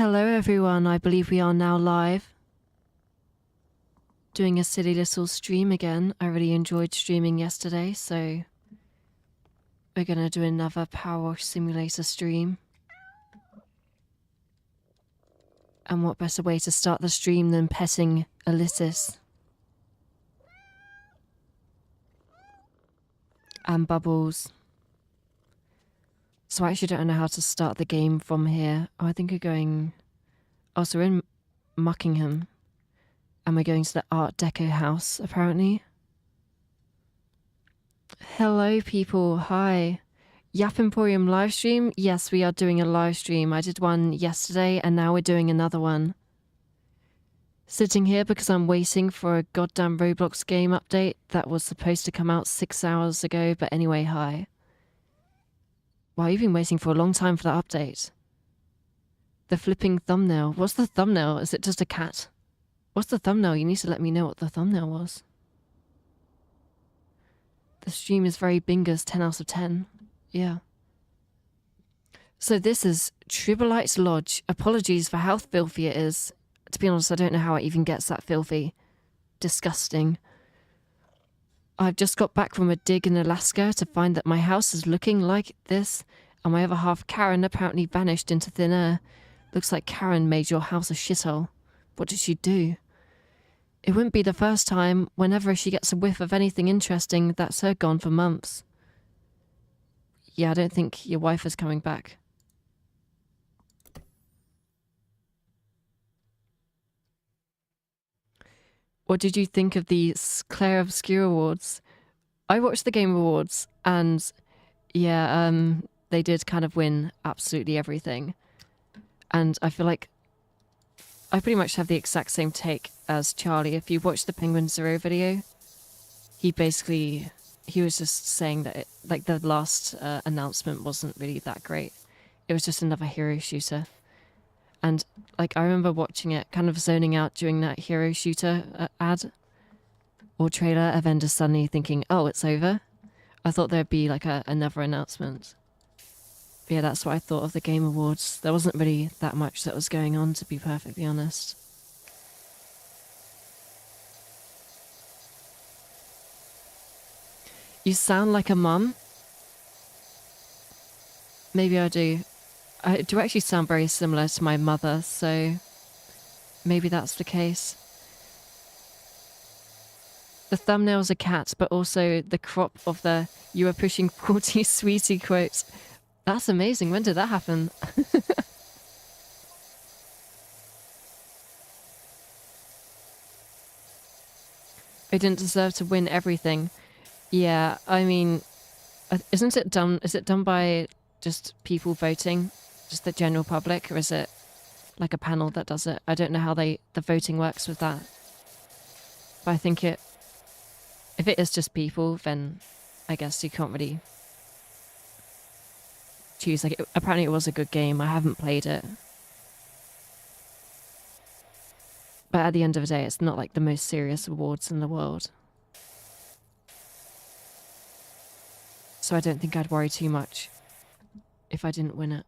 Hello everyone, I believe we are now live. Doing a silly little stream again. I really enjoyed streaming yesterday, so we're gonna do another Powerwash Simulator stream. And what better way to start the stream than petting Ulysses? And Bubbles. So I actually don't know how to start the game from here. Oh, I think we're going... Oh, so we're in Muckingham. And we're going to the Art Deco house, apparently. Hello, people. Hi. Yap Emporium live stream? Yes, we are doing a live stream. I did one yesterday, and now we're doing another one. Sitting here because I'm waiting for a goddamn Roblox game update that was supposed to come out 6 hours ago, but anyway, hi. Wow, you've been waiting for a long time for that update. The flipping thumbnail. What's the thumbnail? Is it just a cat? What's the thumbnail? You need to let me know what the thumbnail was. The stream is very bingers, 10 out of 10. Yeah. So this is Tribolite Lodge. Apologies for how filthy it is. To be honest, I don't know how it even gets that filthy. Disgusting. I've just got back from a dig in Alaska to find that my house is looking like this, and my other half, Karen, apparently vanished into thin air. Looks like Karen made your house a shithole. What did she do? It wouldn't be the first time. Whenever she gets a whiff of anything interesting, that's her gone for months. Yeah, I don't think your wife is coming back. What did you think of the Claire Obscure Awards? I watched the Game Awards, and yeah, they did kind of win absolutely everything. And I feel like I pretty much have the exact same take as Charlie. If you watch the Penguin Zero video, he was just saying that like the last announcement wasn't really that great. It was just another hero shooter. And like I remember watching it, kind of zoning out during that hero shooter ad or trailer, and then just suddenly thinking, oh, it's over. I thought there'd be like another announcement. But yeah, that's what I thought of the Game Awards. There wasn't really that much that was going on, to be perfectly honest. You sound like a mum. Maybe I do. I do actually sound very similar to my mother, so maybe that's the case. The thumbnail's a cat, but also the crop of the "you are pushing 40 sweetie" quote. That's amazing. When did that happen? I didn't deserve to win everything. Yeah, I mean, isn't it done? Is it done by just people voting? Just the general public, or is it like a panel that does it? I don't know how the voting works with that. But I think if it is just people, then I guess you can't really choose. Like, apparently it was a good game. I haven't played it. But at the end of the day, it's not like the most serious awards in the world. So I don't think I'd worry too much if I didn't win it.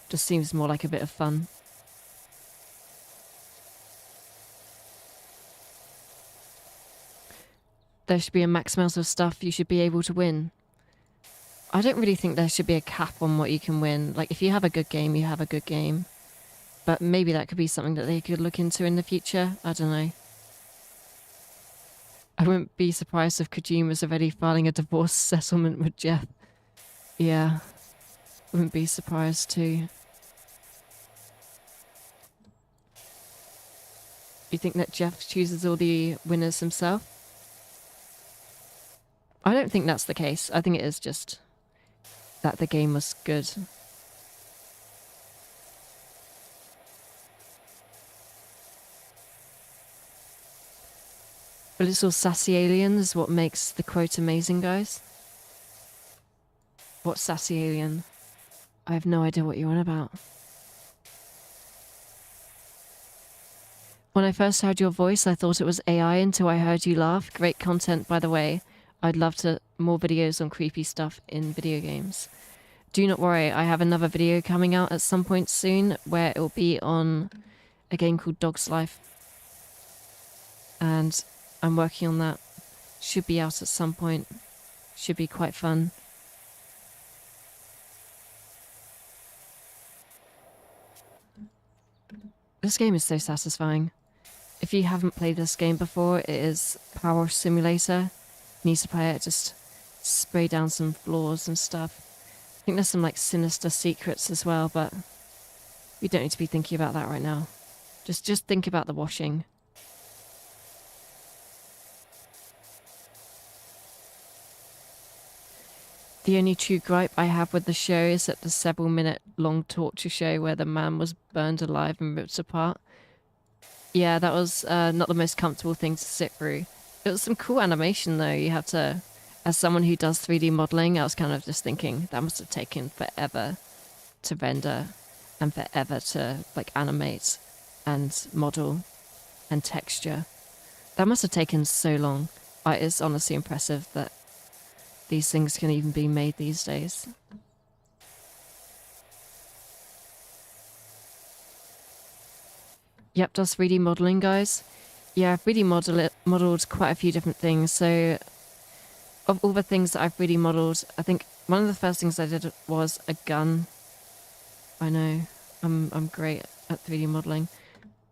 Just seems more like a bit of fun. There should be a max amount of stuff you should be able to win. I don't really think there should be a cap on what you can win. Like, if you have a good game, you have a good game. But maybe that could be something that they could look into in the future. I don't know. I wouldn't be surprised if Kojima's already filing a divorce settlement with Jeff. Yeah. Wouldn't be surprised too. You think that Jeff chooses all the winners himself? I don't think that's the case. I think it is just that the game was good. A little sassy alien is what makes the quote amazing, guys. What's sassy alien? I have no idea what you're on about. When I first heard your voice, I thought it was AI until I heard you laugh. Great content, by the way. I'd love more videos on creepy stuff in video games. do not worry, I have another video coming out at some point soon where it will be on a game called Dog's Life. And I'm working on that. Should be out at some point. Should be quite fun. This game is so satisfying. If you haven't played this game before, it is Power Simulator. You need to play it, just spray down some floors and stuff. I think there's some like sinister secrets as well, but we don't need to be thinking about that right now. Just think about the washing. The only true gripe I have with the show is that the several-minute-long torture show where the man was burned alive and ripped apart. Yeah, that was not the most comfortable thing to sit through. It was some cool animation, though. You have to, as someone who does 3D modeling, I was kind of just thinking that must have taken forever to render and forever to like animate and model and texture. That must have taken so long. It's honestly impressive that these things can even be made these days. Yep, does 3D modeling, guys. Yeah, I've 3D modeled quite a few different things. So, of all the things that I've 3D modeled, I think one of the first things I did was a gun. I know, I'm great at 3D modeling.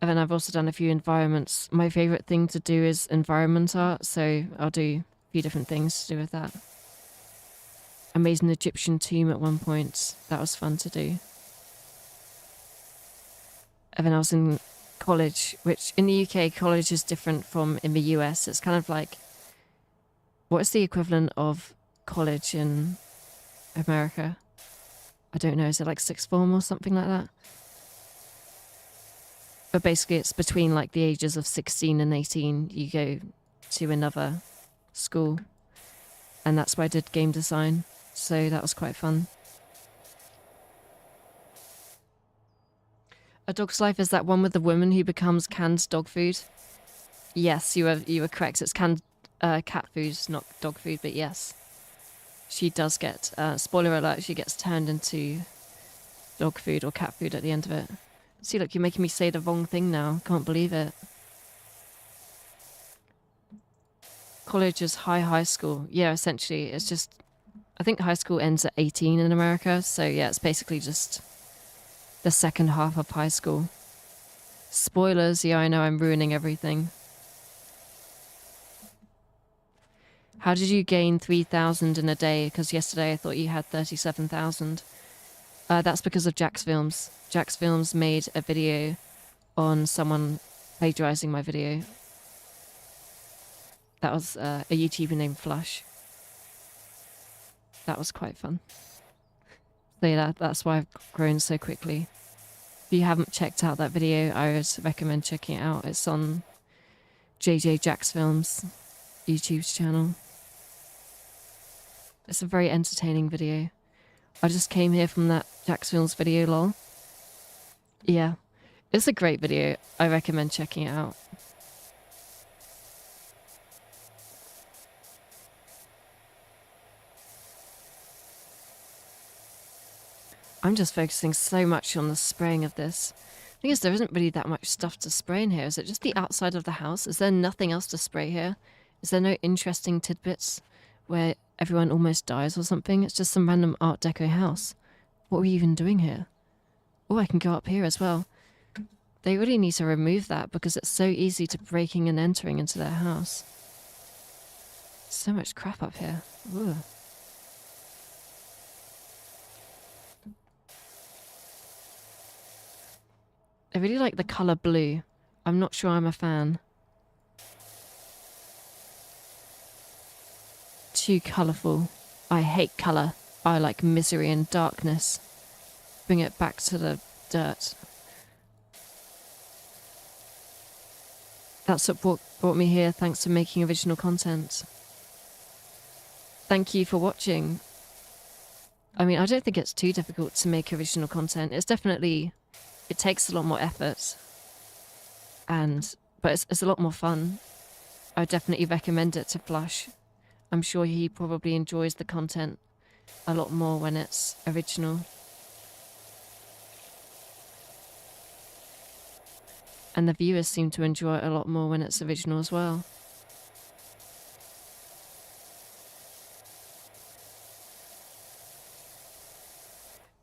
And then I've also done a few environments. My favorite thing to do is environment art, so I'll do a few different things to do with that. I made an Egyptian tomb at one point. That was fun to do. And then I was in college, which in the UK, college is different from in the US. It's kind of like, what is the equivalent of college in America? I don't know. Is it like sixth form or something like that? But basically it's between like the ages of 16 and 18. You go to another school. And that's where I did game design. So that was quite fun. A Dog's Life is that one with the woman who becomes canned dog food? Yes, you were correct. It's canned cat food, not dog food, but yes. She does get, spoiler alert, she gets turned into dog food or cat food at the end of it. See, look, you're making me say the wrong thing now. Can't believe it. College is high school. Yeah, essentially, it's just, I think high school ends at 18 in America. So yeah, it's basically just the second half of high school. Spoilers, yeah, I know I'm ruining everything. How did you gain 3,000 in a day? Because yesterday I thought you had 37,000. That's because of Jack's Films. Jack's Films made a video on someone plagiarizing my video. That was a YouTuber named Flush. That was quite fun. So yeah, that's why I've grown so quickly. If you haven't checked out that video, I would recommend checking it out. It's on JJ Jack's Films YouTube channel. It's a very entertaining video. I just came here from that Jack's Films video, lol. Yeah, it's a great video. I recommend checking it out. I'm just focusing so much on the spraying of this. The thing is, there isn't really that much stuff to spray in here. Is it just the outside of the house? Is there nothing else to spray here? Is there no interesting tidbits where everyone almost dies or something? It's just some random Art Deco house. What are we even doing here? Oh, I can go up here as well. They really need to remove that because it's so easy to breaking and entering into their house. So much crap up here. Ugh. I really like the colour blue. I'm not sure I'm a fan. Too colourful. I hate colour. I like misery and darkness. Bring it back to the dirt. That's what brought me here. Thanks for making original content. Thank you for watching. I mean, I don't think it's too difficult to make original content. It's definitely... It takes a lot more effort. But it's a lot more fun. I definitely recommend it to Flush. I'm sure he probably enjoys the content a lot more when it's original. And the viewers seem to enjoy it a lot more when it's original as well.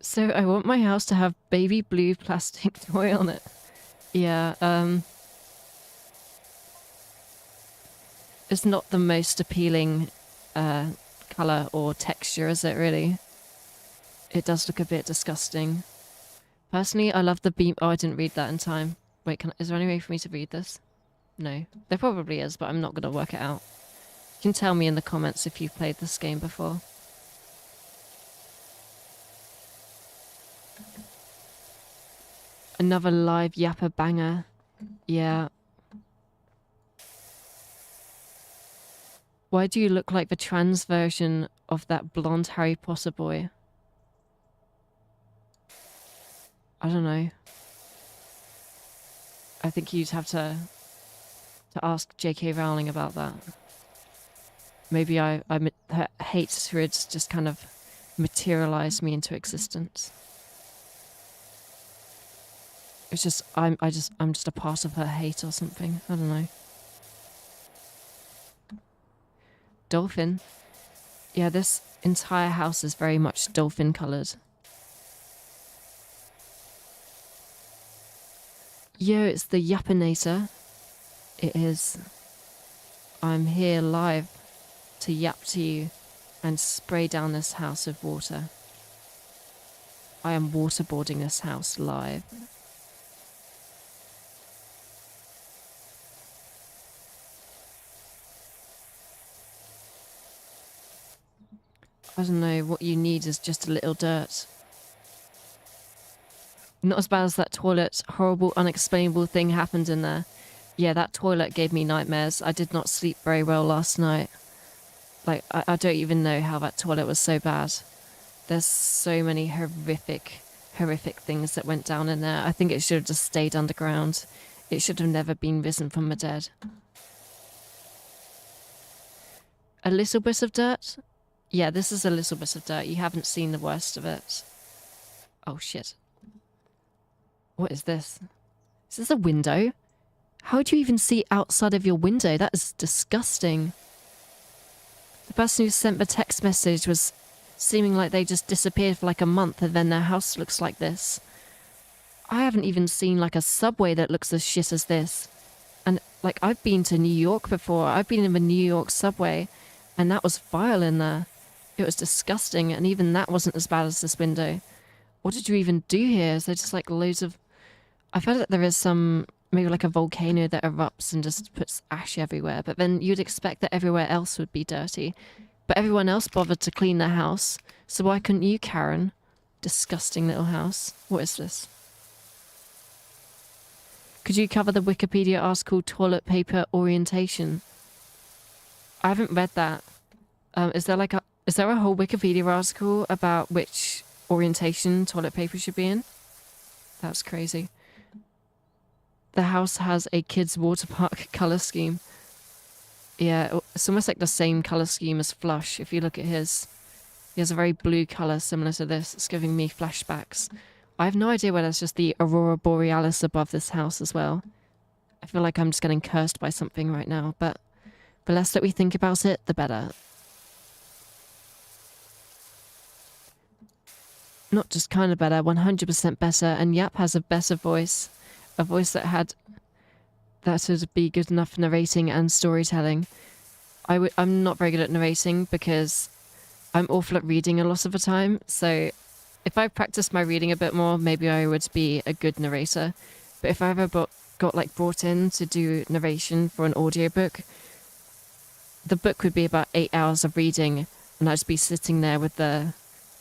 So I want my house to have baby blue plastic toy on it. Yeah, it's not the most appealing colour or texture, is it really? It does look a bit disgusting. Personally, I love the beam. Oh, I didn't read that in time. Wait, is there any way for me to read this? No. There probably is, but I'm not going to work it out. You can tell me in the comments if you've played this game before. Another live yapper banger. Yeah. Why do you look like the trans version of that blonde Harry Potter boy? I don't know. I think you'd have to ask J.K. Rowling about that. Maybe her hatred just kind of materialized me into existence. It's just I'm just a part of her hate or something. I don't know. Dolphin. Yeah, this entire house is very much dolphin coloured. Yo, it's the Yappinator. It is. I'm here live to yap to you and spray down this house with water. I am waterboarding this house live. I don't know, what you need is just a little dirt. Not as bad as that toilet. Horrible, unexplainable thing happened in there. Yeah, that toilet gave me nightmares. I did not sleep very well last night. Like, I don't even know how that toilet was so bad. There's so many horrific things that went down in there. I think it should have just stayed underground. It should have never been risen from the dead. A little bit of dirt? Yeah, this is a little bit of dirt. You haven't seen the worst of it. Oh, shit. What is this? Is this a window? How do you even see outside of your window? That is disgusting. The person who sent the text message was seeming like they just disappeared for like a month and then their house looks like this. I haven't even seen like a subway that looks as shit as this. And like, I've been to New York before. I've been in the New York subway and that was vile in there. It was disgusting, and even that wasn't as bad as this window. What did you even do here? Is there just like loads of... I've heard that there is some, maybe like a volcano that erupts and just puts ash everywhere, but then you'd expect that everywhere else would be dirty. But everyone else bothered to clean their house, so why couldn't you, Karen? Disgusting little house. What is this? Could you cover the Wikipedia article toilet paper orientation? I haven't read that. Is there a whole Wikipedia article about which orientation toilet paper should be in? That's crazy. The house has a kids' water park colour scheme. Yeah, it's almost like the same colour scheme as Flush. If you look at his, he has a very blue colour similar to this. It's giving me flashbacks. I have no idea whether it's just the Aurora Borealis above this house as well. I feel like I'm just getting cursed by something right now, but the less that we think about it, the better. Not just kind of better, 100% better, and Yap has a better voice. A voice that would be good enough for narrating and storytelling. I'm not very good at narrating because I'm awful at reading a lot of the time, so if I practiced my reading a bit more, maybe I would be a good narrator. But if I ever got like brought in to do narration for an audiobook, the book would be about 8 hours of reading, and I'd just be sitting there with the...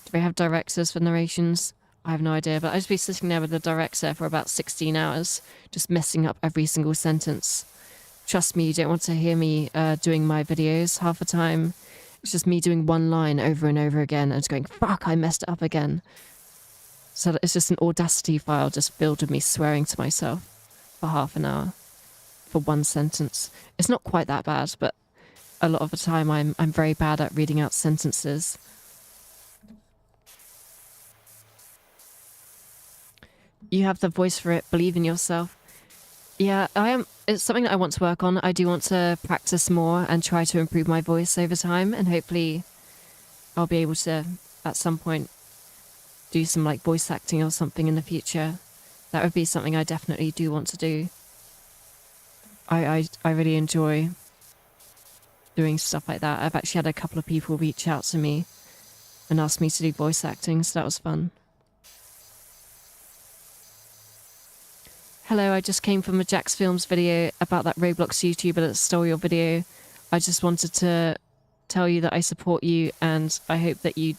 Do they have directors for narrations? I have no idea, but I'd just be sitting there with the director for about 16 hours, just messing up every single sentence. Trust me, you don't want to hear me doing my videos half the time. It's just me doing one line over and over again and just going, fuck, I messed it up again. So it's just an Audacity file just filled with me swearing to myself for half an hour for one sentence. It's not quite that bad, but a lot of the time I'm very bad at reading out sentences. You have the voice for it. Believe in yourself. Yeah, I am. It's something that I want to work on. I do want to practice more and try to improve my voice over time, and hopefully I'll be able to, at some point, do some like voice acting or something in the future. That would be something I definitely do want to do. I really enjoy doing stuff like that. I've actually had a couple of people reach out to me and ask me to do voice acting, so that was fun. Hello, I just came from a Jax Films video about that Roblox YouTuber that stole your video. I just wanted to tell you that I support you, and I hope that he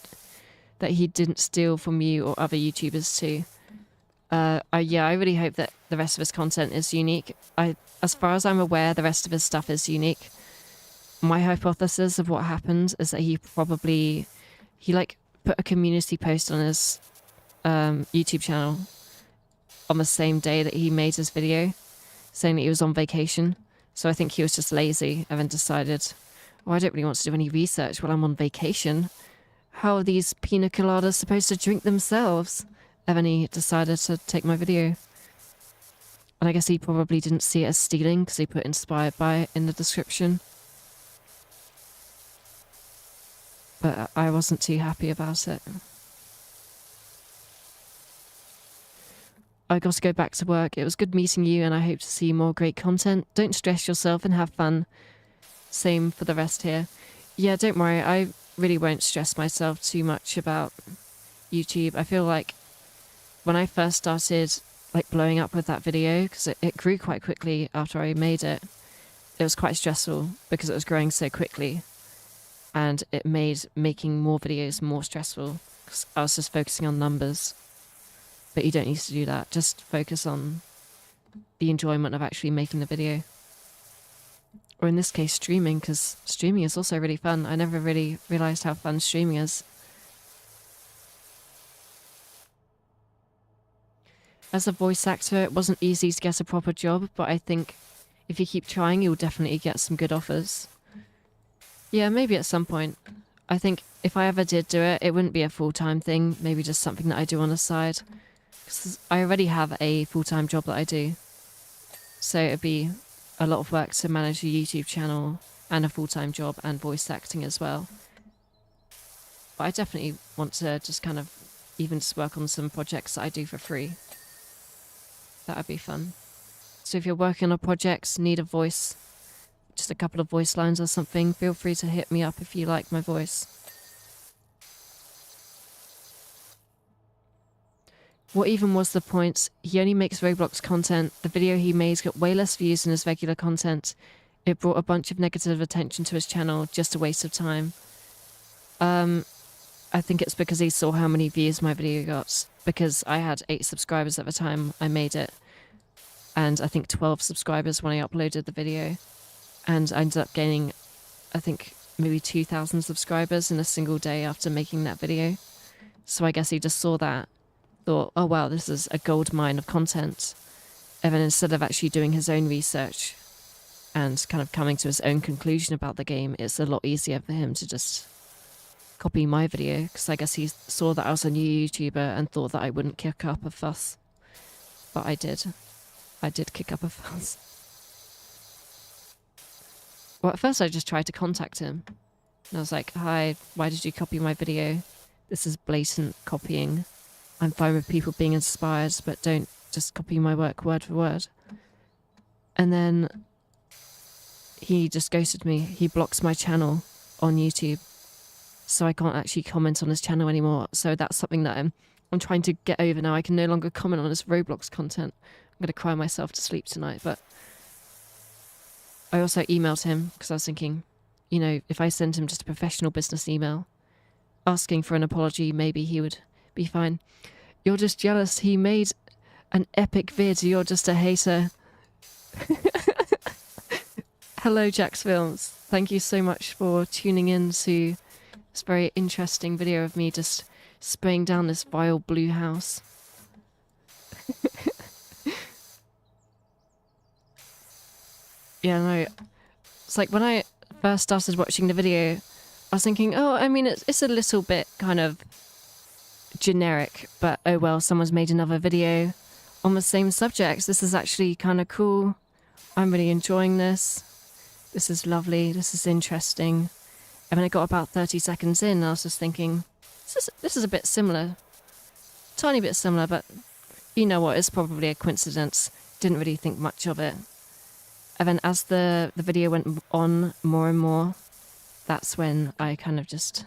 didn't steal from you or other YouTubers too. Yeah, I really hope that the rest of his content is unique. As far as I'm aware, the rest of his stuff is unique. My hypothesis of what happened is that he like put a community post on his YouTube channel on the same day that he made his video, saying that he was on vacation. So I think he was just lazy and then decided, oh, I don't really want to do any research while I'm on vacation. How are these pina coladas supposed to drink themselves? And then he decided to take my video. And I guess he probably didn't see it as stealing because he put inspired by in the description. But I wasn't too happy about it. I got to go back to work. It was good meeting you, and I hope to see more great content. Don't stress yourself and have fun. Same for the rest here. Yeah, don't worry. I really won't stress myself too much about YouTube. I feel like when I first started like blowing up with that video, because it grew quite quickly after I made it, it was quite stressful because it was growing so quickly, and it made making more videos more stressful because I was just focusing on numbers. But you don't need to do that. Just focus on the enjoyment of actually making the video. Or in this case, streaming, because streaming is also really fun. I never really realised how fun streaming is. As a voice actor, it wasn't easy to get a proper job, but I think if you keep trying, you'll definitely get some good offers. Yeah, maybe at some point. I think if I ever did do it, it wouldn't be a full-time thing. Maybe just something that I do on the side. Because I already have a full-time job that I do. So it'd be a lot of work to manage a YouTube channel and a full-time job and voice acting as well. But I definitely want to just kind of even just work on some projects that I do for free. That would be fun. So if you're working on projects, need a voice, just a couple of voice lines or something, feel free to hit me up if you like my voice. What even was the point? He only makes Roblox content. The video he made got way less views than his regular content. It brought a bunch of negative attention to his channel. Just a waste of time. I think it's because he saw how many views my video got. Because I had 8 subscribers at the time I made it. And I think 12 subscribers when I uploaded the video. And I ended up gaining, I think, maybe 2,000 subscribers in a single day after making that video. So I guess he just saw that. Thought, oh wow, this is a gold mine of content. And then instead of actually doing his own research and kind of coming to his own conclusion about the game, it's a lot easier for him to just copy my video, because I guess he saw that I was a new YouTuber and thought that I wouldn't kick up a fuss. But I did. I did kick up a fuss. Well, at first I just tried to contact him. And I was like, hi, why did you copy my video? This is blatant copying. I'm fine with people being inspired, but don't just copy my work word for word. And then he just ghosted me. He blocks my channel on YouTube. So I can't actually comment on his channel anymore. So that's something that I'm trying to get over now. I can no longer comment on his Roblox content. I'm going to cry myself to sleep tonight. But I also emailed him because I was thinking, you know, if I send him just a professional business email asking for an apology, maybe he would be fine. You're just jealous. He made an epic vid. You're just a hater. Hello, Jax Films. Thank you so much for tuning in to this very interesting video of me just spraying down this vile blue house. Yeah, no. It's like when I first started watching the video, I was thinking, oh, I mean, it's a little bit kind of generic, but oh well, someone's made another video. on the same subject. This is actually kind of cool. I'm really enjoying this. This is lovely. This is interesting. And then I got about 30 seconds in and I was just thinking, this is a bit similar. Tiny bit similar, but you know what? It's probably a coincidence. Didn't really think much of it. And then as the video went on more and more, that's when I kind of just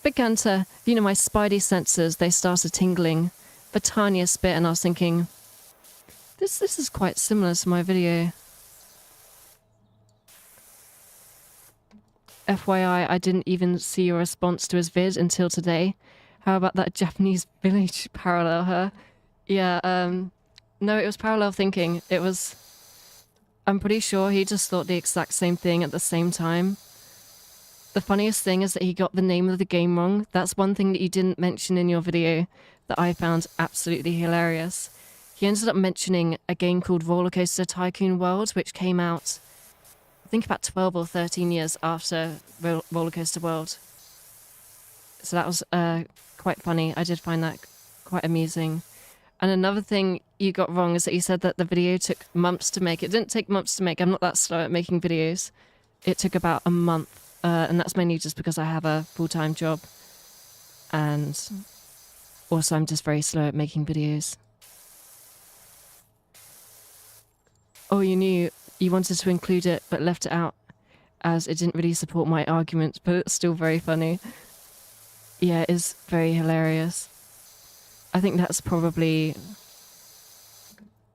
began to, my spidey senses, they started tingling the tiniest bit, and I was thinking, this is quite similar to my video. FYI, I didn't even see your response to his vid until today. How about that Japanese village parallel her? Yeah, no, it was parallel thinking. I'm pretty sure he just thought the exact same thing at the same time. The funniest thing is that he got the name of the game wrong. That's one thing that you didn't mention in your video that I found absolutely hilarious. He ended up mentioning a game called Roller Coaster Tycoon World, which came out, I think, about 12 or 13 years after Roller Coaster World. So that was quite funny. I did find that quite amusing. And another thing you got wrong is that you said that the video took months to make. It didn't take months to make. I'm not that slow at making videos. It took about a month. And that's mainly just because I have a full-time job. And also I'm just very slow at making videos. Oh, you knew you wanted to include it but left it out as it didn't really support my argument, but it's still very funny. Yeah, it is very hilarious. I think that's probably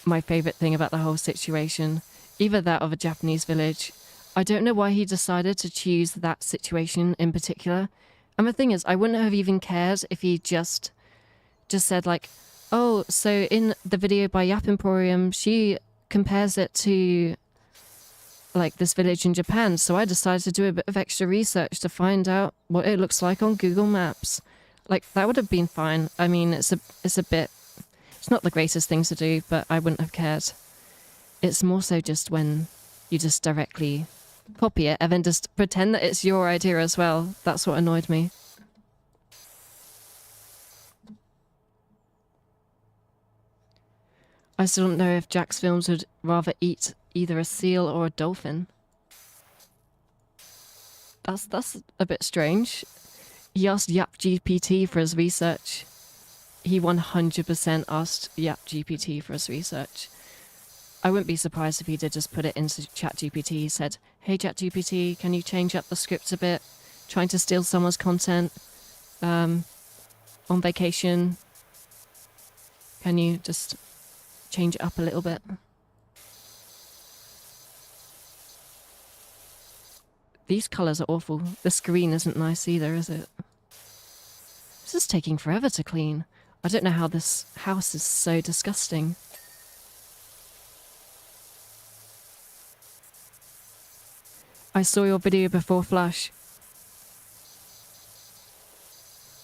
my favorite thing about the whole situation. Either that or the Japanese village. I don't know why he decided to choose that situation in particular. And the thing is, I wouldn't have even cared if he just said like, oh, so in the video by Yap Emporium, she compares it to like this village in Japan. So I decided to do a bit of extra research to find out what it looks like on Google Maps. Like, that would have been fine. I mean, it's not the greatest thing to do, but I wouldn't have cared. It's more so just when you just directly copy it and then just pretend that it's your idea as well. That's what annoyed me. I still don't know if Jack's films would rather eat either a seal or a dolphin. That's a bit strange. He asked Yap GPT for his research. He 100% asked Yap GPT for his research. I wouldn't be surprised if he did just put it into ChatGPT. He said, hey ChatGPT, can you change up the script a bit? Trying to steal someone's content on vacation. Can you just change it up a little bit? These colours are awful. The screen isn't nice either, is it? This is taking forever to clean. I don't know how this house is so disgusting. I saw your video before Flush.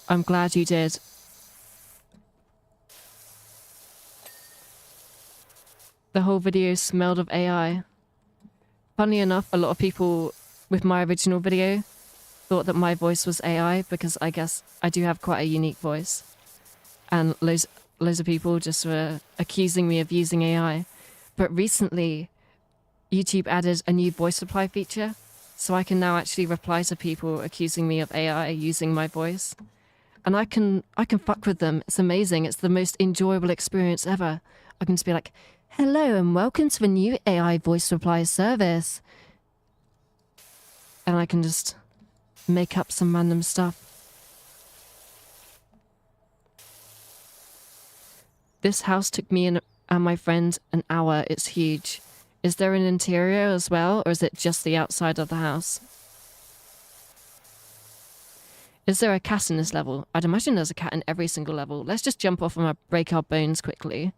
I'm glad you did. The whole video smelled of AI. Funnily enough, a lot of people with my original video thought that my voice was AI because I guess I do have quite a unique voice. And loads of people just were accusing me of using AI. But recently, YouTube added a new voice reply feature, so I can now actually reply to people accusing me of AI using my voice. And I can fuck with them. It's amazing. It's the most enjoyable experience ever. I can just be like, hello and welcome to the new AI voice reply service. And I can just make up some random stuff. This house took me and my friend an hour. It's huge. Is there an interior as well, or is it just the outside of the house? Is there a cat in this level? I'd imagine there's a cat in every single level. Let's just jump off and break our bones quickly.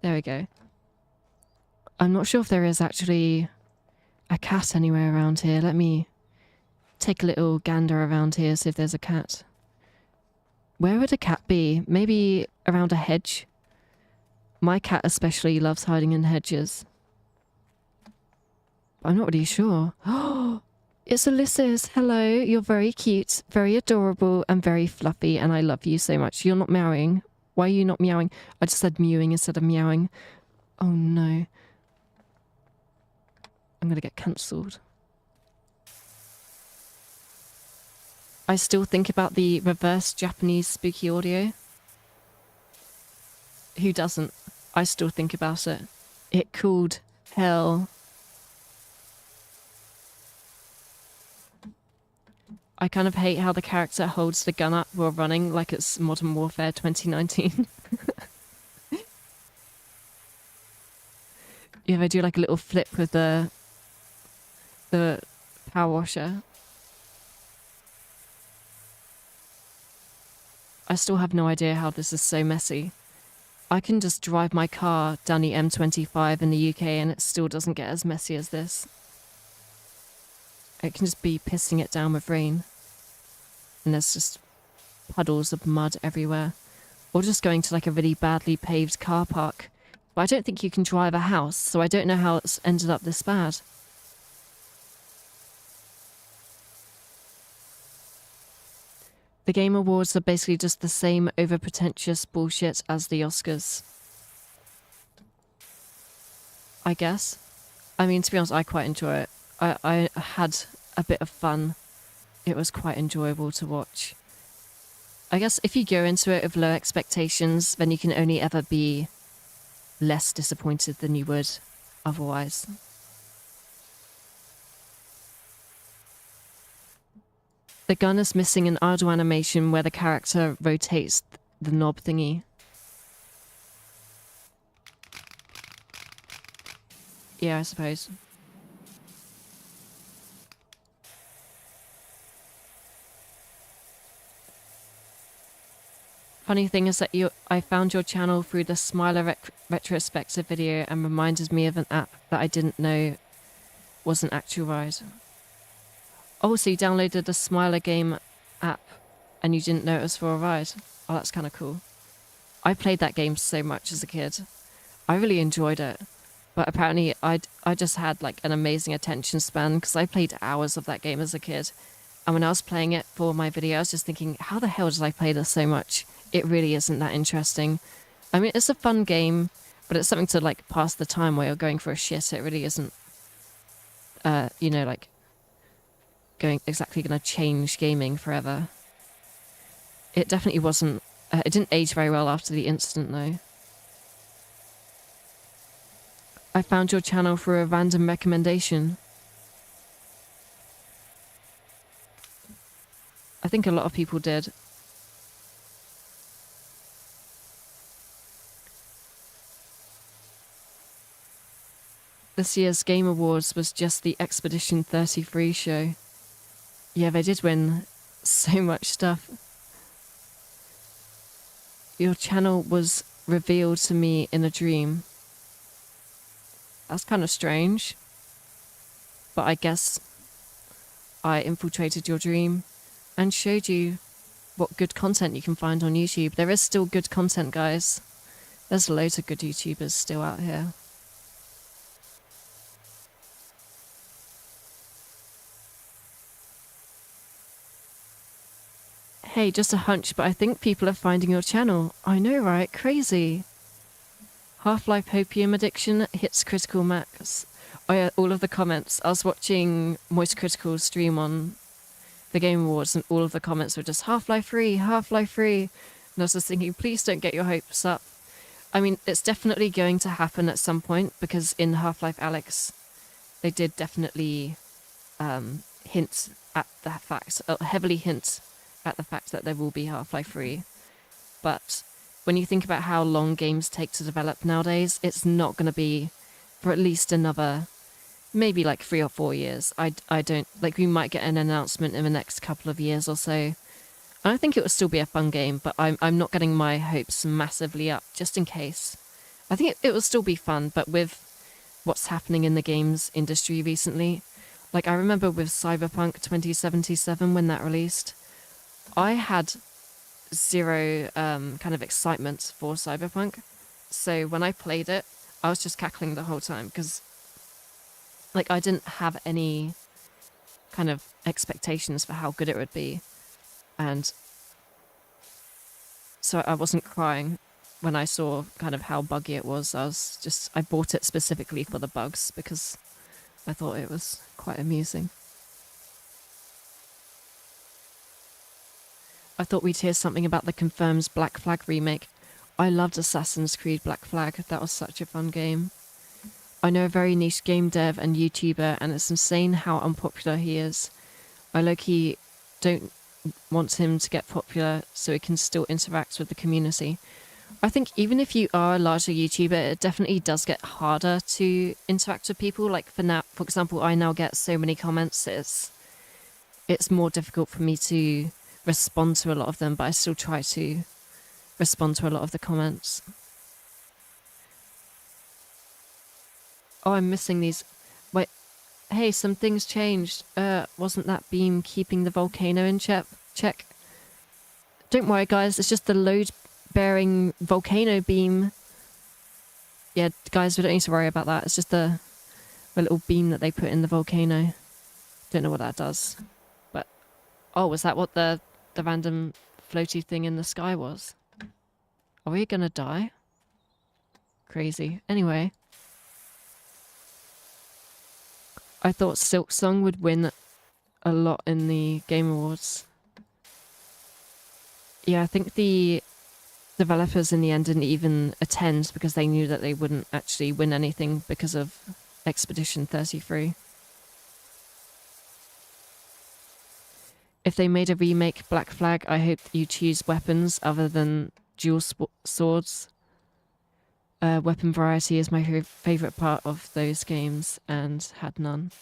There we go. I'm not sure if there is actually a cat anywhere around here. Let me take a little gander around here, see if there's a cat. Where would a cat be? Maybe around a hedge? My cat especially loves hiding in hedges. I'm not really sure. Oh, it's Ulysses. Hello, you're very cute, very adorable, and very fluffy, and I love you so much. You're not marrying. Why are you not meowing? I just said mewing instead of meowing. Oh no. I'm gonna get cancelled. I still think about the reverse Japanese spooky audio. Who doesn't? I still think about it. It called hell. I kind of hate how the character holds the gun up while running like it's Modern Warfare 2019. Yeah, they do like a little flip with the power washer. I still have no idea how this is so messy. I can just drive my car down the M25 in the UK and it still doesn't get as messy as this. It can just be pissing it down with rain. And there's just puddles of mud everywhere. Or just going to like a really badly paved car park. But I don't think you can drive a house, so I don't know how it's ended up this bad. The Game Awards are basically just the same over-pretentious bullshit as the Oscars. I guess. I mean, to be honest, I quite enjoy it. I had a bit of fun. It was quite enjoyable to watch. I guess if you go into it with low expectations, then you can only ever be less disappointed than you would otherwise. The gun is missing an idle animation where the character rotates the knob thingy. Yeah, I suppose. Funny thing is that I found your channel through the Smiler retrospective video and reminded me of an app that I didn't know was an actual ride. Oh, so you downloaded the Smiler game app and you didn't know it was for a ride? Oh, that's kind of cool. I played that game so much as a kid. I really enjoyed it. But apparently I just had like an amazing attention span because I played hours of that game as a kid. And when I was playing it for my video, I was just thinking, how the hell did I play this so much? It really isn't that interesting. I mean, it's a fun game, but it's something to like pass the time while you're going for a shit. It really isn't, like exactly going to change gaming forever. It definitely wasn't. It didn't age very well after the incident, though. I found your channel through a random recommendation. I think a lot of people did. This year's Game Awards was just the Expedition 33 show. Yeah, they did win so much stuff. Your channel was revealed to me in a dream. That's kind of strange. But I guess I infiltrated your dream and showed you what good content you can find on YouTube. There is still good content, guys. There's loads of good YouTubers still out here. Hey, just a hunch, but I think people are finding your channel. I know, right? Crazy. Half-Life Hopium Addiction hits critical max. Oh yeah, all of the comments. I was watching Moist Critical's stream on the Game Awards and all of the comments were just Half-Life 3, Half-Life 3. And I was just thinking, please don't get your hopes up. I mean, it's definitely going to happen at some point because in Half-Life Alyx, they did definitely hint at the fact, heavily hint at the fact that there will be Half-Life 3. But when you think about how long games take to develop nowadays, it's not going to be for at least another, maybe like 3 or 4 years. I don't, like we might get an announcement in the next couple of years or so. And I think it will still be a fun game, but I'm not getting my hopes massively up just in case. I think it will still be fun, but with what's happening in the games industry recently, like I remember with Cyberpunk 2077 when that released, I had zero kind of excitement for Cyberpunk. So when I played it, I was just cackling the whole time because like I didn't have any kind of expectations for how good it would be. And so I wasn't crying. when I saw kind of how buggy it was, I bought it specifically for the bugs because I thought it was quite amusing. I thought we'd hear something about the confirmed Black Flag remake. I loved Assassin's Creed Black Flag. That was such a fun game. I know a very niche game dev and YouTuber, and it's insane how unpopular he is. I low-key don't want him to get popular so he can still interact with the community. I think even if you are a larger YouTuber, it definitely does get harder to interact with people. Like for example, I now get so many comments. It's more difficult for me to respond to a lot of them, but I still try to respond to a lot of the comments. Oh, I'm missing these. Wait, hey, some things changed. Wasn't that beam keeping the volcano in check? Don't worry, guys. It's just the load-bearing volcano beam. Yeah, guys, we don't need to worry about that. It's just the little beam that they put in the volcano. Don't know what that does. But, oh, was that what the random floaty thing in the sky was? Are we gonna die? Crazy. Anyway. I thought Silksong would win a lot in the Game Awards. Yeah, I think the developers in the end didn't even attend because they knew that they wouldn't actually win anything because of Expedition 33. If they made a remake Black Flag, I hope you choose weapons other than dual swords. Weapon variety is my favourite part of those games and had none.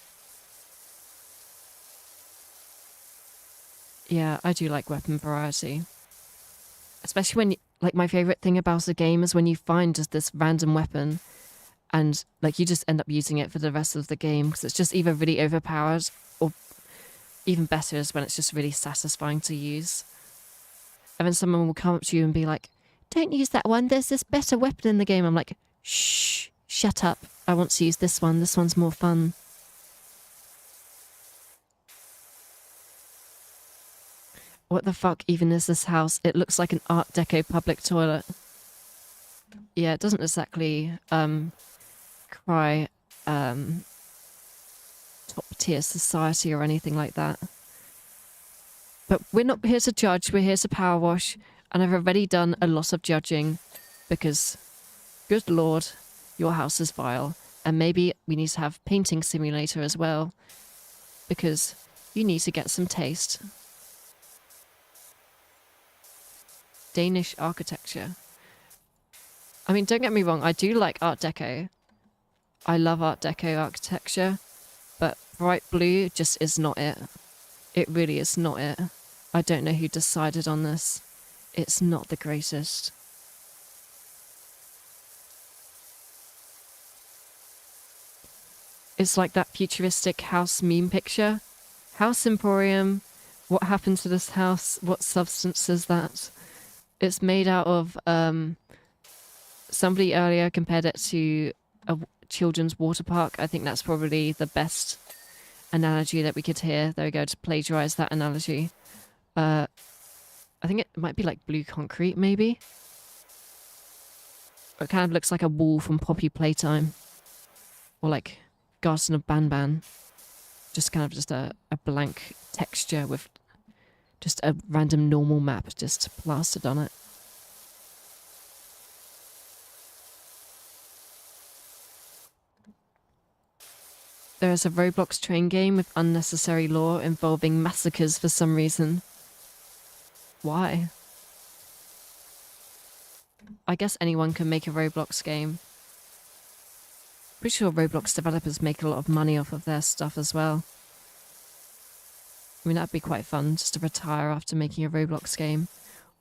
Yeah, I do like weapon variety. Especially when, like, my favourite thing about a game is when you find just this random weapon and, like, you just end up using it for the rest of the game because it's just either really overpowered or even better is when it's just really satisfying to use. And then someone will come up to you and be like, don't use that one, there's this better weapon in the game. I'm like, shh, shut up. I want to use this one. This one's more fun. What the fuck even is this house? It looks like an Art Deco public toilet. Yeah, it doesn't exactly cry top tier society or anything like that. But we're not here to judge, we're here to power wash. And I've already done a lot of judging because, good lord, your house is vile. And maybe we need to have painting simulator as well because you need to get some taste. Danish architecture. I mean, don't get me wrong, I do like Art Deco. I love Art Deco architecture, but bright blue just is not it. It really is not it. I don't know who decided on this. It's not the greatest. It's like that futuristic house meme picture. House Emporium. What happened to this house? What substance is that? It's made out of... somebody earlier compared it to a children's water park. I think that's probably the best analogy that we could hear. There we go, to plagiarize that analogy. I think it might be like blue concrete, maybe. It kind of looks like a wall from Poppy Playtime. Or like Garden of Banban. Just kind of just a blank texture with just a random normal map just plastered on it. There is a Roblox train game with unnecessary lore involving massacres for some reason. Why? I guess anyone can make a Roblox game. Pretty sure Roblox developers make a lot of money off of their stuff as well. I mean, that'd be quite fun, just to retire after making a Roblox game.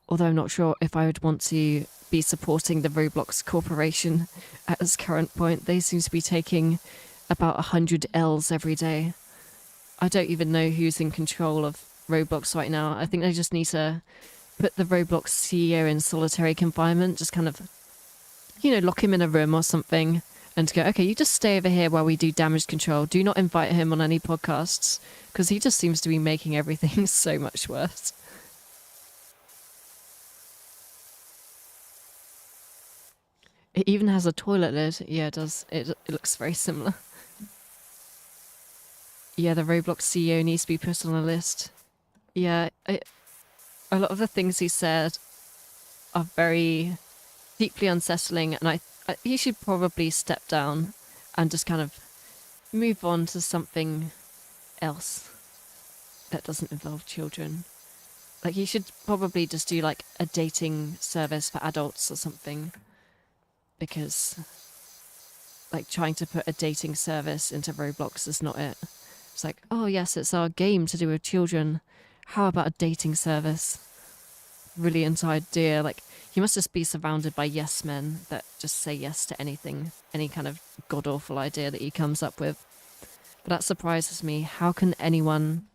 Although I'm not sure if I would want to be supporting the Roblox Corporation at its current point. They seem to be taking about 100 L's every day. I don't even know who's in control of Roblox right now. I think they just need to put the Roblox CEO in solitary confinement, just kind of, you know, lock him in a room or something and go, okay, you just stay over here while we do damage control. Do not invite him on any podcasts because he just seems to be making everything so much worse. It even has a toilet lid. Yeah, it does. It looks very similar. Yeah, the Roblox CEO needs to be put on a list. Yeah, a lot of the things he said are very deeply unsettling, and he should probably step down and just kind of move on to something else that doesn't involve children. Like, he should probably just do like a dating service for adults or something, because like trying to put a dating service into Roblox is not it. It's like, oh yes, it's our game to do with children. How about a dating service? Brilliant idea. Like, he must just be surrounded by yes men that just say yes to anything, any kind of god awful idea that he comes up with. But that surprises me. How can anyone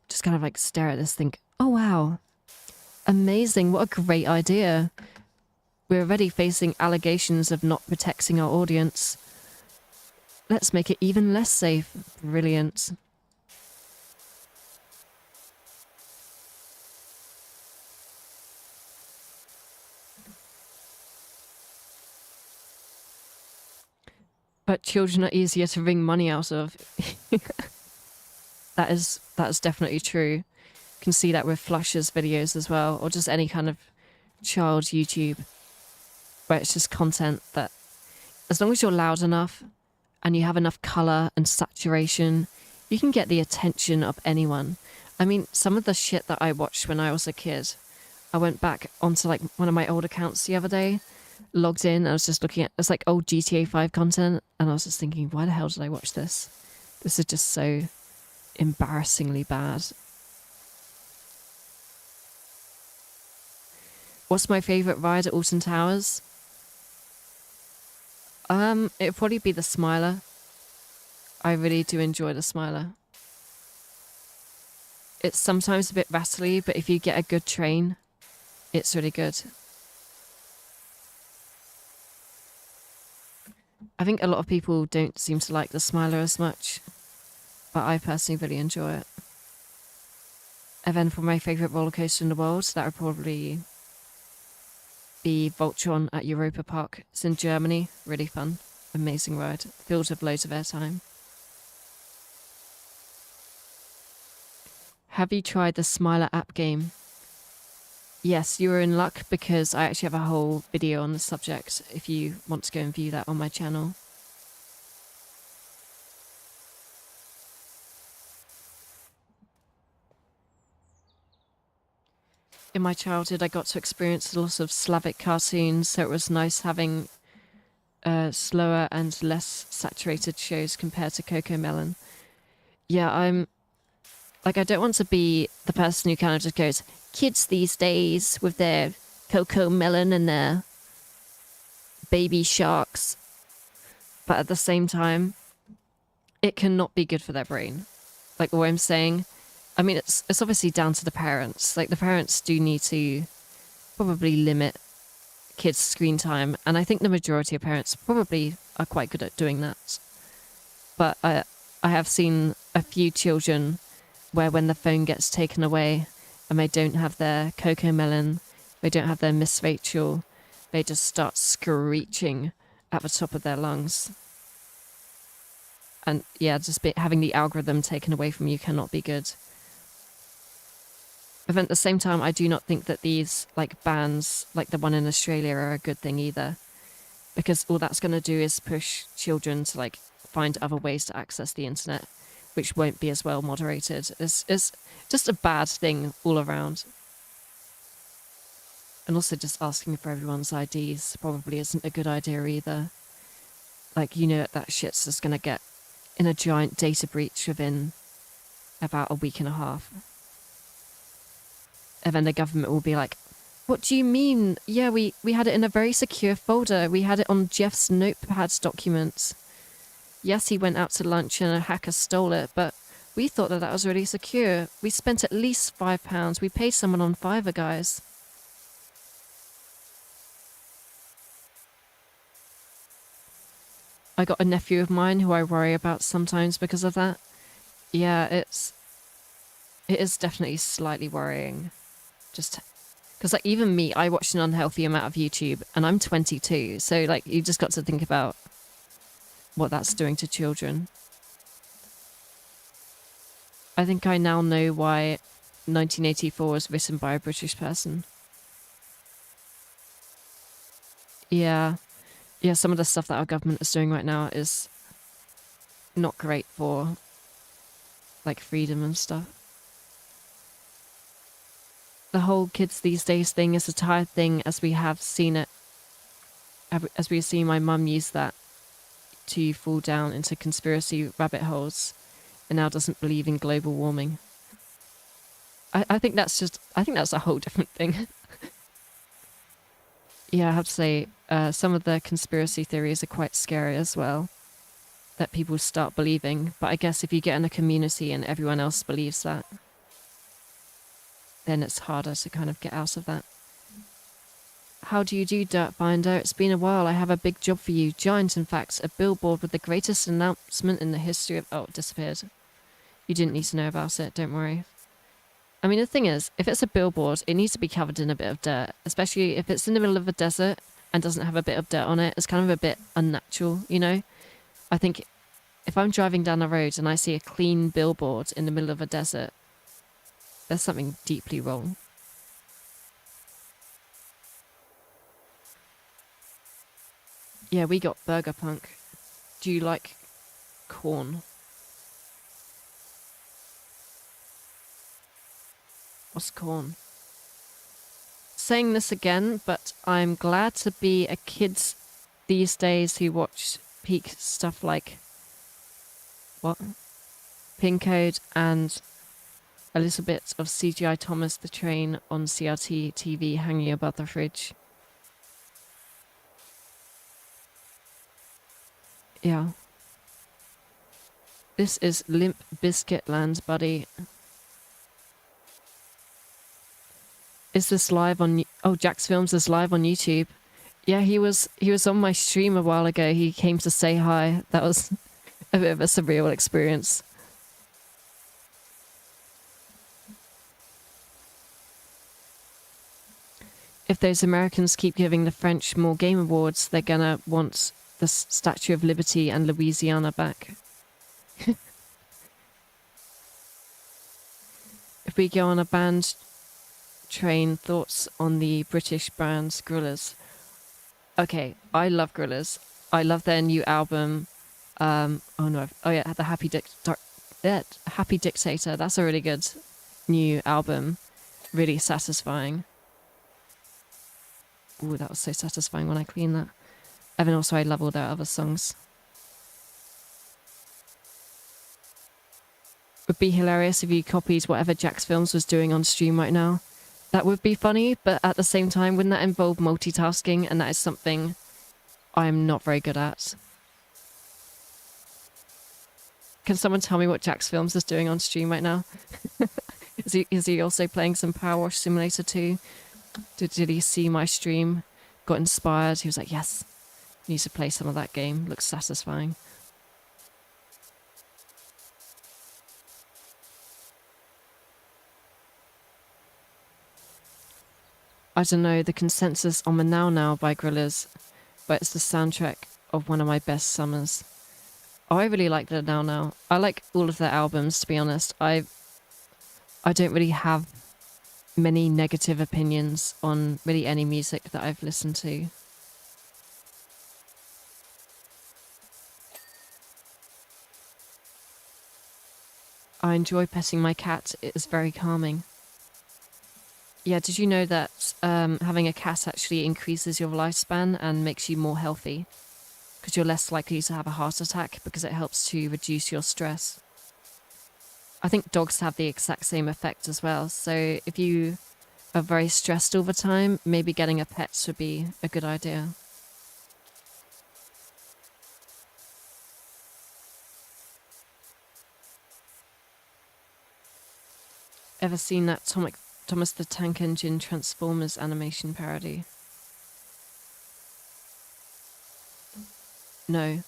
just kind of like stare at this, think, oh wow, amazing, what a great idea. We're already facing allegations of not protecting our audience. Let's make it even less safe. Brilliant. But children are easier to wring money out of. That is definitely true. You can see that with Flush's videos as well, or just any kind of child YouTube, where it's just content that, as long as you're loud enough and you have enough color and saturation, you can get the attention of anyone. I mean, some of the shit that I watched when I was a kid, I went back onto like one of my old accounts the other day, logged in, I was just looking at, it's like old GTA 5 content, and I was just thinking, why the hell did I watch this? This is just so embarrassingly bad. What's my favourite ride at Alton Towers? It'd probably be the Smiler. I really do enjoy the Smiler. It's sometimes a bit rattly, but if you get a good train, it's really good. I think a lot of people don't seem to like the Smiler as much, but I personally really enjoy it. And then for my favourite roller coaster in the world, that would probably be Voltron at Europa Park. It's in Germany. Really fun. Amazing ride. Filled with loads of airtime. Have you tried the Smiler app game? Yes, you were in luck, because I actually have a whole video on the subject if you want to go and view that on my channel. In my childhood, I got to experience a lot of Slavic cartoons, so it was nice having slower and less saturated shows compared to Coco Melon. Yeah, I don't want to be the person who kind of just goes, kids these days with their Coco Melon and their baby sharks. But at the same time, it cannot be good for their brain. Like what I'm saying, I mean, it's obviously down to the parents. Like, the parents do need to probably limit kids' screen time, and I think the majority of parents probably are quite good at doing that. But I have seen a few children where when the phone gets taken away and they don't have their Coco Melon, they don't have their Miss Rachel, they just start screeching at the top of their lungs. And yeah, just having the algorithm taken away from you cannot be good. But at the same time, I do not think that these like bans, like the one in Australia, are a good thing either, because all that's going to do is push children to like find other ways to access the internet, which won't be as well moderated. It's just a bad thing all around. And also just asking for everyone's IDs probably isn't a good idea either. Like, you know, that shit's just going to get in a giant data breach within about a week and a half. And then the government will be like, what do you mean? Yeah, we had it in a very secure folder. We had it on Jeff's notepad documents. Yes, he went out to lunch and a hacker stole it, but we thought that was really secure. We spent at least £5. We paid someone on Fiverr, guys. I got a nephew of mine who I worry about sometimes because of that. Yeah, it is definitely slightly worrying. Just Because like even me, I watch an unhealthy amount of YouTube, and I'm 22. So like you just got to think about what that's doing to children. I think I now know why 1984 was written by a British person. Yeah. Yeah, some of the stuff that our government is doing right now is not great for like freedom and stuff. The whole kids these days thing is a tired thing, as we have seen it, as we've seen my mum use that to fall down into conspiracy rabbit holes and now doesn't believe in global warming. I think that's a whole different thing. Yeah, I have to say, some of the conspiracy theories are quite scary as well, that people start believing. But I guess if you get in a community and everyone else believes that, then it's harder to kind of get out of that. How do you do, Dirt Finder? It's been a while. I have a big job for you. Giant, in fact. A billboard with the greatest announcement in the history of... Oh, it disappeared. You didn't need to know about it. Don't worry. I mean, the thing is, if it's a billboard, it needs to be covered in a bit of dirt, especially if it's in the middle of a desert and doesn't have a bit of dirt on it. It's kind of a bit unnatural, you know? I think if I'm driving down the road and I see a clean billboard in the middle of a desert, there's something deeply wrong. Yeah, we got Burger Punk. Do you like corn? What's corn? Saying this again, but I'm glad to be a kid these days who watch peak stuff like what? Pin Code and a little bit of CGI Thomas the Train on CRT TV hanging above the fridge. Yeah. This is Limp Bizkit land, buddy. Is this live on... Oh, Jax Films is live on YouTube. Yeah, he was on my stream a while ago. He came to say hi. That was a bit of a surreal experience. If those Americans keep giving the French more game awards, they're gonna want the Statue of Liberty and Louisiana back. If we go on a band train, thoughts on the British bands Gorillaz? Okay, I love Gorillaz. I love their new album. The Happy Dictator. That's a really good new album. Really satisfying. Ooh, that was so satisfying when I cleaned that. And then also I love all their other songs. Would be hilarious if you copied whatever Jax Films was doing on stream right now. That would be funny, but at the same time, wouldn't that involve multitasking? And that is something I'm not very good at. Can someone tell me what Jax Films is doing on stream right now? Is he also playing some Powerwash Simulator 2? Did he see my stream? Got inspired? He was like, yes, need to play some of that game. Looks satisfying. I don't know, the consensus on the Now Now by Gorillaz, but it's the soundtrack of one of my best summers. Oh, I really like the Now Now. I like all of their albums, to be honest. I don't really have many negative opinions on really any music that I've listened to. I enjoy petting my cat. It is very calming. Yeah, did you know that having a cat actually increases your lifespan and makes you more healthy? Because you're less likely to have a heart attack because it helps to reduce your stress. I think dogs have the exact same effect as well. So if you are very stressed all the time, maybe getting a pet would be a good idea. Ever seen that Thomas the Tank Engine Transformers animation parody? No.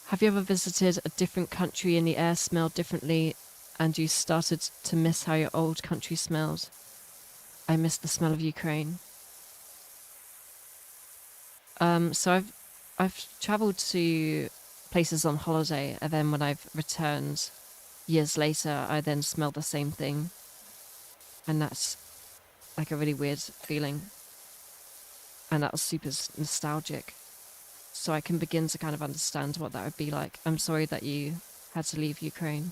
Have you ever visited a different country and the air smelled differently and you started to miss how your old country smelled? I miss the smell of Ukraine. So I've travelled to places on holiday, and then when I've returned years later, I then smell the same thing, and that's like a really weird feeling, and that was super nostalgic. So I can begin to kind of understand what that would be like. I'm sorry that you had to leave Ukraine.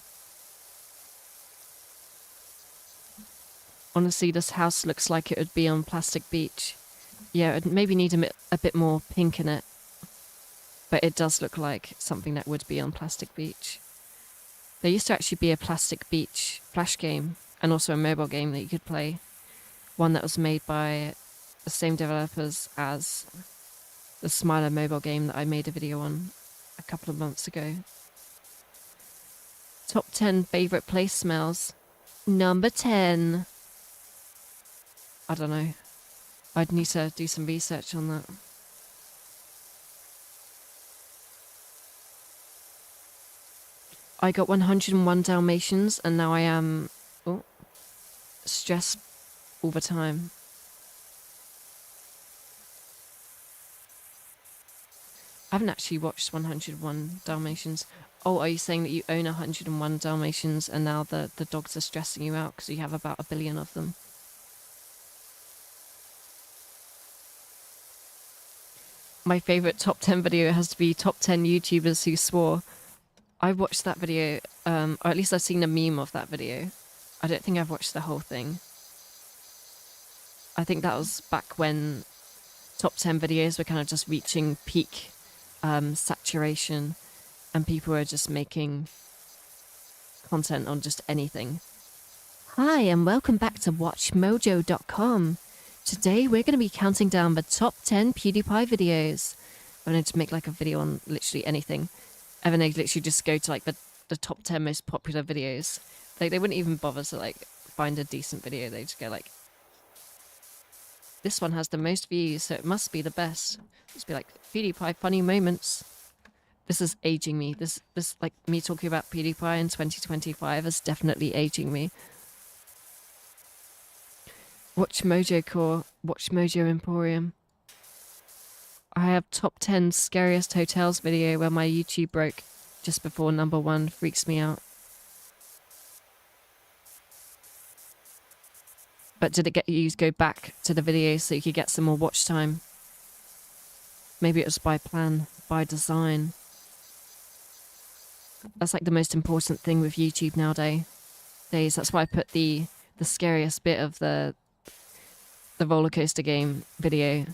Honestly, this house looks like it would be on Plastic Beach. Yeah, it maybe need a bit more pink in it, but it does look like something that would be on Plastic Beach. There used to actually be a Plastic Beach flash game and also a mobile game that you could play. One that was made by the same developers as the Smiler mobile game that I made a video on a couple of months ago. Top 10 favourite place smells. Number 10. I don't know. I'd need to do some research on that. I got 101 Dalmatians and now I am stressed all the time. I haven't actually watched 101 Dalmatians. Oh, are you saying that you own 101 Dalmatians and now the dogs are stressing you out because you have about 1 billion of them? My favourite top 10 video has to be top 10 YouTubers who swore. I watched that video, or at least I've seen a meme of that video. I don't think I've watched the whole thing. I think that was back when top 10 videos were kind of just reaching peak saturation and people were just making content on just anything. Hi, and welcome back to WatchMojo.com. Today we're going to be counting down the top 10 PewDiePie videos. I'm going to make like a video on literally anything. And then they literally just go to like the top 10 most popular videos. Like they wouldn't even bother to like find a decent video. They just go like, this one has the most views, so it must be the best. Just be like, PewDiePie funny moments. This is aging me. This like me talking about PewDiePie in 2025 is definitely aging me. Watch Mojo Core, Watch Mojo Emporium. I have top 10 scariest hotels video where my YouTube broke just before number 1 freaks me out. But did it get you to go back to the video so you could get some more watch time? Maybe it was by plan, by design. That's like the most important thing with YouTube nowadays. That's why I put the scariest bit of the roller coaster game video,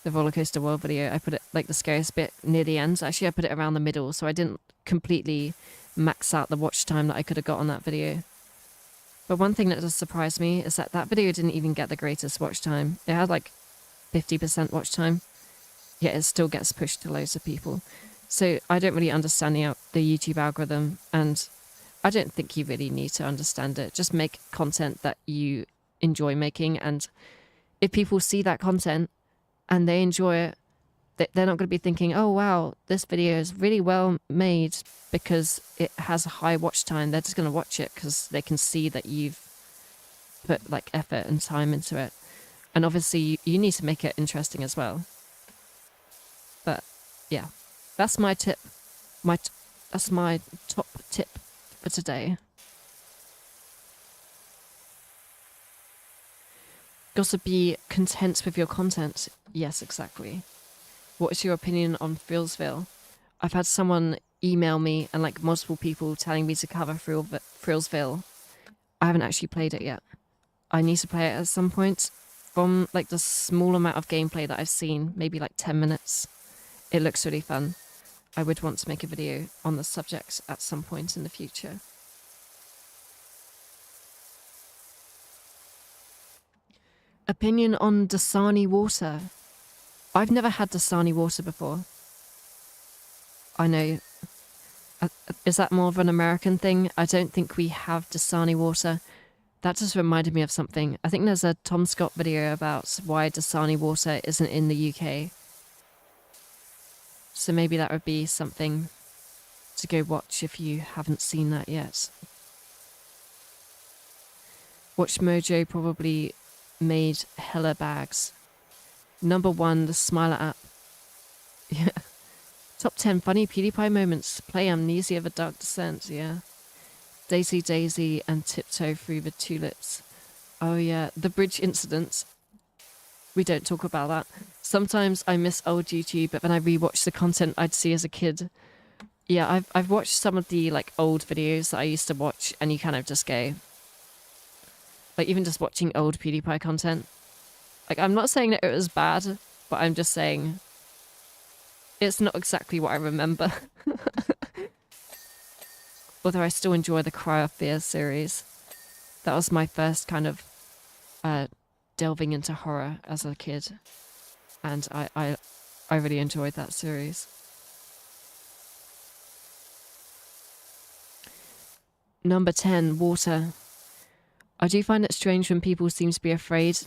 the roller coaster world video. I put it like the scariest bit near the end. Actually, I put it around the middle, so I didn't completely max out the watch time that I could have got on that video. But one thing that does surprise me is that video didn't even get the greatest watch time. It had like 50% watch time, yet it still gets pushed to loads of people. So I don't really understand the YouTube algorithm, and I don't think you really need to understand it. Just make content that you enjoy making, and if people see that content and they enjoy it, they're not going to be thinking, oh wow, this video is really well made because it has a high watch time. They're just going to watch it because they can see that you've put like effort and time into it. And obviously you need to make it interesting as well. But yeah, that's my tip. That's my top tip for today. Gotta be content with your content. Yes, exactly. What is your opinion on Thrillsville? I've had someone email me and like multiple people telling me to cover Thrillsville. I haven't actually played it yet. I need to play it at some point. From like the small amount of gameplay that I've seen, maybe like 10 minutes, it looks really fun. I would want to make a video on the subject at some point in the future. Opinion on Dasani water. I've never had Dasani water before. I know. Is that more of an American thing? I don't think we have Dasani water. That just reminded me of something. I think there's a Tom Scott video about why Dasani water isn't in the UK. So maybe that would be something to go watch if you haven't seen that yet. Watch Mojo probably made hella bags. Number 1, the Smiler app. Yeah. Top 10 funny PewDiePie moments. Play Amnesia of a Dark Descent. Yeah. Daisy Daisy and Tiptoe Through the Tulips. Oh yeah, the bridge incident. We don't talk about that. Sometimes I miss old YouTube, but then I rewatch the content I'd see as a kid. Yeah, I've watched some of the like old videos that I used to watch, and you kind of just go, like even just watching old PewDiePie content. Like I'm not saying that it was bad, but I'm just saying it's not exactly what I remember. Although I still enjoy the Cry of Fear series. That was my first kind of delving into horror as a kid, and I really enjoyed that series. Number 10, water. I do find it strange when people seem to be afraid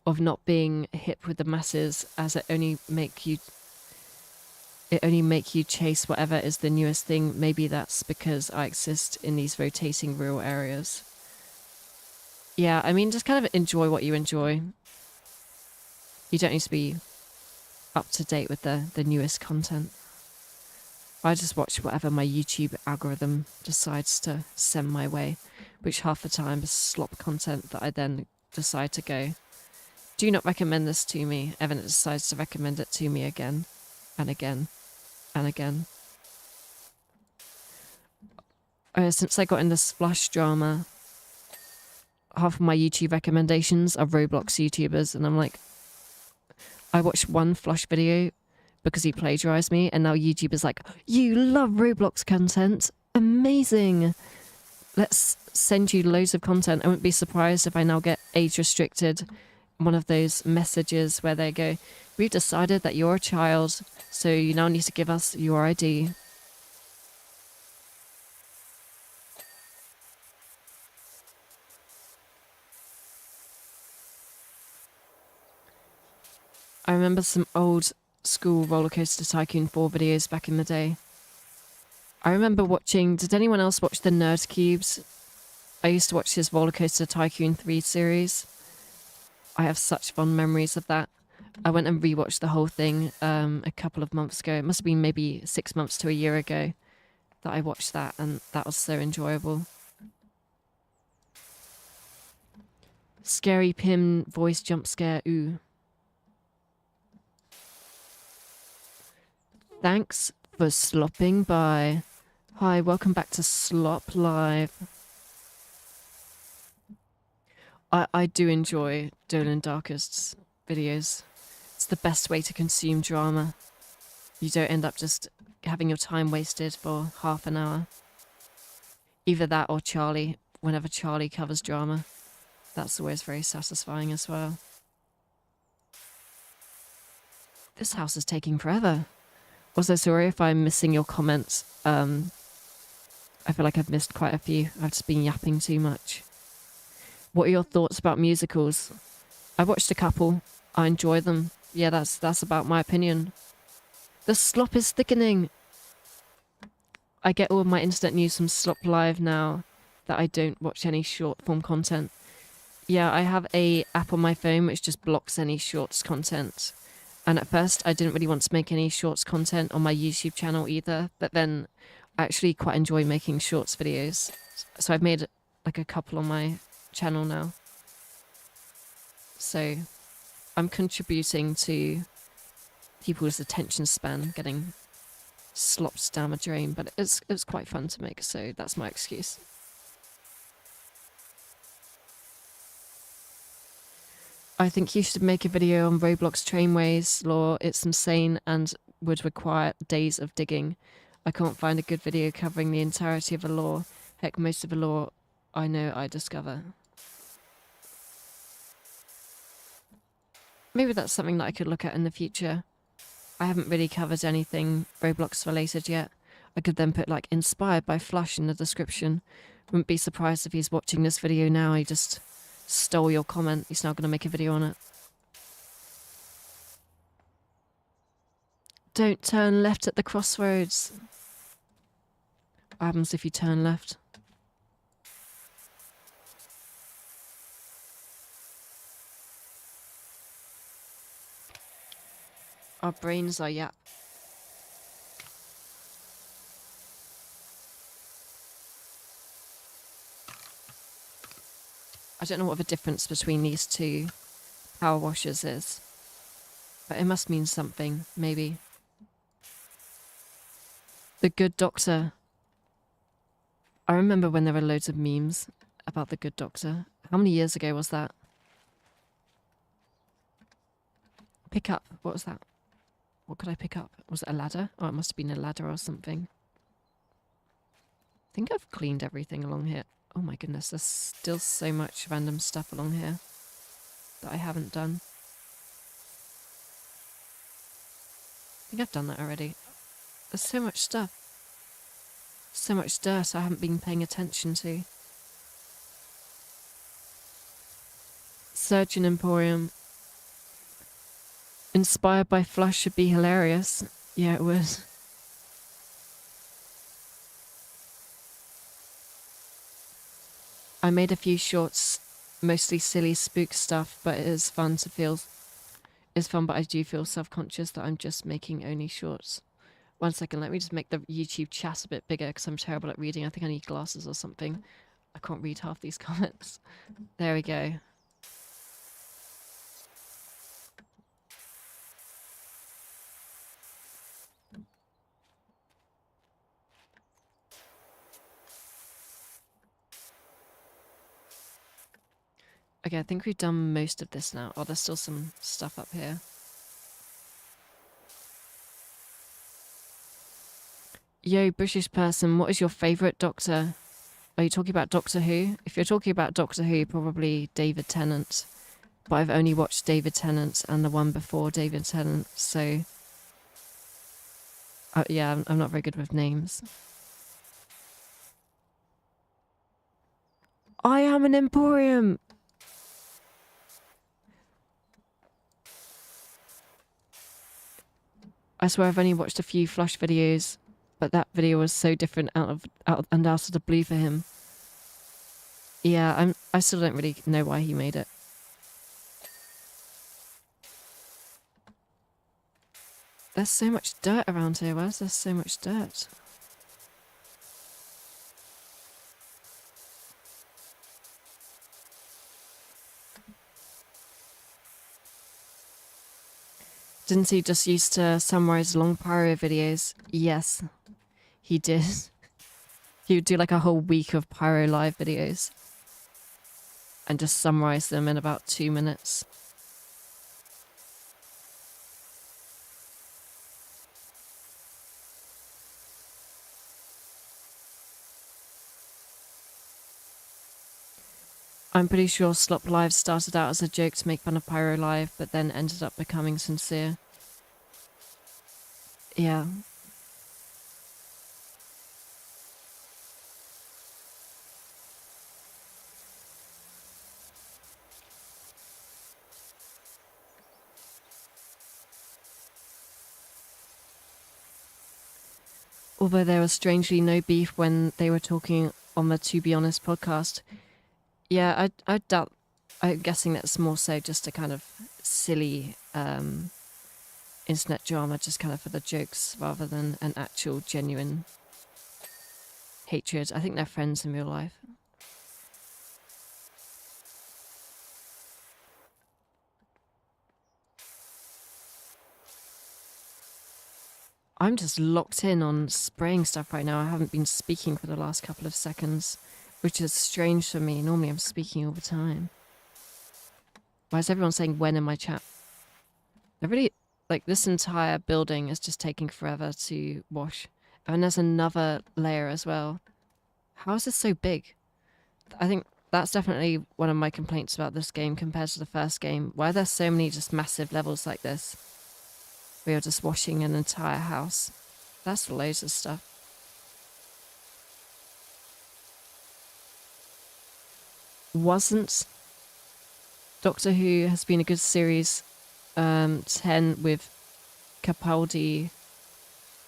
of not being hip with the masses, as it only make you chase whatever is the newest thing. Maybe that's because I exist in these rotating rural areas. Yeah, I mean, just kind of enjoy what you enjoy. You don't need to be up to date with the newest content. I just watch whatever my YouTube algorithm decides to send my way, which half the time is slop content that I then decide to go, do not recommend this to me. Evan decides to recommend it to me again and again and again. Since I got in the Splash drama, half of my YouTube recommendations are Roblox YouTubers, and I'm like, I watched one Flush video because he plagiarized me, and now YouTube is like, you love Roblox content, amazing, let's send you loads of content. I wouldn't be surprised if I now get age restricted, one of those messages where they go, we've decided that you're a child, so you now need to give us your ID. I remember some old school Roller Coaster Tycoon 4 videos back in the day. I remember watching, did anyone else watch the Nerd Cubes? I used to watch his Roller Coaster Tycoon 3 series. I have such fond memories of that. I went and rewatched the whole thing a couple of months ago. It must have been maybe 6 months to a year ago that I watched that, and that was so enjoyable. Scary Pim voice jump scare, ooh. Thanks for slopping by. Hi, welcome back to Slop Live. I do enjoy Dolan Darkest's videos. It's the best way to consume drama. You don't end up just having your time wasted for half an hour. Either that or Charlie, whenever Charlie covers drama. That's always very satisfying as well. This house is taking forever. Also, sorry if I'm missing your comments. I feel like I've missed quite a few. I've just been yapping too much. What are your thoughts about musicals? I watched a couple. I enjoy them. Yeah, that's about my opinion. The slop is thickening. I get all of my internet news from Slop Live now that I don't watch any short form content. Yeah, I have a app on my phone which just blocks any shorts content. And at first, I didn't really want to make any shorts content on my YouTube channel either. But then I actually quite enjoy making shorts videos. So I've made like a couple on my channel now. So I'm contributing to people's attention span getting slopped down the drain. But it's quite fun to make. So that's my excuse. I think you should make a video on Roblox trainways law. It's insane and would require days of digging. I can't find a good video covering the entirety of the law. Heck, most of the law I know I discover. Maybe that's something that I could look at in the future. I haven't really covered anything Roblox related yet. I could then put like inspired by Flush in the description. Wouldn't be surprised if he's watching this video now. He just stole your comment. He's now going to make a video on it. Don't turn left at the crossroads. What happens if you turn left? Our brains are Yap. I don't know what the difference between these two power washers is, but it must mean something, maybe. The Good Doctor. I remember when there were loads of memes about the Good Doctor. How many years ago was that? Pick up. What was that? What could I pick up? Was it a ladder? Oh, it must have been a ladder or something. I think I've cleaned everything along here. Oh my goodness, there's still so much random stuff along here that I haven't done. I think I've done that already. There's so much stuff. So much dirt I haven't been paying attention to. Surgeon Emporium. Inspired by Flush should be hilarious. Yeah, it was. I made a few shorts, mostly silly spook stuff, but it is fun to feel. It's fun, but I do feel self-conscious that I'm just making only shorts. 1 second, let me just make the YouTube chat a bit bigger because I'm terrible at reading. I think I need glasses or something. I can't read half these comments. There we go. Okay, I think we've done most of this now. Oh, there's still some stuff up here. Yo, British person, what is your favourite Doctor? Are you talking about Doctor Who? If you're talking about Doctor Who, probably David Tennant. But I've only watched David Tennant and the one before David Tennant, so... yeah, I'm not very good with names. I am an Emporium! I swear I've only watched a few Flush videos, but that video was so different out of the blue for him. Yeah, I still don't really know why he made it. There's so much dirt around here. Where's there so much dirt? Didn't he just used to summarize long pyro videos? Yes, he did. He would do like a whole week of pyro live videos and just summarize them in about 2 minutes. I'm pretty sure Slop Live started out as a joke to make fun of Pyro Live, but then ended up becoming sincere. Yeah. Although there was strangely no beef when they were talking on the To Be Honest podcast. Yeah, I doubt... I'm guessing that's more so just a kind of silly internet drama, just kind of for the jokes, rather than an actual genuine hatred. I think they're friends in real life. I'm just locked in on spraying stuff right now. I haven't been speaking for the last couple of seconds, which is strange for me. Normally I'm speaking all the time. Why is everyone saying when in my chat? I really... Like, this entire building is just taking forever to wash. And there's another layer as well. How is this so big? I think that's definitely one of my complaints about this game compared to the first game. Why are there so many just massive levels like this? We are just washing an entire house. That's loads of stuff. Wasn't. Doctor Who has been a good series. 10 with Capaldi,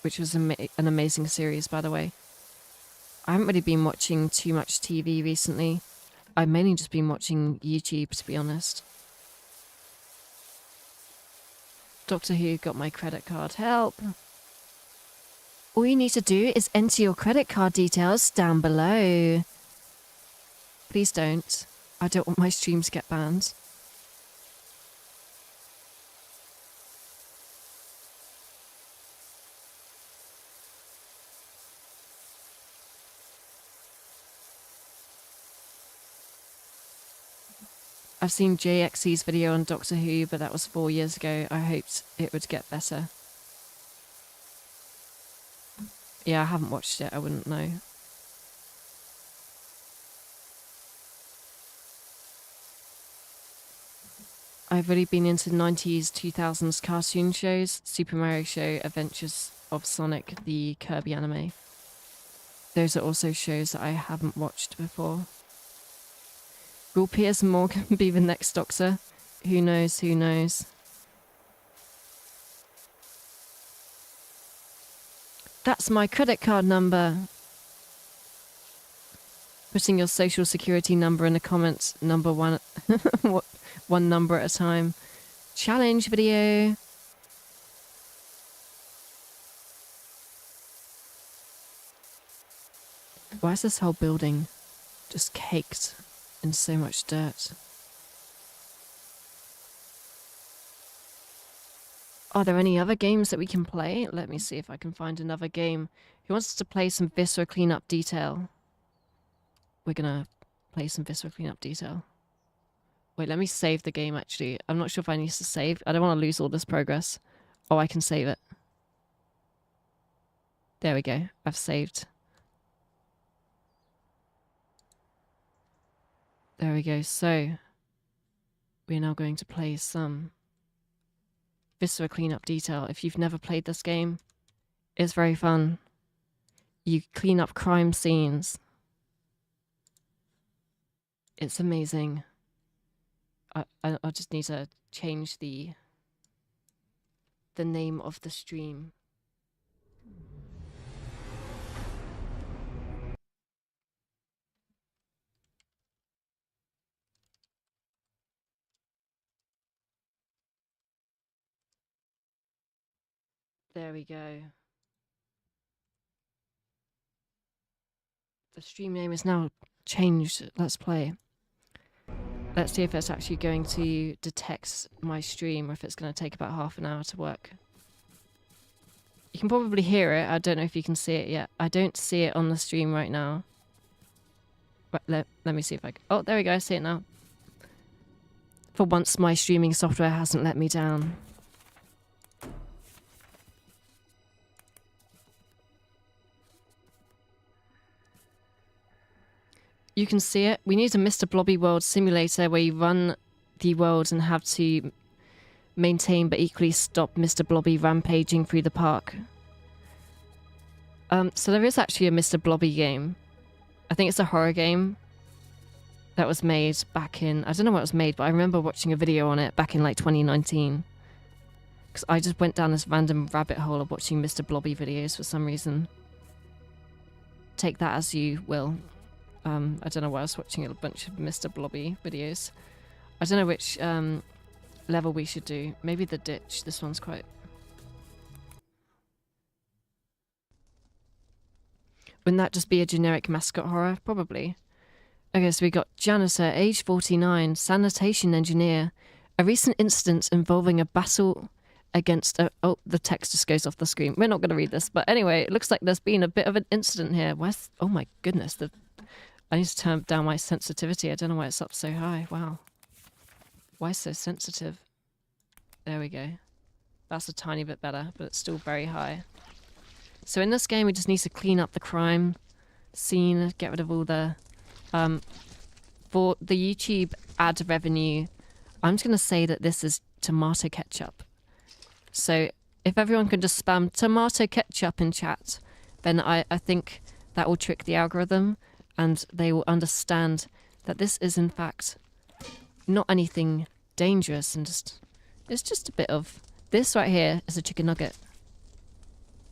which was an amazing series, by the way. I haven't really been watching too much TV recently. I've mainly just been watching YouTube, to be honest. Doctor Who got my credit card. Help! All you need to do is enter your credit card details down below. Please don't. I don't want my stream to get banned. I've seen JXC's video on Doctor Who, but that was 4 years ago. I hoped it would get better. Yeah, I haven't watched it. I wouldn't know. I've really been into 90s, 2000s cartoon shows. Super Mario Show, Adventures of Sonic, the Kirby anime. Those are also shows that I haven't watched before. Will Piers Morgan be the next Doctor? Who knows, who knows? That's my credit card number. Putting your social security number in the comments, number one, one number at a time. Challenge video. Why is this whole building just caked in so much dirt? Are there any other games that we can play? Let me see if I can find another game. Who wants to play some Viscera Cleanup Detail? We're gonna play some Viscera Cleanup Detail. Wait, let me save the game actually. I'm not sure if I need to save. I don't want to lose all this progress. Oh, I can save it. There we go. I've saved. There we go. So, we're now going to play some Viscera Cleanup Detail. If you've never played this game, it's very fun. You clean up crime scenes. It's amazing. I just need to change the name of the stream. There we go. The stream name is now changed. Let's play. Let's see if it's actually going to detect my stream or if it's going to take about half an hour to work. You can probably hear it. I don't know if you can see it yet. I don't see it on the stream right now. But let me see if I can. Oh, there we go. I see it now. For once, my streaming software hasn't let me down. You can see it. We need a Mr. Blobby World simulator where you run the world and have to maintain but equally stop Mr. Blobby rampaging through the park. So there is actually a Mr. Blobby game. I think it's a horror game that was made back in... I don't know when it was made, but I remember watching a video on it back in like 2019. Because I just went down this random rabbit hole of watching Mr. Blobby videos for some reason. Take that as you will. I don't know why I was watching a bunch of Mr. Blobby videos. I don't know which level we should do. Maybe the ditch. This one's quite... Wouldn't that just be a generic mascot horror? Probably. Okay, so we got janitor, age 49, sanitation engineer. A recent incident involving a battle against a... Oh, the text just goes off the screen. We're not going to read this, but anyway, it looks like there's been a bit of an incident here. Where's... Oh my goodness, I need to turn down my sensitivity. I don't know why it's up so high. Wow. Why so sensitive? There we go. That's a tiny bit better, but it's still very high. So in this game, we just need to clean up the crime scene, get rid of all the... for the YouTube ad revenue, I'm just going to say that this is tomato ketchup. So if everyone can just spam tomato ketchup in chat, then I think that will trick the algorithm and they will understand that this is in fact not anything dangerous and just... It's just a bit of... This right here is a chicken nugget.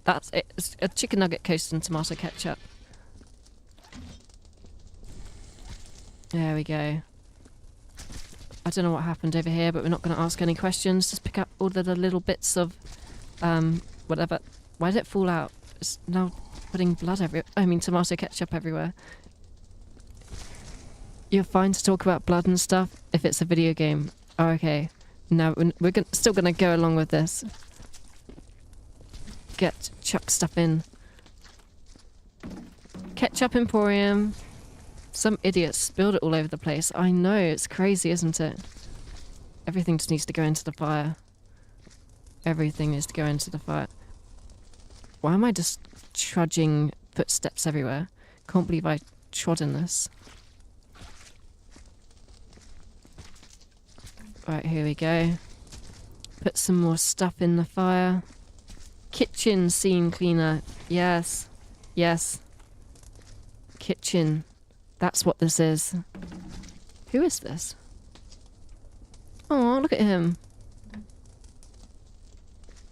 That's it. It's a chicken nugget coated in tomato ketchup. There we go. I don't know what happened over here, but we're not going to ask any questions. Just pick up all the little bits of whatever. Why did it fall out? It's now putting blood tomato ketchup everywhere. You're fine to talk about blood and stuff if it's a video game. Oh, okay. No, we're still going to go along with this. Chuck stuff in. Ketchup Emporium. Some idiot spilled it all over the place. I know, it's crazy, isn't it? Everything just needs to go into the fire. Everything needs to go into the fire. Why am I just trudging footsteps everywhere? Can't believe I trod in this. Right, here we go. Put some more stuff in the fire. Kitchen scene cleaner. Yes. Yes. Kitchen. That's what this is. Who is this? Oh, look at him.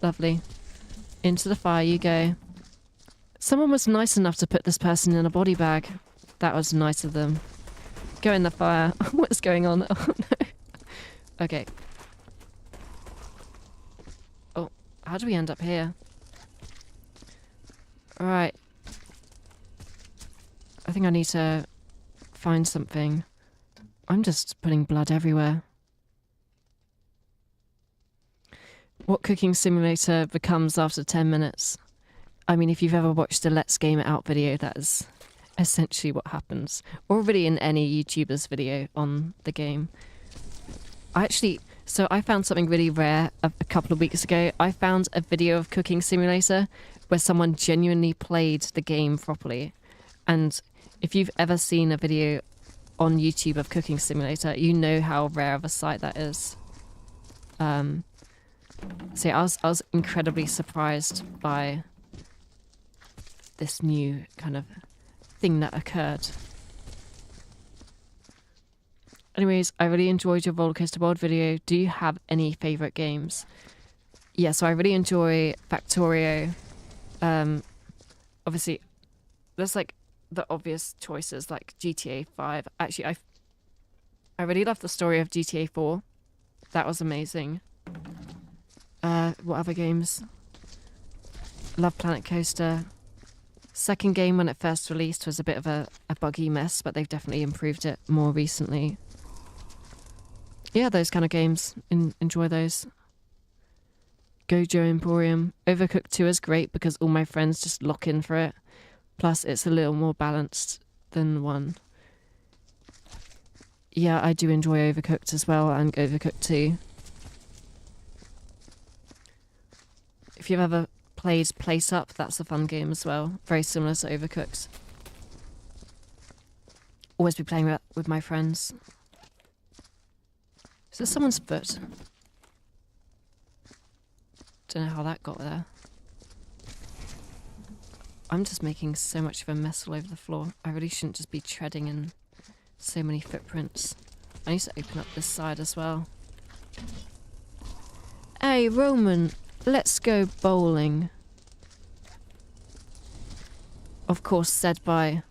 Lovely. Into the fire you go. Someone was nice enough to put this person in a body bag. That was nice of them. Go in the fire. What's going on? Oh no. Okay. Oh, how do we end up here? Alright. I think I need to find something. I'm just putting blood everywhere. What cooking simulator becomes after 10 minutes? I mean, if you've ever watched a Let's Game It Out video, that is essentially what happens. Or really in any YouTuber's video on the game. So I found something really rare a couple of weeks ago. I found a video of Cooking Simulator where someone genuinely played the game properly. And if you've ever seen a video on YouTube of Cooking Simulator, you know how rare of a sight that is. So yeah, I was incredibly surprised by this new kind of thing that occurred. Anyways, I really enjoyed your Rollercoaster World video. Do you have any favourite games? Yeah, so I really enjoy Factorio. Obviously, there's like the obvious choices like GTA 5. Actually, I really love the story of GTA 4. That was amazing. What other games? Love Planet Coaster. Second game when it first released was a bit of a buggy mess, but they've definitely improved it more recently. Yeah, those kind of games. Enjoy those. Gojo Emporium. Overcooked 2 is great because all my friends just lock in for it. Plus, it's a little more balanced than 1. Yeah, I do enjoy Overcooked as well, and Overcooked 2. If you've ever played Place Up, that's a fun game as well. Very similar to Overcooked. Always be playing that with my friends. Is this someone's foot? Don't know how that got there. I'm just making so much of a mess all over the floor. I really shouldn't just be treading in so many footprints. I need to open up this side as well. Hey, Roman, let's go bowling. Of course, said by...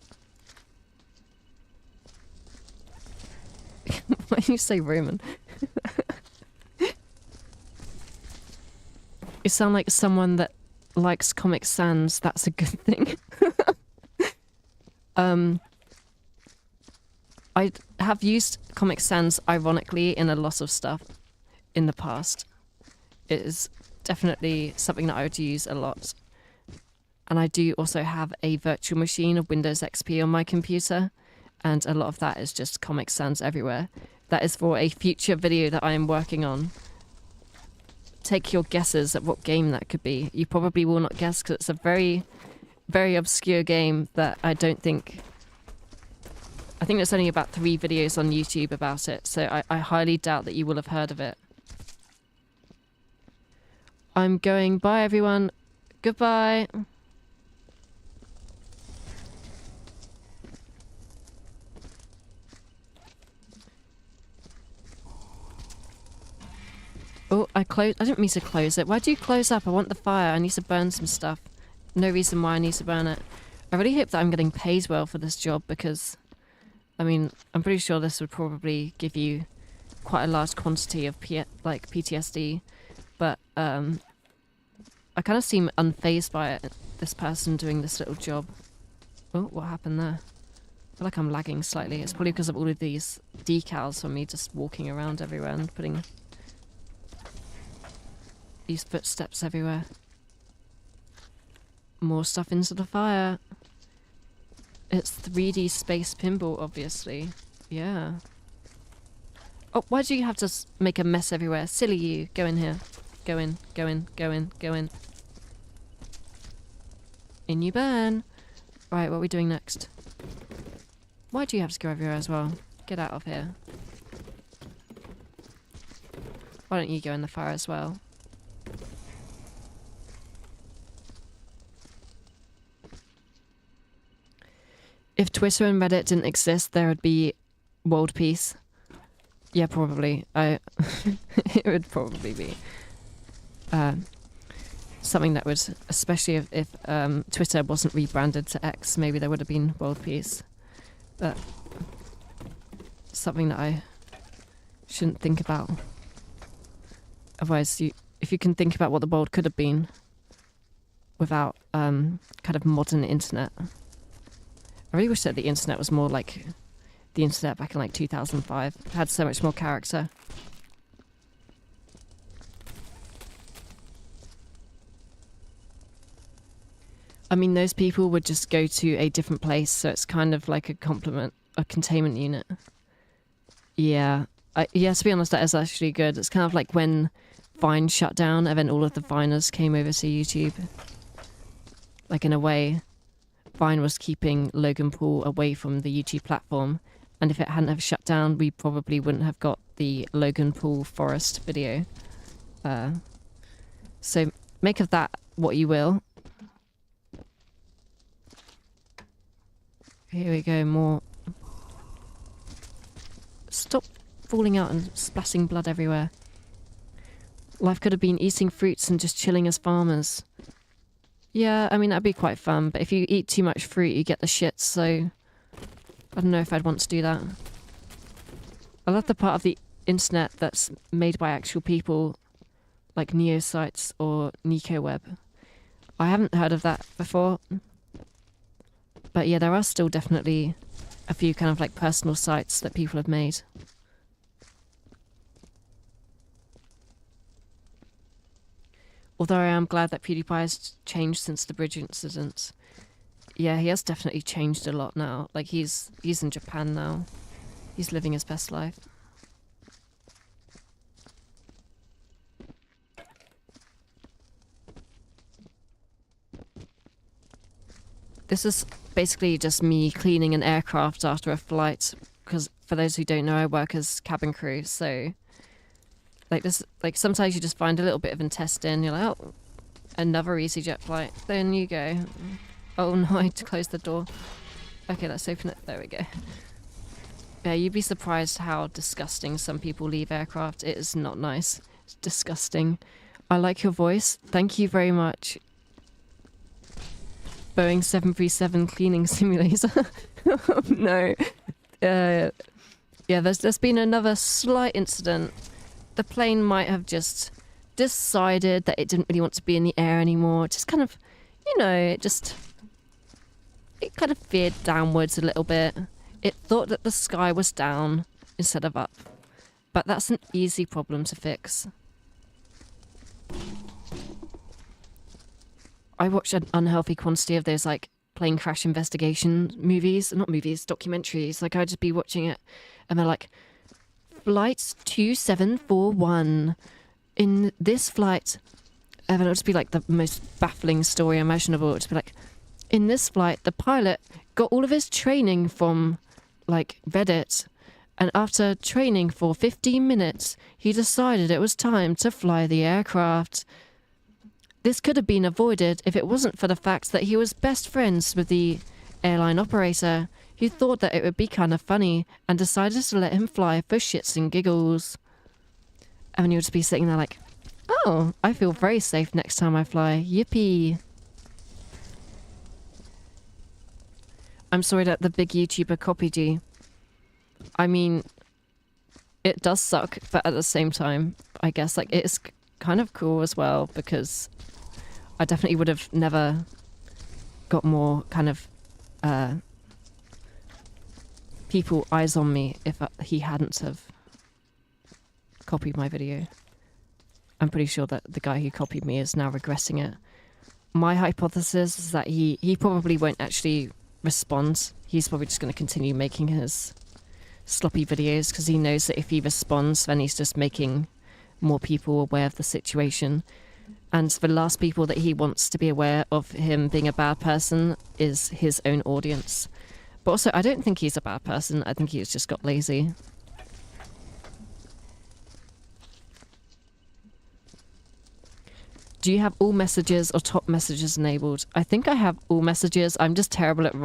Why do you say Roman? You sound like someone that likes Comic Sans. That's a good thing. I have used Comic Sans ironically in a lot of stuff in the past. It is definitely something that I would use a lot. And I do also have a virtual machine of Windows XP on my computer, and a lot of that is just Comic Sans everywhere. That is for a future video that I am working on. Take your guesses at what game that could be. You probably will not guess because it's a very, very obscure game that I don't think... I think there's only about 3 videos on YouTube about it, so I highly doubt that you will have heard of it. I'm going. Bye, everyone. Goodbye. Oh, I didn't mean to close it. Why do you close up? I want the fire. I need to burn some stuff. No reason why I need to burn it. I really hope that I'm getting paid well for this job because, I mean, I'm pretty sure this would probably give you quite a large quantity of PTSD, but I kind of seem unfazed by it. This person doing this little job. Oh, what happened there? I feel like I'm lagging slightly. It's probably because of all of these decals from me just walking around everywhere and putting these footsteps everywhere. More stuff into the fire. It's 3D space pinball, obviously. Yeah. Oh, why do you have to make a mess everywhere? Silly you. Go in here. Go in, go in, go in, go in. In you burn. Right, what are we doing next? Why do you have to go everywhere as well? Get out of here. Why don't you go in the fire as well? If Twitter and Reddit didn't exist, there would be world peace. Yeah, probably. It would probably be something that would, especially if Twitter wasn't rebranded to X, maybe there would have been world peace. But something that I shouldn't think about. Otherwise, if you can think about what the world could have been without kind of modern internet. I really wish that the internet was more like the internet back in like 2005. It had so much more character. I mean, those people would just go to a different place, so it's kind of like a containment unit. Yeah. Yeah, to be honest, that is actually good. It's kind of like when Vine shut down and then all of the Viners came over to YouTube. Like, in a way, Vine was keeping Logan Paul away from the YouTube platform. And if it hadn't have shut down, we probably wouldn't have got the Logan Paul Forest video. So make of that what you will. Here we go, more. Stop falling out and splashing blood everywhere. Life could have been eating fruits and just chilling as farmers. Yeah, I mean, that'd be quite fun, but if you eat too much fruit, you get the shits, so I don't know if I'd want to do that. I love the part of the internet that's made by actual people, like Neosites or NicoWeb. I haven't heard of that before. But yeah, there are still definitely a few kind of like personal sites that people have made. Although I am glad that PewDiePie has changed since the bridge incident. Yeah, he has definitely changed a lot now. Like, he's in Japan now. He's living his best life. This is basically just me cleaning an aircraft after a flight, because for those who don't know, I work as cabin crew, so like this, like sometimes you just find a little bit of intestine, you're like, oh, another EasyJet flight, then you go, oh no, I had to close the door. Okay, let's open it, there we go. Yeah, you'd be surprised how disgusting some people leave aircraft. It is not nice. It's disgusting. I like your voice, thank you very much. Boeing 737 cleaning simulator. Oh, no. Yeah, there's been another slight incident. The plane might have just decided that it didn't really want to be in the air anymore. Just kind of, you know, it kind of veered downwards a little bit. It thought that the sky was down instead of up. But that's an easy problem to fix. I watch an unhealthy quantity of those, like, plane crash investigation movies. Not movies, documentaries. Like, I'd just be watching it, and they're like, Flight 2741. In this flight... And it'll just be, like, the most baffling story imaginable. It'll just be like, in this flight, the pilot got all of his training from, like, Reddit. And after training for 15 minutes, he decided it was time to fly the aircraft. This could have been avoided if it wasn't for the fact that he was best friends with the airline operator, who thought that it would be kind of funny and decided to let him fly for shits and giggles. And you would just be sitting there like, oh, I feel very safe next time I fly. Yippee. I'm sorry that the big YouTuber copied you. I mean, it does suck, but at the same time, I guess like it's kind of cool as well, because I definitely would have never got more kind of people eyes on me if he hadn't have copied my video. I'm pretty sure that the guy who copied me is now regretting it. My hypothesis is that he probably won't actually respond. He's probably just going to continue making his sloppy videos, because he knows that if he responds, then he's just making more people aware of the situation. And the last people that he wants to be aware of him being a bad person is his own audience. But also, I don't think he's a bad person. I think he's just got lazy. Do you have all messages or top messages enabled? I think I have all messages. I'm just terrible at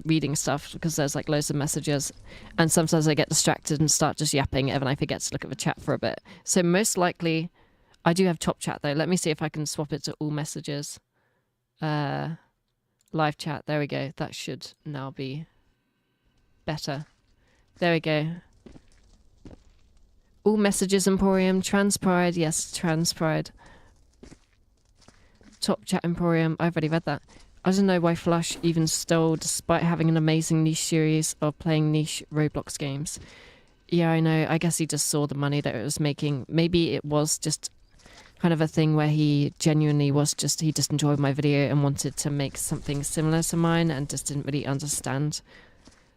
reading stuff, because there's like loads of messages. And sometimes I get distracted and start just yapping, and then I forget to look at the chat for a bit. So most likely, I do have top chat though. Let me see if I can swap it to all messages. Live chat. There we go. That should now be better. There we go. All messages Emporium. Trans Pride. Yes, Trans Pride. Top Chat Emporium. I've already read that. I don't know why Flush even stole, despite having an amazing niche series of playing niche Roblox games. Yeah, I know. I guess he just saw the money that it was making. Maybe it was just kind of a thing where he genuinely was just, he just enjoyed my video and wanted to make something similar to mine and just didn't really understand.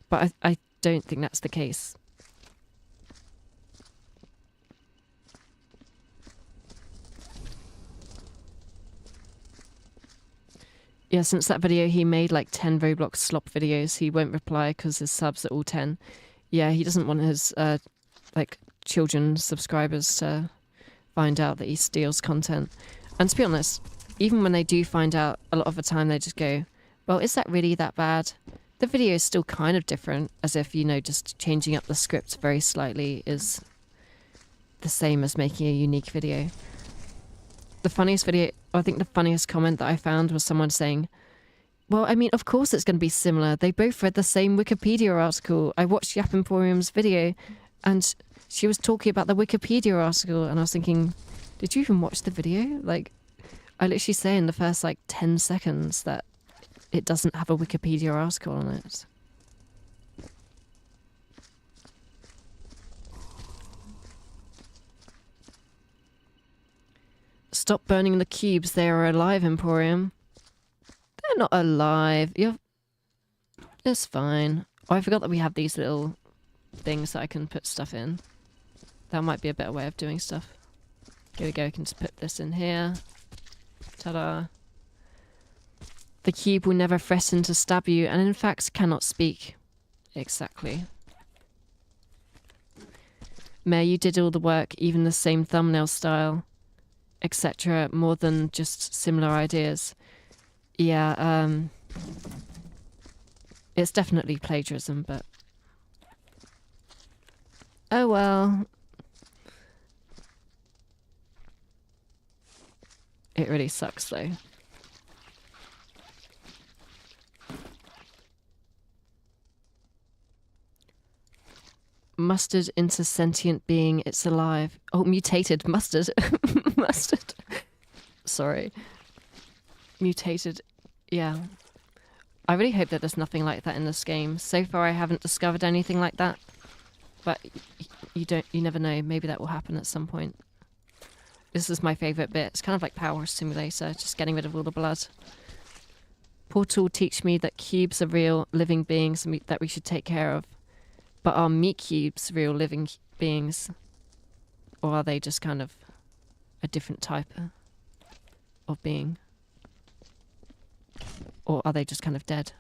But I don't think that's the case. Yeah, since that video, he made like 10 Roblox slop videos. He won't reply because his subs are all 10. Yeah, he doesn't want his like children subscribers to find out that he steals content. And to be honest, even when they do find out, a lot of the time they just go, well, is that really that bad? The video is still kind of different, as if, you know, just changing up the script very slightly is the same as making a unique video. The funniest video, I think the funniest comment that I found was someone saying, well, I mean, of course it's going to be similar. They both read the same Wikipedia article. I watched Yap Emporium's video and she was talking about the Wikipedia article, and I was thinking, did you even watch the video? Like, I literally say in the first like 10 seconds that it doesn't have a Wikipedia article on it. Stop burning the cubes. They are alive, Emporium. They're not alive. It's fine. Oh, I forgot that we have these little things that I can put stuff in. That might be a better way of doing stuff. Here we go. I can just put this in here. Ta-da. The cube will never threaten to stab you, and in fact cannot speak. Exactly. Mare, you did all the work, even the same thumbnail style, etc. More than just similar ideas. Yeah, it's definitely plagiarism, but oh well. It really sucks though. Mustard into sentient being, it's alive. Oh, mutated mustard. Mustard. Sorry. Mutated. Yeah. I really hope that there's nothing like that in this game. So far I haven't discovered anything like that. But you never know. Maybe that will happen at some point. This is my favourite bit. It's kind of like Power Simulator, just getting rid of all the blood. Portal teach me that cubes are real living beings that we should take care of. But are meat cubes real living beings? Or are they just kind of a different type of being? Or are they just kind of dead?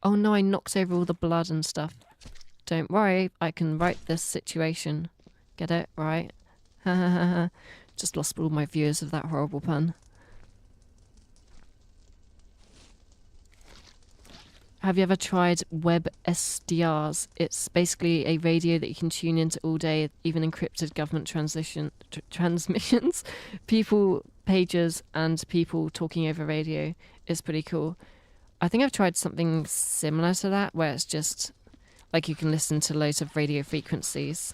Oh no, I knocked over all the blood and stuff. Don't worry, I can right this situation. Get it? Right? Just lost all my viewers of that horrible pun. Have you ever tried web SDRs? It's basically a radio that you can tune into all day, even encrypted government transmissions, people, pages, and people talking over radio is pretty cool. I think I've tried something similar to that, where it's just Like you can listen to loads of radio frequencies.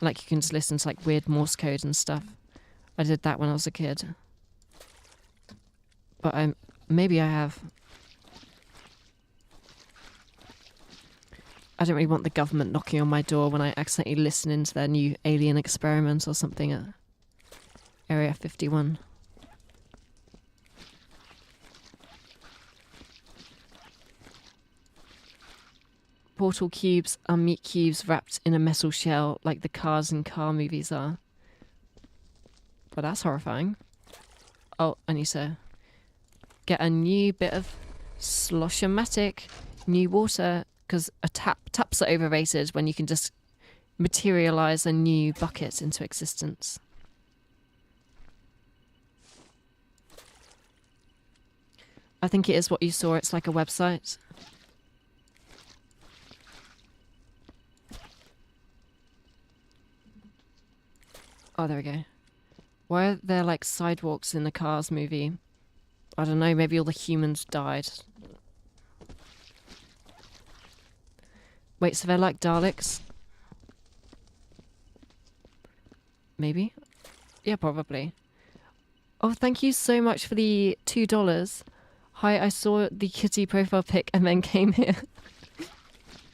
Like you can just listen to like weird Morse code and stuff. I did that when I was a kid. But maybe I have. I don't really want the government knocking on my door when I accidentally listen into their new alien experiment or something at Area 51. Portal cubes are meat cubes wrapped in a metal shell like the cars in car movies are. But that's horrifying. Oh, I need to get a new bit of Slosh-O-Matic, new water, because taps are overrated when you can just materialize a new bucket into existence. I think it is what you saw. It's like a website. Oh, there we go. Why are there like sidewalks in the Cars movie? I don't know, maybe all the humans died. Wait, so they're like Daleks? Maybe? Yeah, probably. Oh, thank you so much for the $2. Hi, I saw the kitty profile pic and then came here.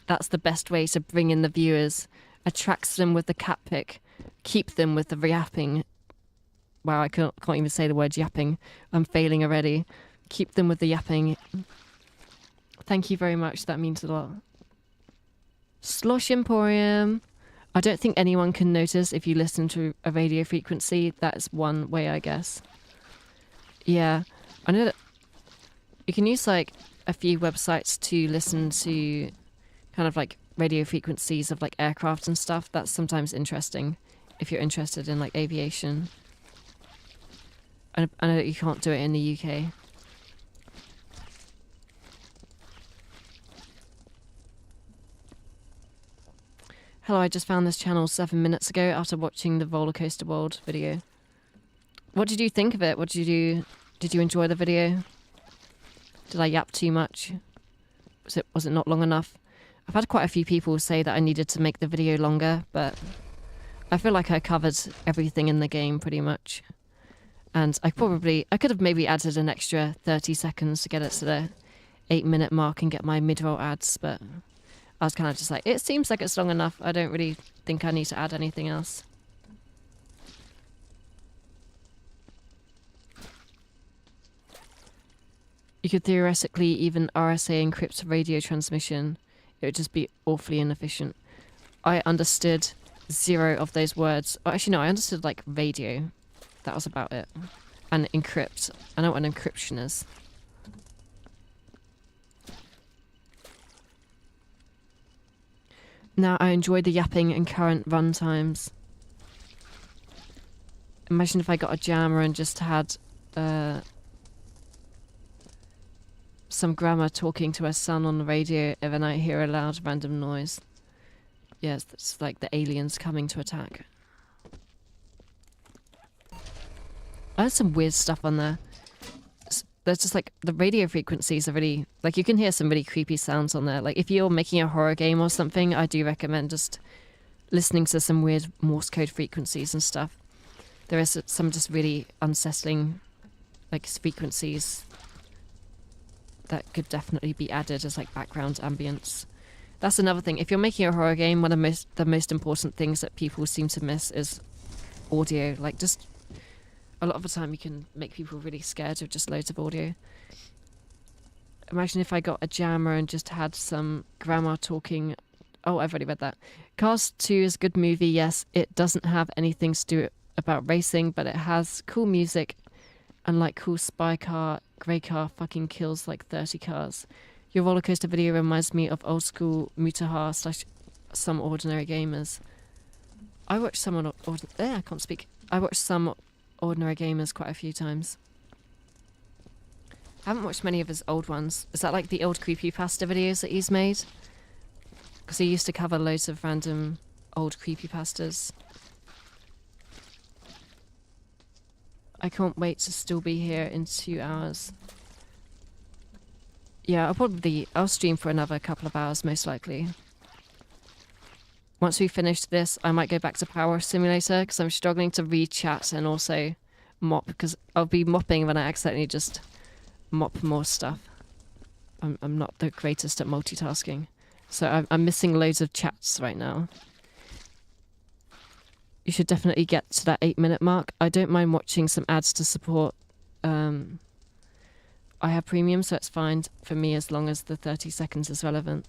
That's the best way to bring in the viewers. Attracts them with the cat pic. Keep them with the yapping. Wow, I can't even say the word yapping. I'm failing already. Keep them with the yapping. Thank you very much. That means a lot. Slosh Emporium. I don't think anyone can notice if you listen to a radio frequency. That's one way, I guess. Yeah. I know that you can use like a few websites to listen to kind of like radio frequencies of like aircraft and stuff. That's sometimes interesting if you're interested in like aviation. I know that you can't do it in the UK. Hello, I just found this channel 7 minutes ago after watching the Roller Coaster World video. What did you think of it? What did you do? Did you enjoy the video? Did I yap too much? Was it not long enough? I've had quite a few people say that I needed to make the video longer, but I feel like I covered everything in the game pretty much. And I could have maybe added an extra 30 seconds to get it to the 8-minute mark and get my mid-roll ads, but I was kind of just like, it seems like it's long enough. I don't really think I need to add anything else. You could theoretically even RSA encrypt radio transmission. It would just be awfully inefficient. I understood 0 of those words. Oh, actually, no, I understood like radio. That was about it. And encrypt. I know what an encryption is. Now I enjoy the yapping and current run times. Imagine if I got a jammer and just had some grandma talking to her son on the radio and then I hear a loud random noise. Yes, it's like the aliens coming to attack. I had some weird stuff on there. There's just like the radio frequencies are really like you can hear some really creepy sounds on there. Like if you're making a horror game or something, I do recommend just listening to some weird Morse code frequencies and stuff. There is some just really unsettling like frequencies that could definitely be added as like background ambience. That's another thing. If you're making a horror game, one of the most important things that people seem to miss is audio. Like just a lot of the time you can make people really scared of just loads of audio. Imagine if I got a jammer and just had some grandma talking. Oh, I've already read that. Cars 2 is a good movie, yes. It doesn't have anything to do about racing, but it has cool music and like cool spy car, grey car fucking kills like 30 cars. Your roller coaster video reminds me of old school Mutahar / Some Ordinary Gamers. I watched some I can't speak. I watched Some Ordinary Gamers quite a few times. I haven't watched many of his old ones. Is that like the old creepypasta videos that he's made? Because he used to cover loads of random old creepypastas. I can't wait to still be here in 2 hours. Yeah, I'll stream for another couple of hours most likely. once we finish this, I might go back to Power Simulator because I'm struggling to read chat and also mop, because I'll be mopping when I accidentally just mop more stuff. I'm not the greatest at multitasking. So I'm missing loads of chats right now. You should definitely get to that 8-minute mark. I don't mind watching some ads to support. I have premium, so it's fine for me as long as the 30 seconds is relevant.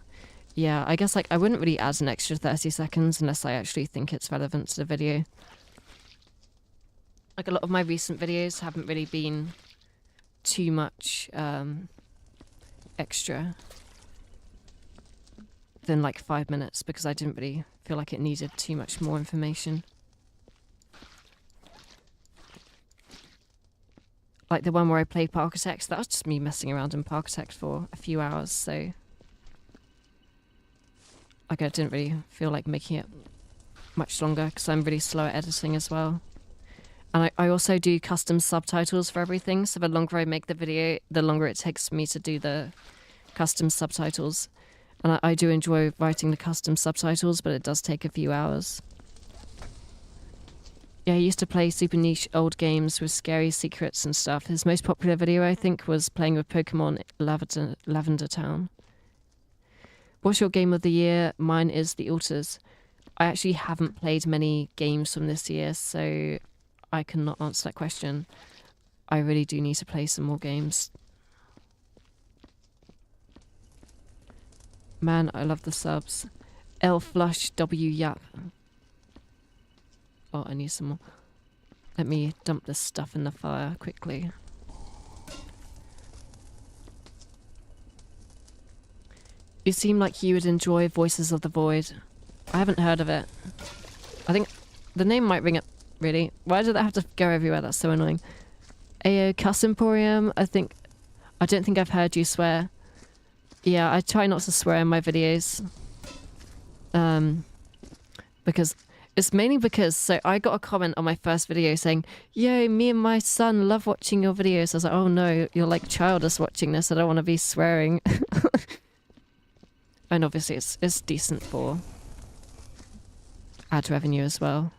Yeah, I guess like I wouldn't really add an extra 30 seconds unless I actually think it's relevant to the video. Like a lot of my recent videos haven't really been too much extra than like 5 minutes because I didn't really feel like it needed too much more information. Like the one where I played Parkitect, that was just me messing around in Parkitect for a few hours, so like I didn't really feel like making it much longer because I'm really slow at editing as well. And I also do custom subtitles for everything, so the longer I make the video, the longer it takes me to do the custom subtitles. And I do enjoy writing the custom subtitles, but it does take a few hours. Yeah, he used to play super niche old games with scary secrets and stuff. His most popular video, I think, was playing with Pokemon Lavender Town. What's your game of the year? Mine is The Alters. I actually haven't played many games from this year, so I cannot answer that question. I really do need to play some more games. Man, I love the subs. L Flush W Yap. Oh, I need some more. Let me dump this stuff in the fire quickly. You seem like you would enjoy Voices of the Void. I haven't heard of it. I think the name might ring it, really. Why did that have to go everywhere? That's so annoying. AO Cuss Emporium, I don't think I've heard you swear. Yeah, I try not to swear in my videos. Because it's mainly because, so I got a comment on my first video saying, yo, me and my son love watching your videos. I was like, oh no, you're like childish watching this. I don't want to be swearing. And obviously it's decent for ad revenue as well.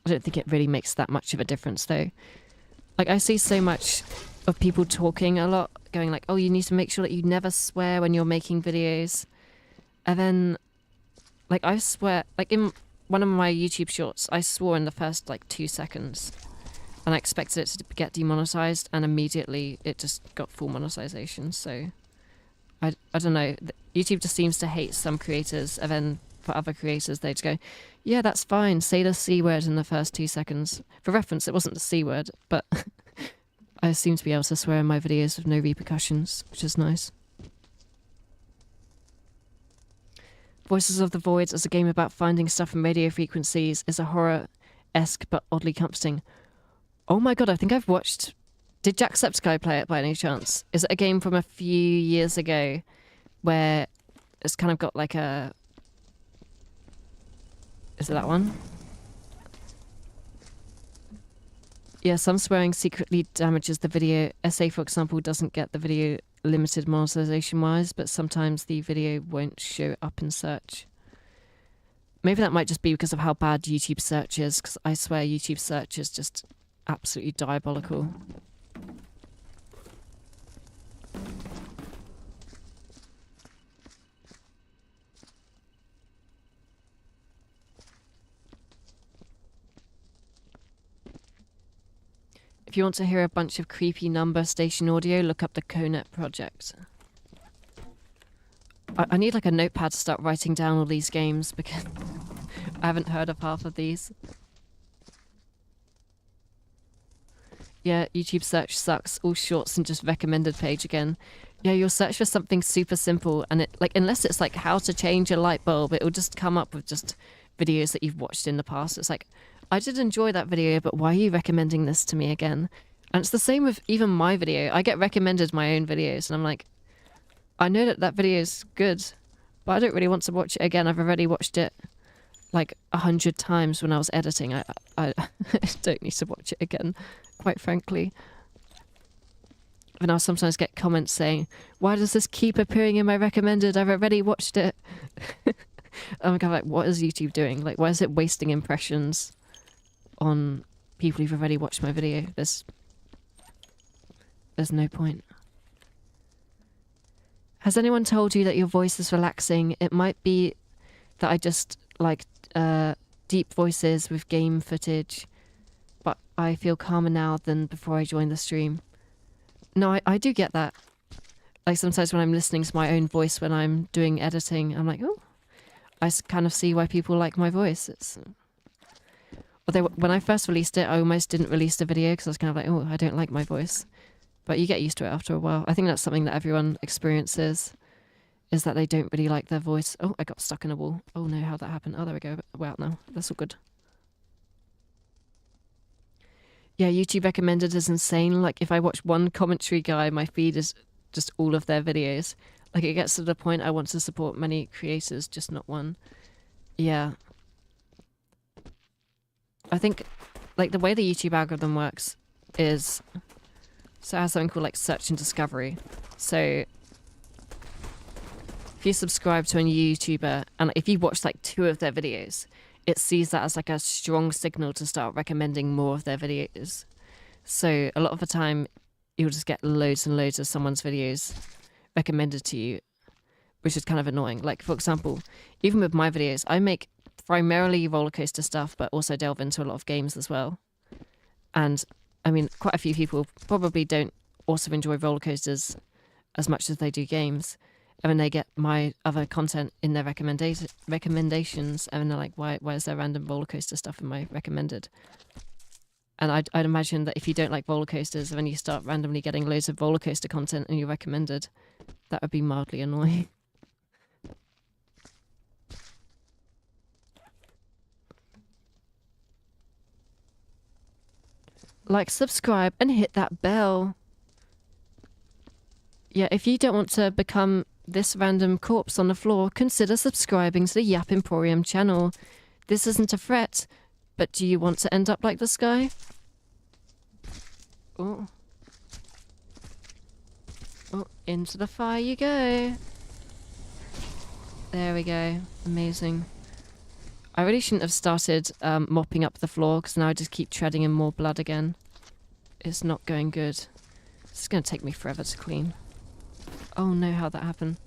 I don't think it really makes that much of a difference though. Like I see so much of people talking a lot, going like, oh, you need to make sure that you never swear when you're making videos. And then, like I swear, like in one of my YouTube shorts, I swore in the first like 2 seconds. And I expected it to get demonetized, and immediately it just got full monetization. So I don't know. YouTube just seems to hate some creators, and then for other creators, they just go, yeah, that's fine. Say the C word in the first 2 seconds. For reference, it wasn't the C word, but I seem to be able to swear in my videos with no repercussions, which is nice. Voices of the Void is a game about finding stuff in radio frequencies. Is a horror-esque but oddly comforting. Oh my god, I think I've watched... Did Jacksepticeye play it by any chance? Is it a game from a few years ago where it's kind of got like a... Is it that one? Yeah, some swearing secretly damages the video. SA, for example, doesn't get the video limited monetization-wise, but sometimes the video won't show up in search. Maybe that might just be because of how bad YouTube search is, because I swear YouTube search is just absolutely diabolical. If you want to hear a bunch of creepy number station audio, look up the Conet project. I need like a notepad to start writing down all these games because I haven't heard of half of these. Yeah, YouTube search sucks. All shorts and just recommended page again. Yeah, you'll search for something super simple and it, like, unless it's like how to change a light bulb, it will just come up with just videos that you've watched in the past. It's like, I did enjoy that video, but why are you recommending this to me again? And it's the same with even my video. I get recommended my own videos and I'm like, I know that that video is good, but I don't really want to watch it again. I've already watched it like 100 times when I was editing. I don't need to watch it again, quite frankly. And I'll sometimes get comments saying, why does this keep appearing in my recommended? I've already watched it. I'm kind of like, what is YouTube doing? Like, why is it wasting impressions on people who've already watched my video? There's no point. Has anyone told you that your voice is relaxing? It might be that I just like deep voices with game footage, but I feel calmer now than before I joined the stream. No, I do get that. Like sometimes when I'm listening to my own voice when I'm doing editing, I'm like, oh, I kind of see why people like my voice. Although when I first released it, I almost didn't release the video because I was kind of like, oh, I don't like my voice. But you get used to it after a while. I think that's something that everyone experiences, is that they don't really like their voice. Oh, I got stuck in a wall. Oh no, how'd that happen? Oh, there we go. We're out now. That's all good. Yeah, YouTube recommended is insane. Like, if I watch one commentary guy, my feed is just all of their videos. Like, it gets to the point I want to support many creators, just not one. Yeah. I think, like, the way the YouTube algorithm works is... So it has something called, like, search and discovery. So if you subscribe to a new YouTuber, and if you watch, like, 2 of their videos... it sees that as like a strong signal to start recommending more of their videos. So a lot of the time, you'll just get loads and loads of someone's videos recommended to you, which is kind of annoying. Like, for example, even with my videos, I make primarily roller coaster stuff, but also delve into a lot of games as well. And I mean, quite a few people probably don't also enjoy roller coasters as much as they do games. And then they get my other content in their recommendations, and they're like, why is there random roller coaster stuff in my recommended? And I'd imagine that if you don't like roller coasters, and then you start randomly getting loads of roller coaster content in your recommended, that would be mildly annoying. Like, subscribe, and hit that bell. Yeah, if you don't want to become this random corpse on the floor, consider subscribing to the Yap Emporium channel. This isn't a threat, but do you want to end up like this guy? Oh. Oh, into the fire you go. There we go. Amazing. I really shouldn't have started mopping up the floor, because now I just keep treading in more blood again. It's not going good. It's going to take me forever to clean. Oh no, how'd that happen?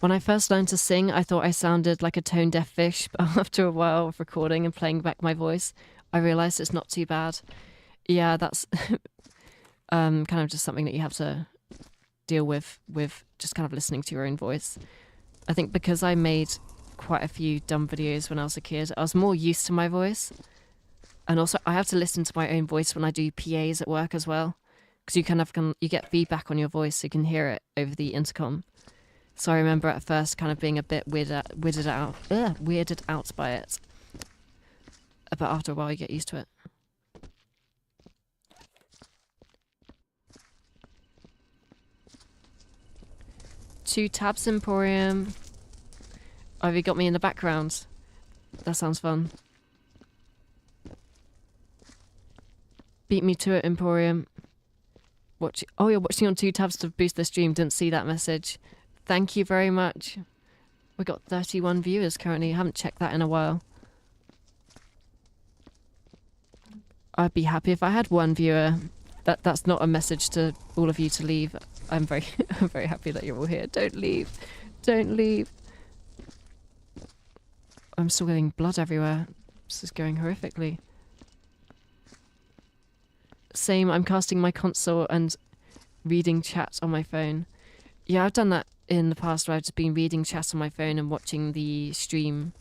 When I first learned to sing, I thought I sounded like a tone-deaf fish, but after a while of recording and playing back my voice, I realised it's not too bad. Yeah, that's kind of just something that you have to deal with just kind of listening to your own voice. I think because I made quite a few dumb videos when I was a kid, I was more used to my voice. And also, I have to listen to my own voice when I do PAs at work as well. Because you get feedback on your voice, so you can hear it over the intercom. So I remember at first kind of being a bit weirded out by it. But after a while, you get used to it. Two tabs Emporium. Oh, have you got me in the background? That sounds fun. Beat me to it, Emporium. Oh, you're watching on 2 tabs to boost the stream. Didn't see that message. Thank you very much. We got 31 viewers currently. I haven't checked that in a while. I'd be happy if I had 1 viewer. That's not a message to all of you to leave. I'm very happy that you're all here. Don't leave. Don't leave. I'm still getting blood everywhere. This is going horrifically. Same, I'm casting my console and reading chat on my phone. Yeah, I've done that in the past where I've just been reading chat on my phone and watching the stream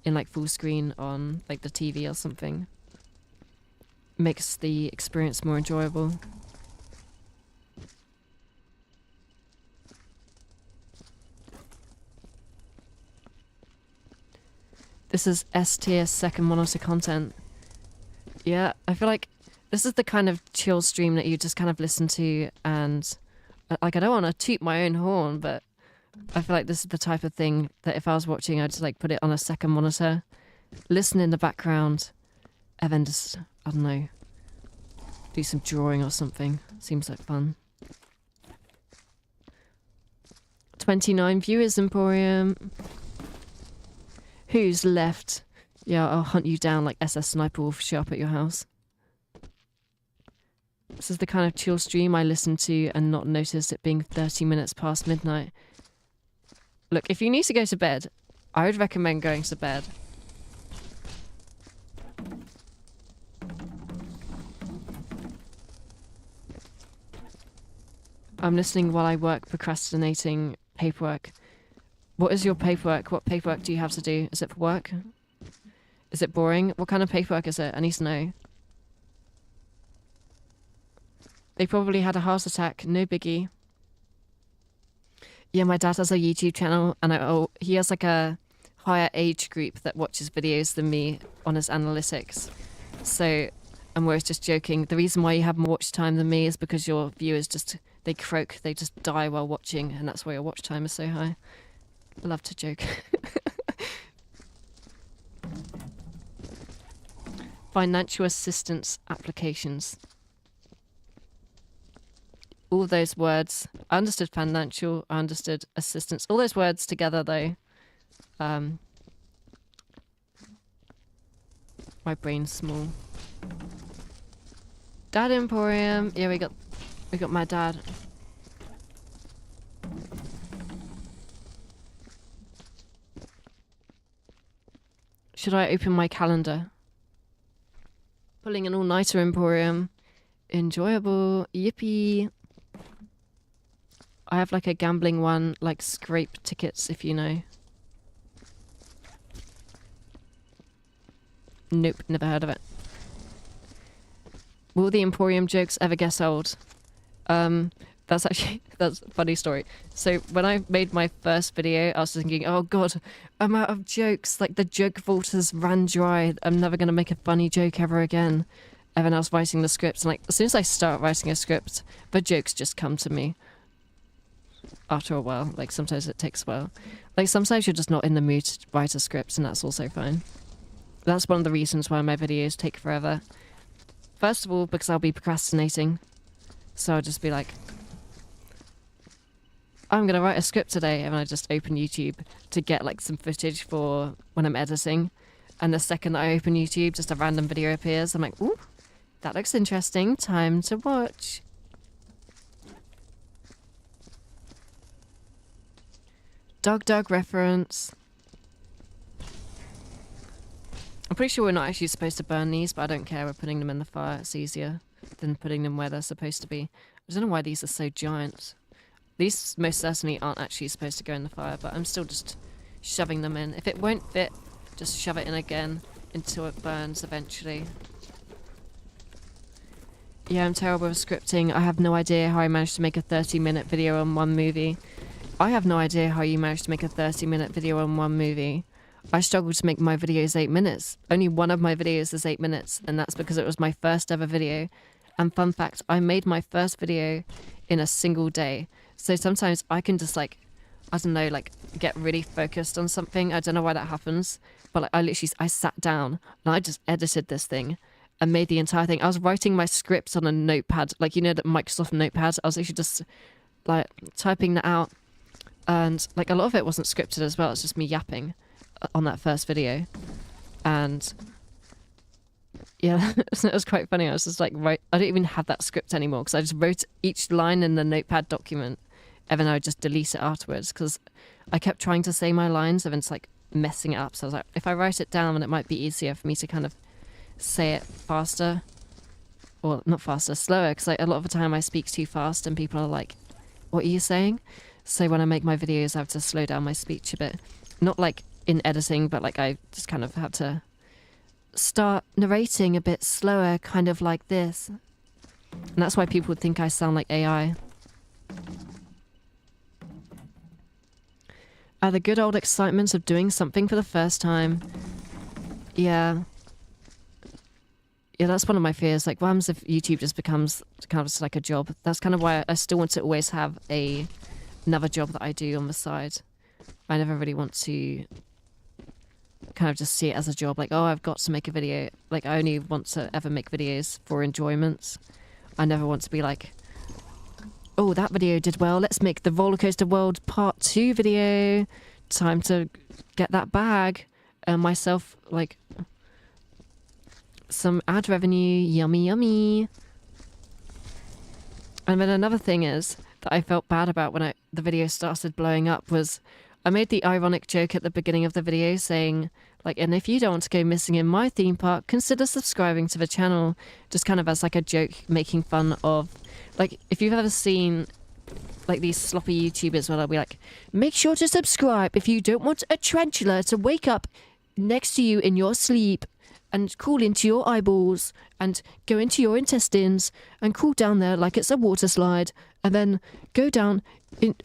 in like full screen on like the TV or something. Makes the experience more enjoyable. This is S-tier second monitor content. Yeah, I feel like this is the kind of chill stream that you just kind of listen to, and like, I don't want to toot my own horn, but I feel like this is the type of thing that if I was watching, I'd just like put it on a second monitor, listen in the background, and then just, I don't know, Do some drawing or something. Seems like fun. 29 viewers, Emporium. Who's left? Yeah, I'll hunt you down like SS Sniper Wolf show up at your house. This is the kind of chill stream I listen to and not notice it being 30 minutes past midnight. Look, if you need to go to bed, I would recommend going to bed. I'm listening while I work, procrastinating paperwork. What is your paperwork? What paperwork do you have to do? Is it for work? Is it boring? What kind of paperwork is it? I need to know. They probably had a heart attack. No biggie. Yeah, my dad has a YouTube channel, and he has like a higher age group that watches videos than me on his analytics. So I'm always just joking. The reason why you have more watch time than me is because your viewers they croak, they just die while watching, and that's why your watch time is so high. I love to joke. Financial assistance applications. All those words. I understood financial, I understood assistance. All those words together, though. My brain's small. Dad Emporium. Yeah, we got my dad. Should I open my calendar? Pulling an all-nighter, Emporium. Enjoyable. Yippee. I have like a gambling one, like scrape tickets, if you know. Nope, never heard of it. Will the Emporium jokes ever get old? That's a funny story. So when I made my first video, I was thinking, oh god, I'm out of jokes. Like the joke vault has ran dry. I'm never going to make a funny joke ever again. And then I was writing the script, and like as soon as I start writing a script, the jokes just come to me. After a while, like sometimes it takes a while. Like sometimes you're just not in the mood to write a script, and that's also fine. That's one of the reasons why my videos take forever. First of all, because I'll be procrastinating. So I'll just be like, I'm going to write a script today, and I just open YouTube to get like some footage for when I'm editing. And the second that I open YouTube, just a random video appears. I'm like, ooh, that looks interesting. Time to watch. Dog reference. I'm pretty sure we're not actually supposed to burn these, but I don't care. We're putting them in the fire. It's easier than putting them where they're supposed to be. I don't know why these are so giant. These most certainly aren't actually supposed to go in the fire, but I'm still just shoving them in. If it won't fit, just shove it in again until it burns eventually. Yeah, I'm terrible with scripting. I have no idea how I managed to make a 30-minute video on one movie. I have no idea how you managed to make a 30-minute video on one movie. I struggle to make my videos 8 minutes. Only one of my videos is 8 minutes, and that's because it was my first ever video. And fun fact, I made my first video in a single day. So sometimes I can just like, I don't know, like get really focused on something. I don't know why that happens, but like I sat down and I just edited this thing and made the entire thing. I was writing my script on a notepad, like, you know, the Microsoft notepad. I was actually just like typing that out. And like a lot of it wasn't scripted as well. It's just me yapping on that first video. And yeah, it was quite funny. I was just like, I don't even have that script anymore because I just wrote each line in the notepad document and then I would just delete it afterwards because I kept trying to say my lines and then it's like messing it up. So I was like, if I write it down, then it might be easier for me to kind of say it faster. Or not faster, slower, because like, a lot of the time I speak too fast and people are like, what are you saying? So when I make my videos, I have to slow down my speech a bit. Not like in editing, but like I just kind of have to start narrating a bit slower, kind of like this. And that's why people would think I sound like AI. The good old excitement of doing something for the first time. Yeah. Yeah, that's one of my fears. Like, what happens if YouTube just becomes kind of just like a job? That's kind of why I still want to always have another job that I do on the side. I never really want to kind of just see it as a job. Like, oh, I've got to make a video. Like, I only want to ever make videos for enjoyment. I never want to be like, oh, that video did well, let's make the Roller Coaster World Part 2 video. Time to get that bag. And myself, like, some ad revenue. Yummy, yummy. And then another thing is that I felt bad about when the video started blowing up was I made the ironic joke at the beginning of the video saying, like, and if you don't want to go missing in my theme park, consider subscribing to the channel. Just kind of as like a joke, making fun of, like, if you've ever seen like these sloppy YouTubers where they'll be like, make sure to subscribe if you don't want a tarantula to wake up next to you in your sleep and crawl into your eyeballs and go into your intestines and crawl down there like it's a water slide and then go down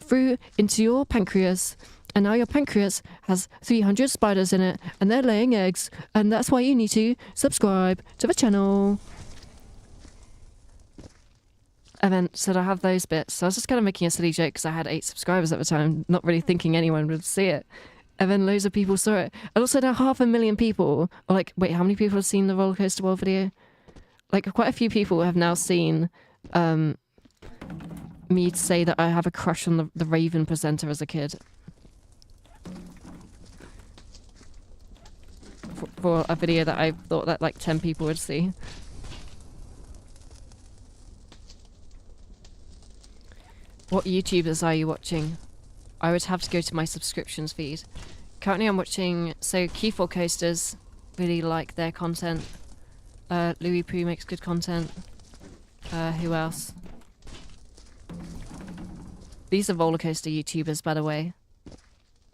through into your pancreas. And now your pancreas has 300 spiders in it and they're laying eggs, and that's why you need to subscribe to the channel. And then, so I have those bits. So I was just kind of making a silly joke because I had 8 subscribers at the time, not really thinking anyone would see it. And then loads of people saw it. And also now 500,000 people are like, wait, how many people have seen the Roller Coaster World video? Like, quite a few people have now seen me say that I have a crush on the Raven presenter as a kid. For a video that I thought that like 10 people would see. What YouTubers are you watching? I would have to go to my subscriptions feed. Currently I'm watching, so Q4 Coasters, really like their content. Louis Poo makes good content. Who else? These are roller coaster YouTubers, by the way.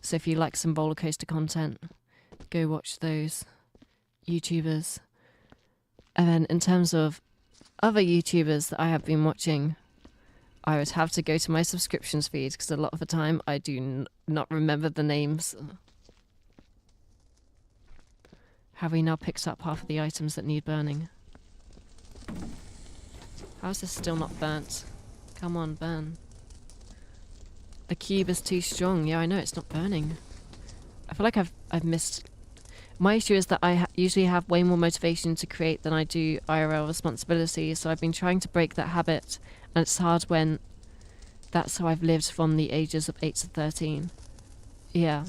So if you like some roller coaster content, go watch those YouTubers. And then in terms of other YouTubers that I have been watching, I would have to go to my subscriptions feed because a lot of the time I do not remember the names. Have we now picked up half of the items that need burning? How is this still not burnt? Come on, burn. The cube is too strong. Yeah, I know, it's not burning. I feel like I've missed... My issue is that I usually have way more motivation to create than I do IRL responsibilities, so I've been trying to break that habit, and it's hard when that's how I've lived from the ages of 8 to 13. Yeah.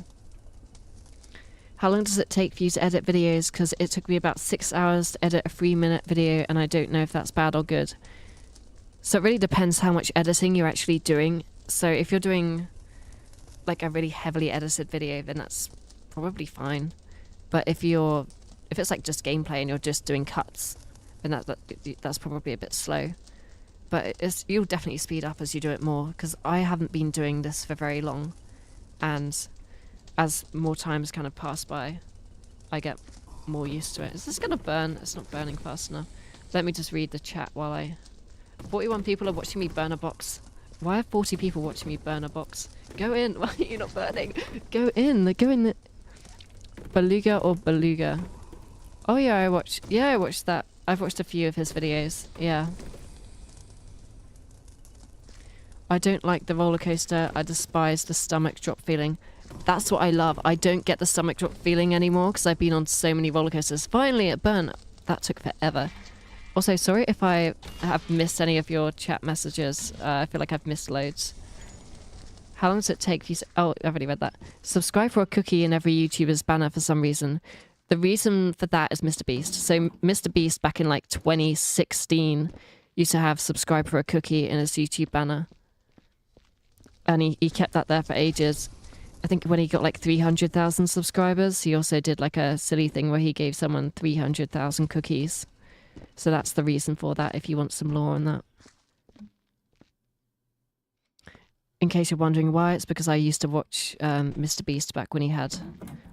How long does it take for you to edit videos? Because it took me about 6 hours to edit a 3-minute video, and I don't know if that's bad or good. So it really depends how much editing you're actually doing. So if you're doing like a really heavily edited video, then that's probably fine. But if it's like just gameplay and you're just doing cuts, then that's probably a bit slow. But you'll definitely speed up as you do it more, because I haven't been doing this for very long, and as more time has kind of passed by, I get more used to it. Is this gonna burn? It's not burning fast enough. Let me just read the chat while 41 people are watching me burn a box. Why are 40 people watching me burn a box? Go in. Why are you not burning? Go in. Go in. Beluga or Beluga? Oh yeah, I watched that. I've watched a few of his videos. Yeah. I don't like the roller coaster. I despise the stomach drop feeling. That's what I love. I don't get the stomach drop feeling anymore because I've been on so many roller coasters. Finally, it burned. That took forever. Also, sorry if I have missed any of your chat messages. I feel like I've missed loads. How long does it take for you... Oh, I've already read that. Subscribe for a cookie in every YouTuber's banner for some reason. The reason for that is Mr. Beast. So Mr. Beast back in like 2016 used to have subscribe for a cookie in his YouTube banner. And he kept that there for ages. I think when he got like 300,000 subscribers, he also did like a silly thing where he gave someone 300,000 cookies. So that's the reason for that, if you want some lore on that. In case you're wondering why, it's because I used to watch Mr. Beast back when he had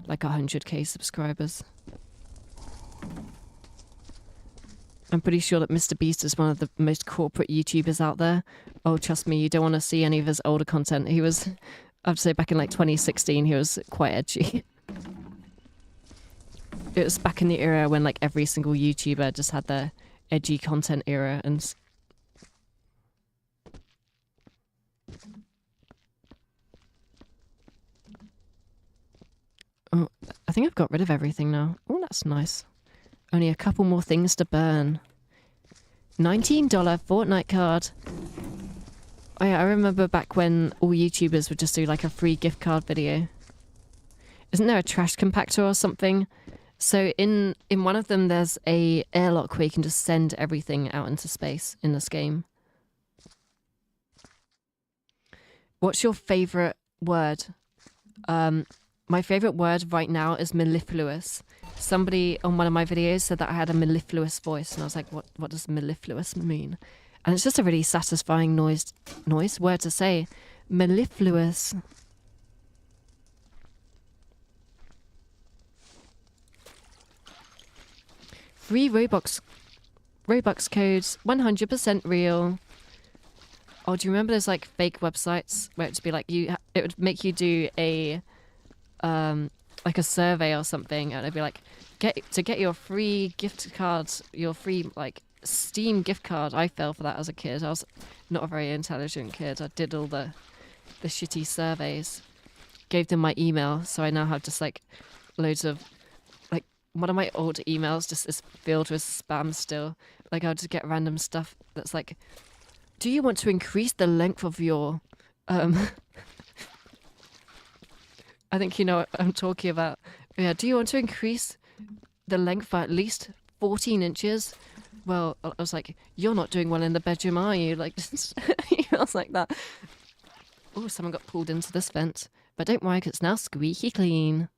like 100k subscribers. I'm pretty sure that Mr. Beast is one of the most corporate YouTubers out there. Oh, trust me, you don't want to see any of his older content. He was, I'd say back in like 2016, he was quite edgy. It was back in the era when like every single YouTuber just had their edgy content era, and oh, I think I've got rid of everything now. Oh, that's nice. Only a couple more things to burn. $19 Fortnite card. Oh yeah, I remember back when all YouTubers would just do like a free gift card video. Isn't there a trash compactor or something? So in one of them, there's a airlock where you can just send everything out into space in this game. What's your favorite word? My favorite word right now is mellifluous. Somebody on one of my videos said that I had a mellifluous voice, and I was like, what does mellifluous mean? And it's just a really satisfying word to say. Mellifluous. Free Robux codes, 100% real. Oh, do you remember those like fake websites where it'd be like it would make you do a like a survey or something, and it'd be like get your free gift cards, your free like Steam gift card. I fell for that as a kid. I was not a very intelligent kid. I did all the shitty surveys, gave them my email, so I now have just like loads of like one of my old emails just is filled with spam still. Like I'll just get random stuff that's like, do you want to increase the length of your I think you know what I'm talking about. Yeah, do you want to increase the length by at least 14 inches? Well, I was like, you're not doing well in the bedroom, are you? Like, emails like that. Oh, someone got pulled into this vent. But don't worry, 'cause it's now squeaky clean.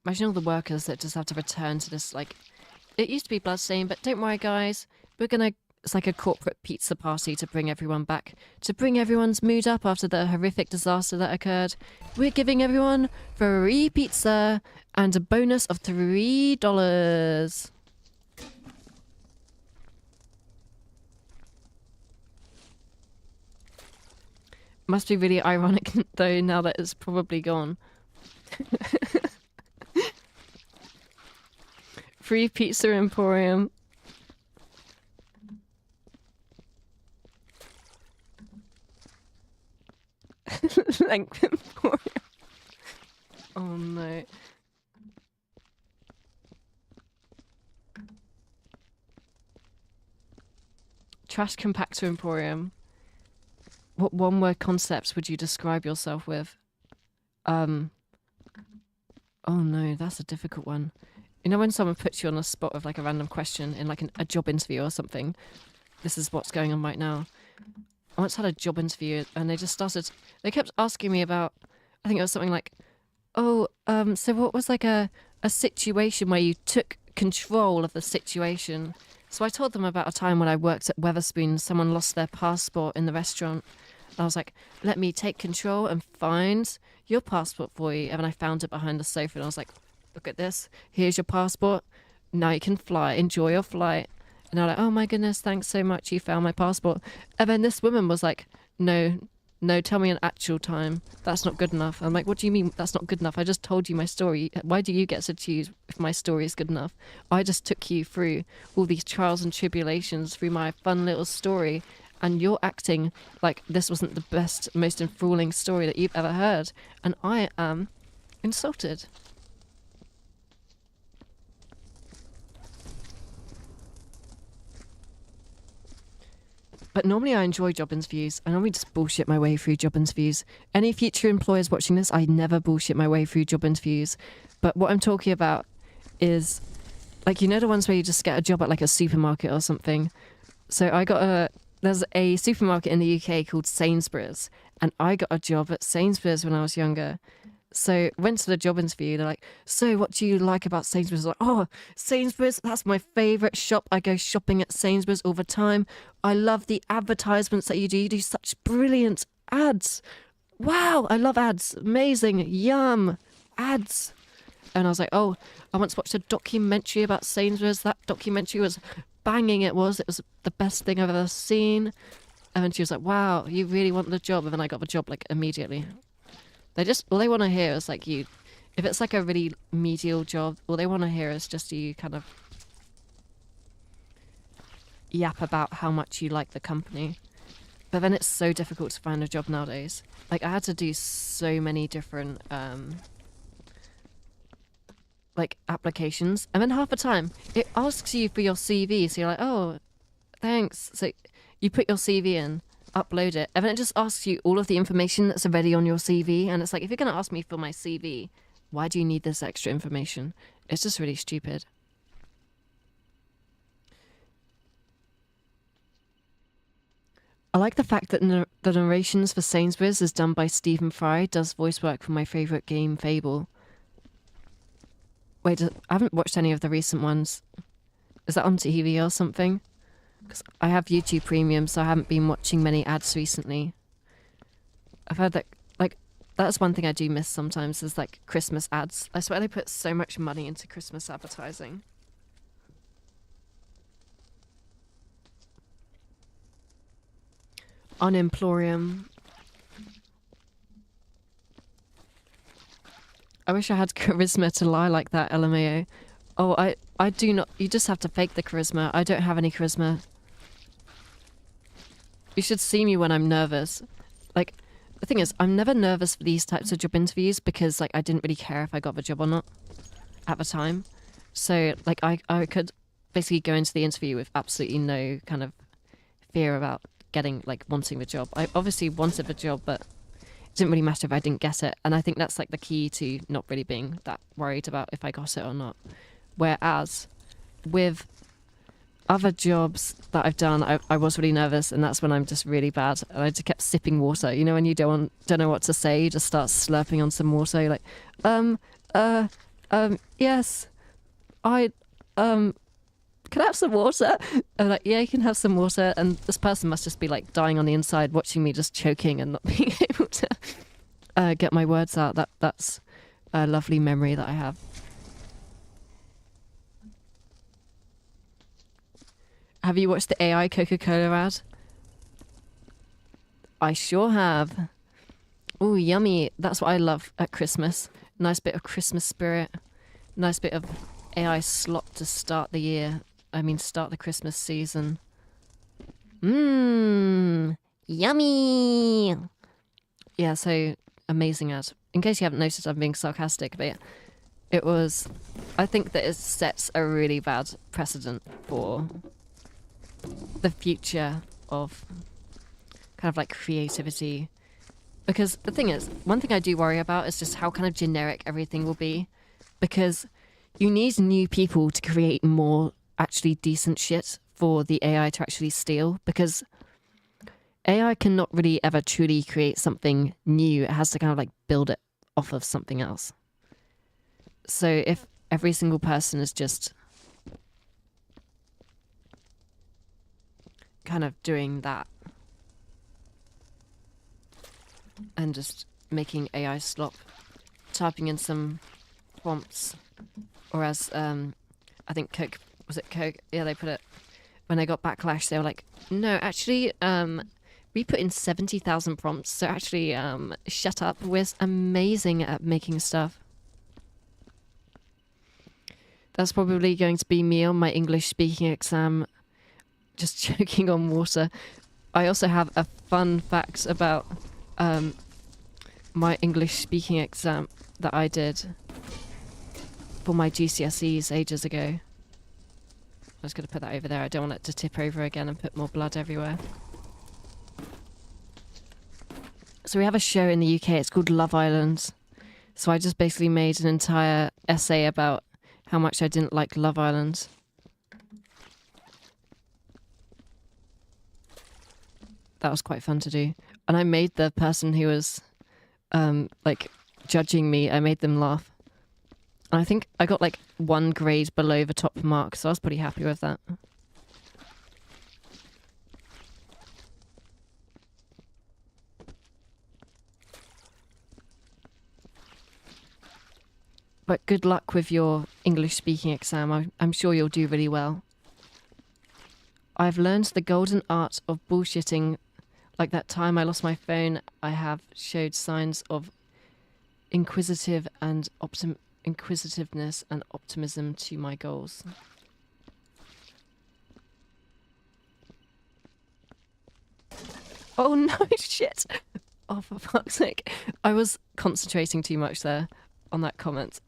Imagine all the workers that just have to return to this, like, it used to be bloodstained, but don't worry, guys. It's like a corporate pizza party to bring everyone back, to bring everyone's mood up after the horrific disaster that occurred. We're giving everyone free pizza and a bonus of $3. Must be really ironic, though, now that it's probably gone. Free Pizza Emporium. Length Emporium. Oh no. Trash Compactor Emporium. What one-word concepts would you describe yourself with? Oh no, that's a difficult one. You know when someone puts you on a spot with like a random question in like a job interview or something? This is what's going on right now. I once had a job interview and they kept asking me about, I think it was something like, oh, so what was like a situation where you took control of the situation? So I told them about a time when I worked at Weatherspoon, someone lost their passport in the restaurant. I was like, let me take control and find your passport for you. And then I found it behind the sofa and I was like, look at this. Here's your passport. Now you can fly. Enjoy your flight. And they're like, oh my goodness, thanks so much. You found my passport. And then this woman was like, no, tell me an actual time. That's not good enough. I'm like, what do you mean that's not good enough? I just told you my story. Why do you get to choose if my story is good enough? I just took you through all these trials and tribulations through my fun little story. And you're acting like this wasn't the best, most enthralling story that you've ever heard. And I am insulted. But normally I enjoy job interviews. I normally just bullshit my way through job interviews. Any future employers watching this, I never bullshit my way through job interviews. But what I'm talking about is, like, you know the ones where you just get a job at like a supermarket or something? So there's a supermarket in the UK called Sainsbury's, and I got a job at Sainsbury's when I was younger. So went to the job interview. They're like, so what do you like about Sainsbury's? I was like, oh, Sainsbury's, that's my favourite shop. I go shopping at Sainsbury's all the time. I love the advertisements that you do. You do such brilliant ads. Wow, I love ads. Amazing. Yum. Ads. And I was like, oh, I once watched a documentary about Sainsbury's. That documentary was banging. It was the best thing I've ever seen. And then she was like, wow, you really want the job? And then I got the job like immediately. All they want to hear is like you, if it's like a really medial job, all they want to hear is just you kind of yap about how much you like the company. But then it's so difficult to find a job nowadays. Like, I had to do so many different like applications, and then half the time it asks you for your CV, so you're like, oh, thanks. So you put your CV in, upload it, and then it just asks you all of the information that's already on your CV, and it's like, if you're going to ask me for my CV, why do you need this extra information? It's just really stupid. I like the fact that the narrations for Sainsbury's is done by Stephen Fry, does voice work for my favourite game, Fable. Wait, I haven't watched any of the recent ones. Is that on TV or something? Because I have YouTube Premium, so I haven't been watching many ads recently. I've heard that, like, that's one thing I do miss sometimes is, like, Christmas ads. I swear they put so much money into Christmas advertising. On Emporium. I wish I had charisma to lie like that, LMAO. Oh, I do not. You just have to fake the charisma. I don't have any charisma. You should see me when I'm nervous. Like, the thing is, I'm never nervous for these types of job interviews because, like, I didn't really care if I got the job or not at the time. So, like, I could basically go into the interview with absolutely no kind of fear about getting, like, wanting the job. I obviously wanted the job, but it didn't really matter if I didn't get it. And I think that's, like, the key to not really being that worried about if I got it or not. Whereas with other jobs that I've done, I was really nervous, and that's when I'm just really bad. And I just kept sipping water. You know, when you don't know what to say, you just start slurping on some water. You're like, yes, can I have some water? I'm like, yeah, you can have some water. And this person must just be like dying on the inside, watching me just choking and not being able to get my words out. That's a lovely memory that I have. Have you watched the AI Coca-Cola ad? I sure have. Oh, yummy. That's what I love at Christmas. Nice bit of Christmas spirit. Nice bit of AI slop to start the year. I mean, start the Christmas season. Mmm. Yummy. Yeah, so amazing ad. In case you haven't noticed, I'm being sarcastic, but it was... I think that it sets a really bad precedent for the future of kind of like creativity, because the thing is, one thing I do worry about is just how kind of generic everything will be, because you need new people to create more actually decent shit for the AI to actually steal, because AI cannot really ever truly create something new. It has to kind of like build it off of something else. So if every single person is just kind of doing that and just making AI slop, typing in some prompts, or as I think Coke, was it Coke? Yeah, they put it, when they got backlash, they were like, no, actually, we put in 70,000 prompts, so actually, shut up, we're amazing at making stuff. That's probably going to be me on my English speaking exam, just choking on water. I also have a fun fact about my English speaking exam that I did for my GCSEs ages ago. I'm just going to put that over there. I don't want it to tip over again and put more blood everywhere. So we have a show in the UK, it's called Love Island. So I just basically made an entire essay about how much I didn't like Love Island. That was quite fun to do. And I made the person who was like judging me, I made them laugh. And I think I got like 1 grade below the top mark, so I was pretty happy with that. But good luck with your English speaking exam. I'm sure you'll do really well. I've learned the golden art of bullshitting. Like that time I lost my phone, I have showed signs of inquisitiveness and optimism to my goals. Oh no, shit. Oh, for fuck's sake. I was concentrating too much there on that comment.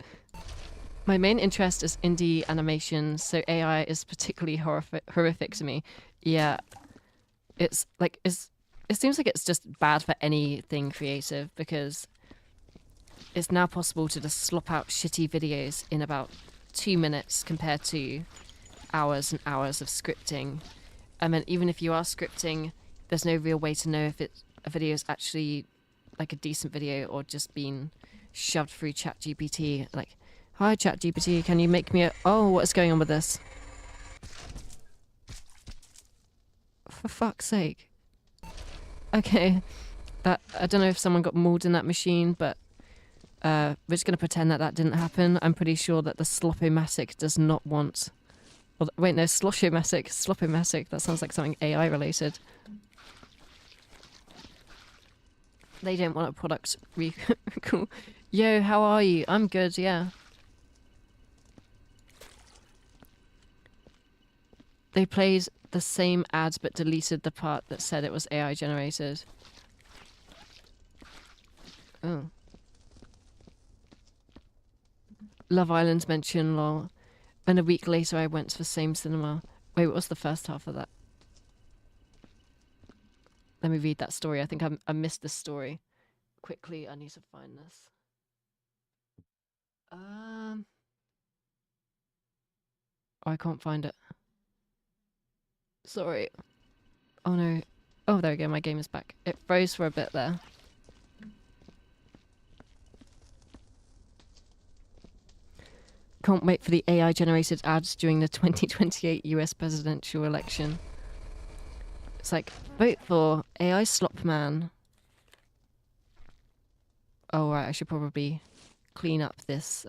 My main interest is indie animation, so AI is particularly horrific to me. Yeah, it's like, it seems like it's just bad for anything creative because it's now possible to just slop out shitty videos in about 2 minutes compared to hours and hours of scripting. I mean, even if you are scripting, there's no real way to know if a video is actually like a decent video or just been shoved through ChatGPT. Like, hi ChatGPT, can you make me a... Oh, what is going on with this? For fuck's sake. Okay, that, I don't know if someone got mauled in that machine, but we're just going to pretend that that didn't happen. I'm pretty sure that the Slopomatic does not want... Well, wait, no, Slopomatic, that sounds like something AI related. They don't want a product recall. Yo, how are you? I'm good, yeah. They played the same ad but deleted the part that said it was AI generated. Oh. Love Island mention, lol. And a week later I went to the same cinema. Wait, what was the first half of that? Let me read that story. I think I missed this story. Quickly, I need to find this. Oh, I can't find it. Sorry. Oh no. Oh, there we go. My game is back. It froze for a bit there. Can't wait for the AI-generated ads during the 2028 US presidential election. It's like, vote for AI Slop Man. Oh, right, I should probably clean up this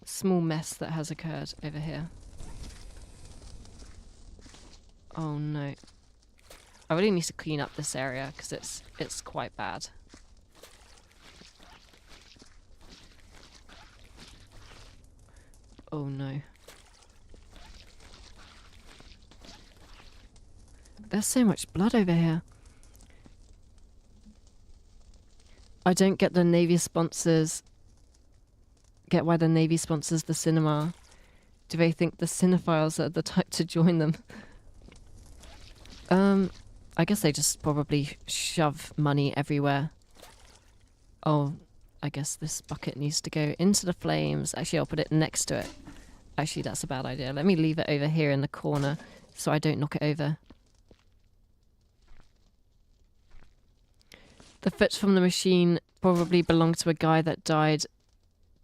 small mess that has occurred over here. Oh no. I really need to clean up this area because it's quite bad. Oh no. There's so much blood over here. I don't get the Navy sponsors. Get why the Navy sponsors the cinema. Do they think the cinephiles are the type to join them? I guess they just probably shove money everywhere. Oh, I guess this bucket needs to go into the flames. Actually, I'll put it next to it. Actually, that's a bad idea. Let me leave it over here in the corner so I don't knock it over. The foot from the machine probably belonged to a guy that died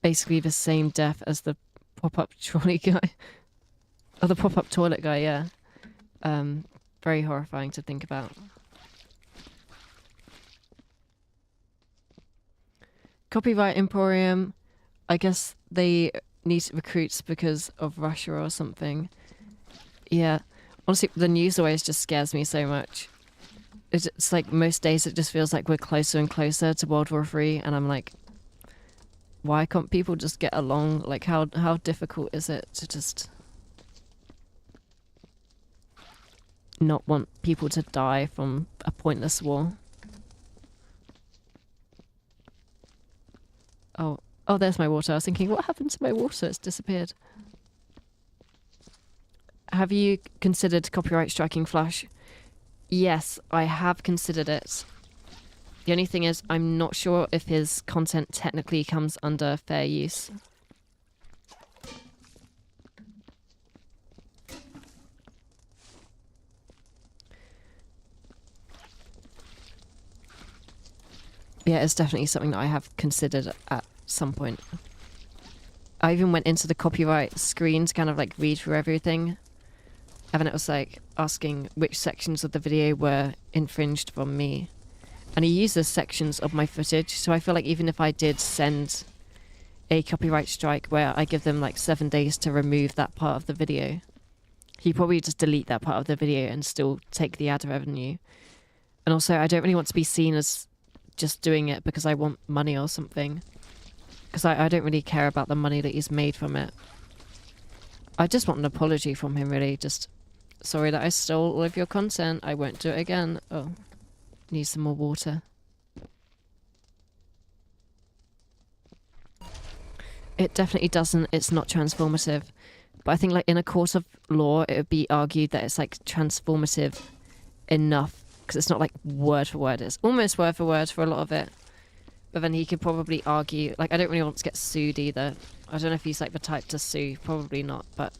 basically the same death as the pop-up trolley guy. Or the pop-up toilet guy, yeah. Very horrifying to think about. Copyright Emporium. I guess they need recruits because of Russia or something. Yeah. Honestly, the news always just scares me so much. It's like most days it just feels like we're closer and closer to World War III, and I'm like, why can't people just get along? Like, how difficult is it to just not want people to die from a pointless war? Oh, there's my water. I was thinking, what happened to my water? It's disappeared. Have you considered copyright striking Flash? Yes, I have considered it. The only thing is, I'm not sure if his content technically comes under fair use. Yeah, it's definitely something that I have considered at some point. I even went into the copyright screen to kind of like read through everything. And then it was like asking which sections of the video were infringed from me. And he uses sections of my footage, so I feel like even if I did send a copyright strike where I give them like 7 days to remove that part of the video, he'd probably just delete that part of the video and still take the ad revenue. And also, I don't really want to be seen as just doing it because I want money or something. Because I don't really care about the money that he's made from it. I just want an apology from him, really. Just Sorry that I stole all of your content. I won't do it again. Oh, need some more water. It definitely doesn't. It's not transformative. But I think like in a court of law, it would be argued that it's like transformative enough. Because it's not like word for word. It's almost word for word for a lot of it. But then he could probably argue... Like, I don't really want to get sued either. I don't know if he's like the type to sue. Probably not, but...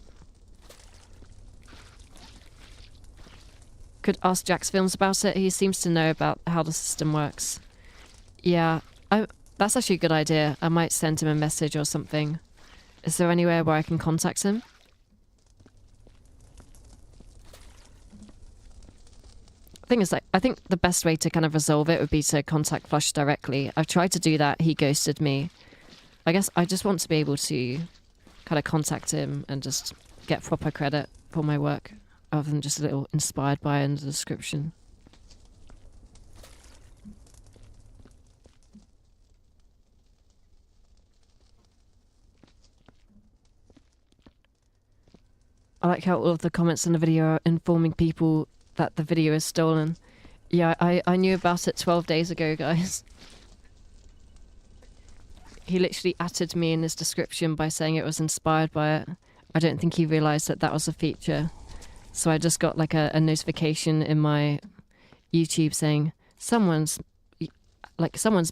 Could ask Jack's Films about it. He seems to know about how the system works. Yeah, that's actually a good idea. I might send him a message or something. Is there anywhere where I can contact him? The thing is, like, I think the best way to kind of resolve it would be to contact Flush directly. I've tried to do that. He ghosted me. I guess I just want to be able to kind of contact him and just get proper credit for my work, rather than just a little inspired by in the description. I like how all of the comments in the video are informing people that the video is stolen. Yeah, I knew about it 12 days ago, guys. He literally atted me in his description by saying it was inspired by it. I don't think he realised that that was a feature. So I just got like a notification in my YouTube saying, someone's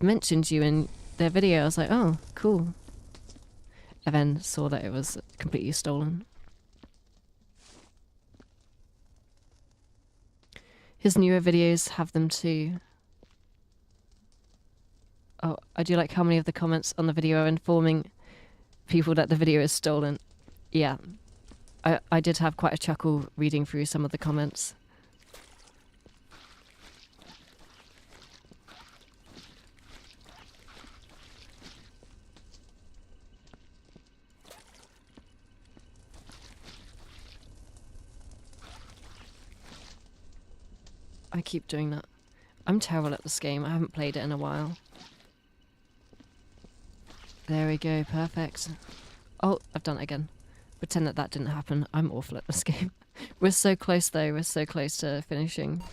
mentioned you in their video. I was like, oh, cool. And then saw that it was completely stolen. His newer videos have them too. Oh, I do like how many of the comments on the video are informing people that the video is stolen. Yeah. I did have quite a chuckle reading through some of the comments. I keep doing that. I'm terrible at this game. I haven't played it in a while. There we go, perfect. Oh, I've done it again. Pretend that that didn't happen. I'm awful at this game. We're so close though, we're so close to finishing.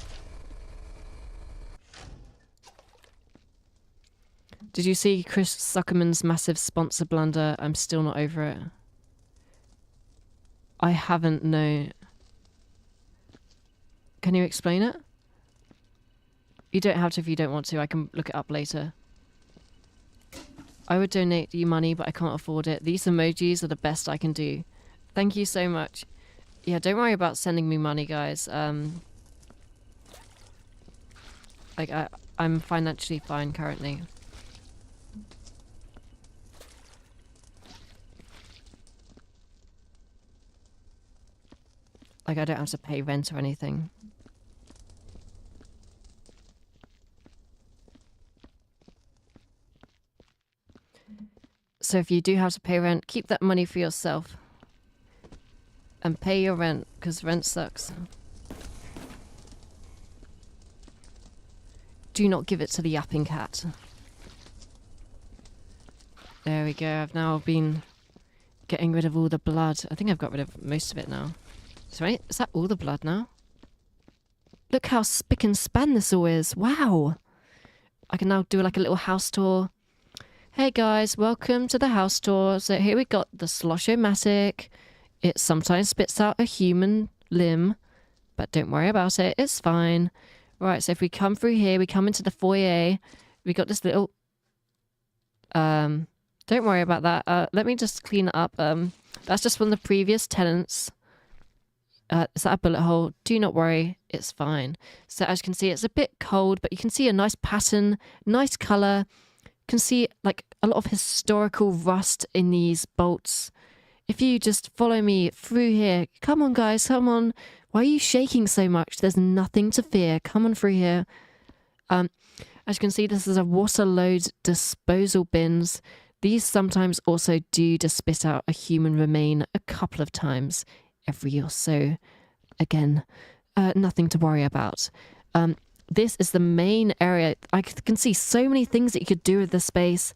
Did you see Chris Zuckerman's massive sponsor blunder? I'm still not over it. I haven't, no. Can you explain it? You don't have to if you don't want to. I can look it up later. I would donate you money, but I can't afford it. These emojis are the best I can do. Thank you so much. Yeah, don't worry about sending me money, guys. Like, I'm financially fine currently. Like, I don't have to pay rent or anything. So if you do have to pay rent, keep that money for yourself. And pay your rent, because rent sucks. Do not give it to the yapping cat. There we go. I've now been getting rid of all the blood. I think I've got rid of most of it now. Sorry, is that all the blood now? Look how spick and span this all is. Wow. I can now do like a little house tour. Hey guys, welcome to the house tour. So here we got the Slosh-O-Matic. It sometimes spits out a human limb, but don't worry about it. It's fine. Right, so if we come through here, we come into the foyer. We got this little... Don't worry about that. Let me just clean it up. That's just from the previous tenants. Is that a bullet hole? Do not worry, it's fine. So as you can see, it's a bit cold, but you can see a nice pattern, nice colour. You can see like a lot of historical rust in these bolts. If you just follow me through here, come on guys, come on. Why are you shaking so much? There's nothing to fear. Come on through here. As you can see, this is a water load disposal bins. These sometimes also do just spit out a human remain a couple of times every or so. Again, nothing to worry about. This is the main area. I can see so many things that you could do with the space.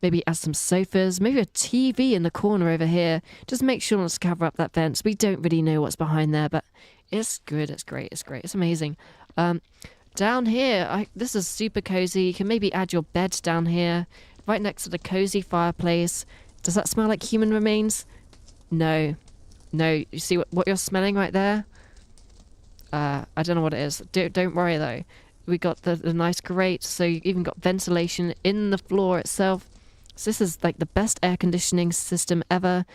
Maybe add some sofas, maybe a TV in the corner over here. Just make sure not to cover up that vent. We don't really know what's behind there, but it's good. It's great. It's great. It's amazing. Down here, this is super cozy. You can maybe add your bed down here, right next to the cozy fireplace. Does that smell like human remains? No. No. You see what you're smelling right there? I don't know what it is. Don't worry, though. We got the nice grate, so you even got ventilation in the floor itself. So this is like the best air conditioning system ever.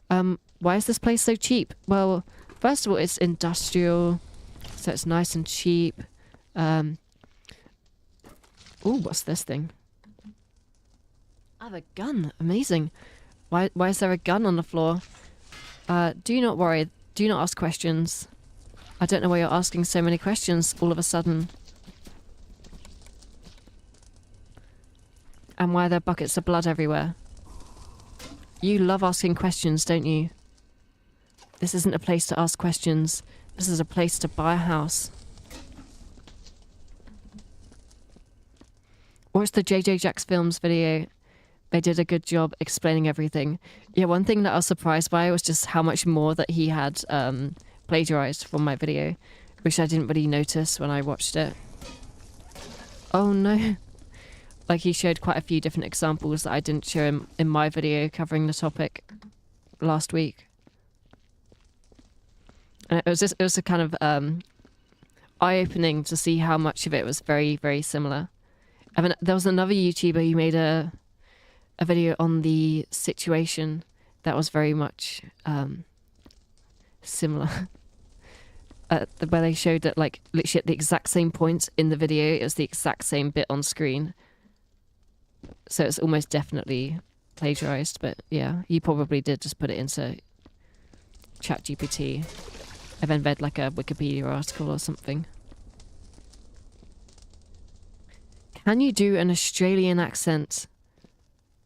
Why is this place so cheap? Well, first of all, it's industrial, so it's nice and cheap. Ooh, what's this thing? I have a gun. Amazing. Why is there a gun on the floor? Do not worry. Do not ask questions. I don't know why you're asking so many questions all of a sudden. And why are there buckets of blood everywhere? You love asking questions, don't you? This isn't a place to ask questions. This is a place to buy a house. Watch the JJ Jax Films video. They did a good job explaining everything. Yeah, one thing that I was surprised by was just how much more that he had plagiarized from my video, which I didn't really notice when I watched it. Oh no. Like, he showed quite a few different examples that I didn't show him in my video covering the topic last week. And it was a kind of eye-opening to see how much of it was very, very similar. I mean, there was another YouTuber who made a video on the situation that was very much similar. Where they showed that, like, literally at the exact same point in the video, it was the exact same bit on screen. So it's almost definitely plagiarized, but yeah, you probably did just put it into ChatGPT and then read like a Wikipedia article or something. Can you do an Australian accent?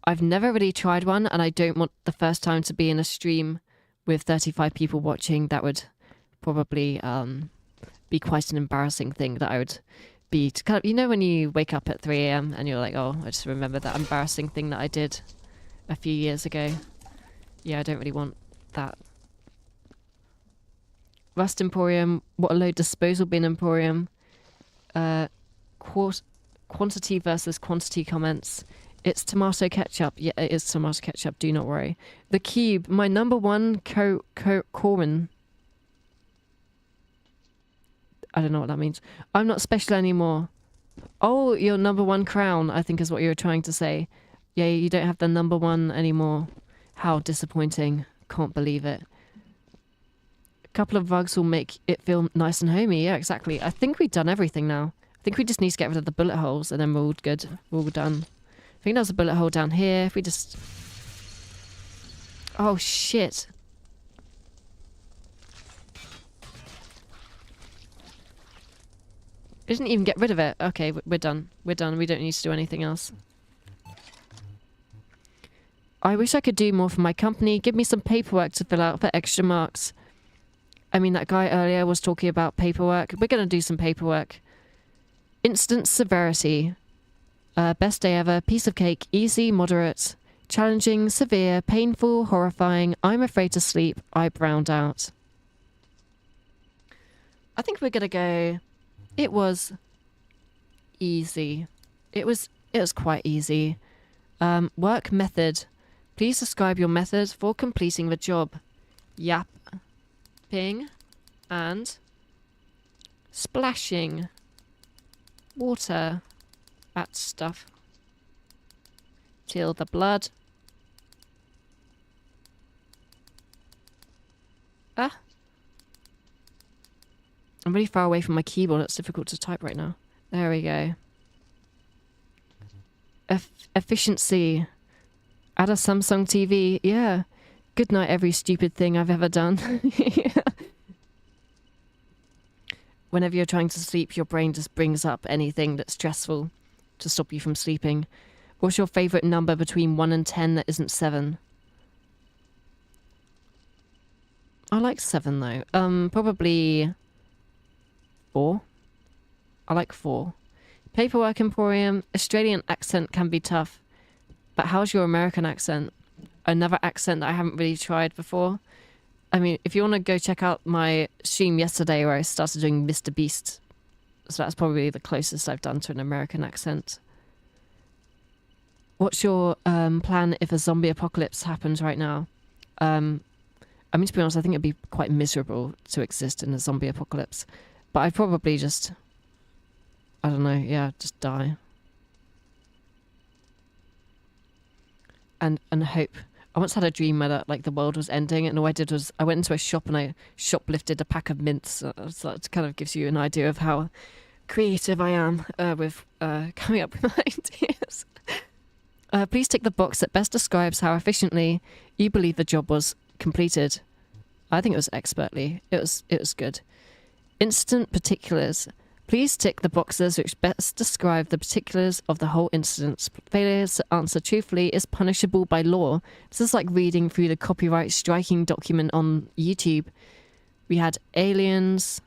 I've never really tried one, and I don't want the first time to be in a stream with 35 people watching. That would probably be quite an embarrassing thing that I would be to kind of, you know, when you wake up at 3 a.m. and you're like, oh, I just remember that embarrassing thing that I did a few years ago. Yeah, I don't really want that. Rust Emporium, what a load. Disposal bin Emporium. Quantity versus quantity comments. It's tomato ketchup. Yeah, it is tomato ketchup. Do not worry. The Cube, my number one Corwin. I don't know what that means. I'm not special anymore. Oh, your number one crown, I think is what you were trying to say. Yeah, you don't have the number one anymore. How disappointing. Can't believe it. A couple of rugs will make it feel nice and homey. Yeah, exactly. I think we've done everything now. I think we just need to get rid of the bullet holes and then we're all good. We're all done. I think there's a bullet hole down here. If we just... Oh, shit. I didn't even get rid of it. Okay, we're done. We're done. We don't need to do anything else. I wish I could do more for my company. Give me some paperwork to fill out for extra marks. I mean, that guy earlier was talking about paperwork. We're going to do some paperwork. Instant severity. Best day ever. Piece of cake. Easy, moderate. Challenging, severe, painful, horrifying. I'm afraid to sleep. I browned out. I think we're going to go... It was easy. It was quite easy. Work method. Please describe your method for completing the job. Yapping and splashing water at stuff till the blood. I'm really far away from my keyboard. It's difficult to type right now. There we go. Efficiency. Add a Samsung TV. Yeah. Good night, every stupid thing I've ever done. Yeah. Whenever you're trying to sleep, your brain just brings up anything that's stressful to stop you from sleeping. What's your favourite number between 1 and 10 that isn't 7? I like 7 though. Probably 4. I like 4. Paperwork Emporium. Australian accent can be tough. But how's your American accent? Another accent that I haven't really tried before. I mean, if you want to go check out my stream yesterday where I started doing Mr. Beast, so that's probably the closest I've done to an American accent. What's your plan if a zombie apocalypse happens right now? I mean, to be honest, I think it'd be quite miserable to exist in a zombie apocalypse. But I'd probably just, I don't know, yeah, just die. And hope. I once had a dream where like the world was ending, and all I did was I went into a shop and I shoplifted a pack of mints. So that kind of gives you an idea of how creative I am with coming up with ideas. Please tick the box that best describes how efficiently you believe the job was completed. I think it was expertly. It was good. Incident particulars. Please tick the boxes which best describe the particulars of the whole incident. Failures to answer truthfully is punishable by law. This is like reading through the copyright striking document on YouTube. We had aliens.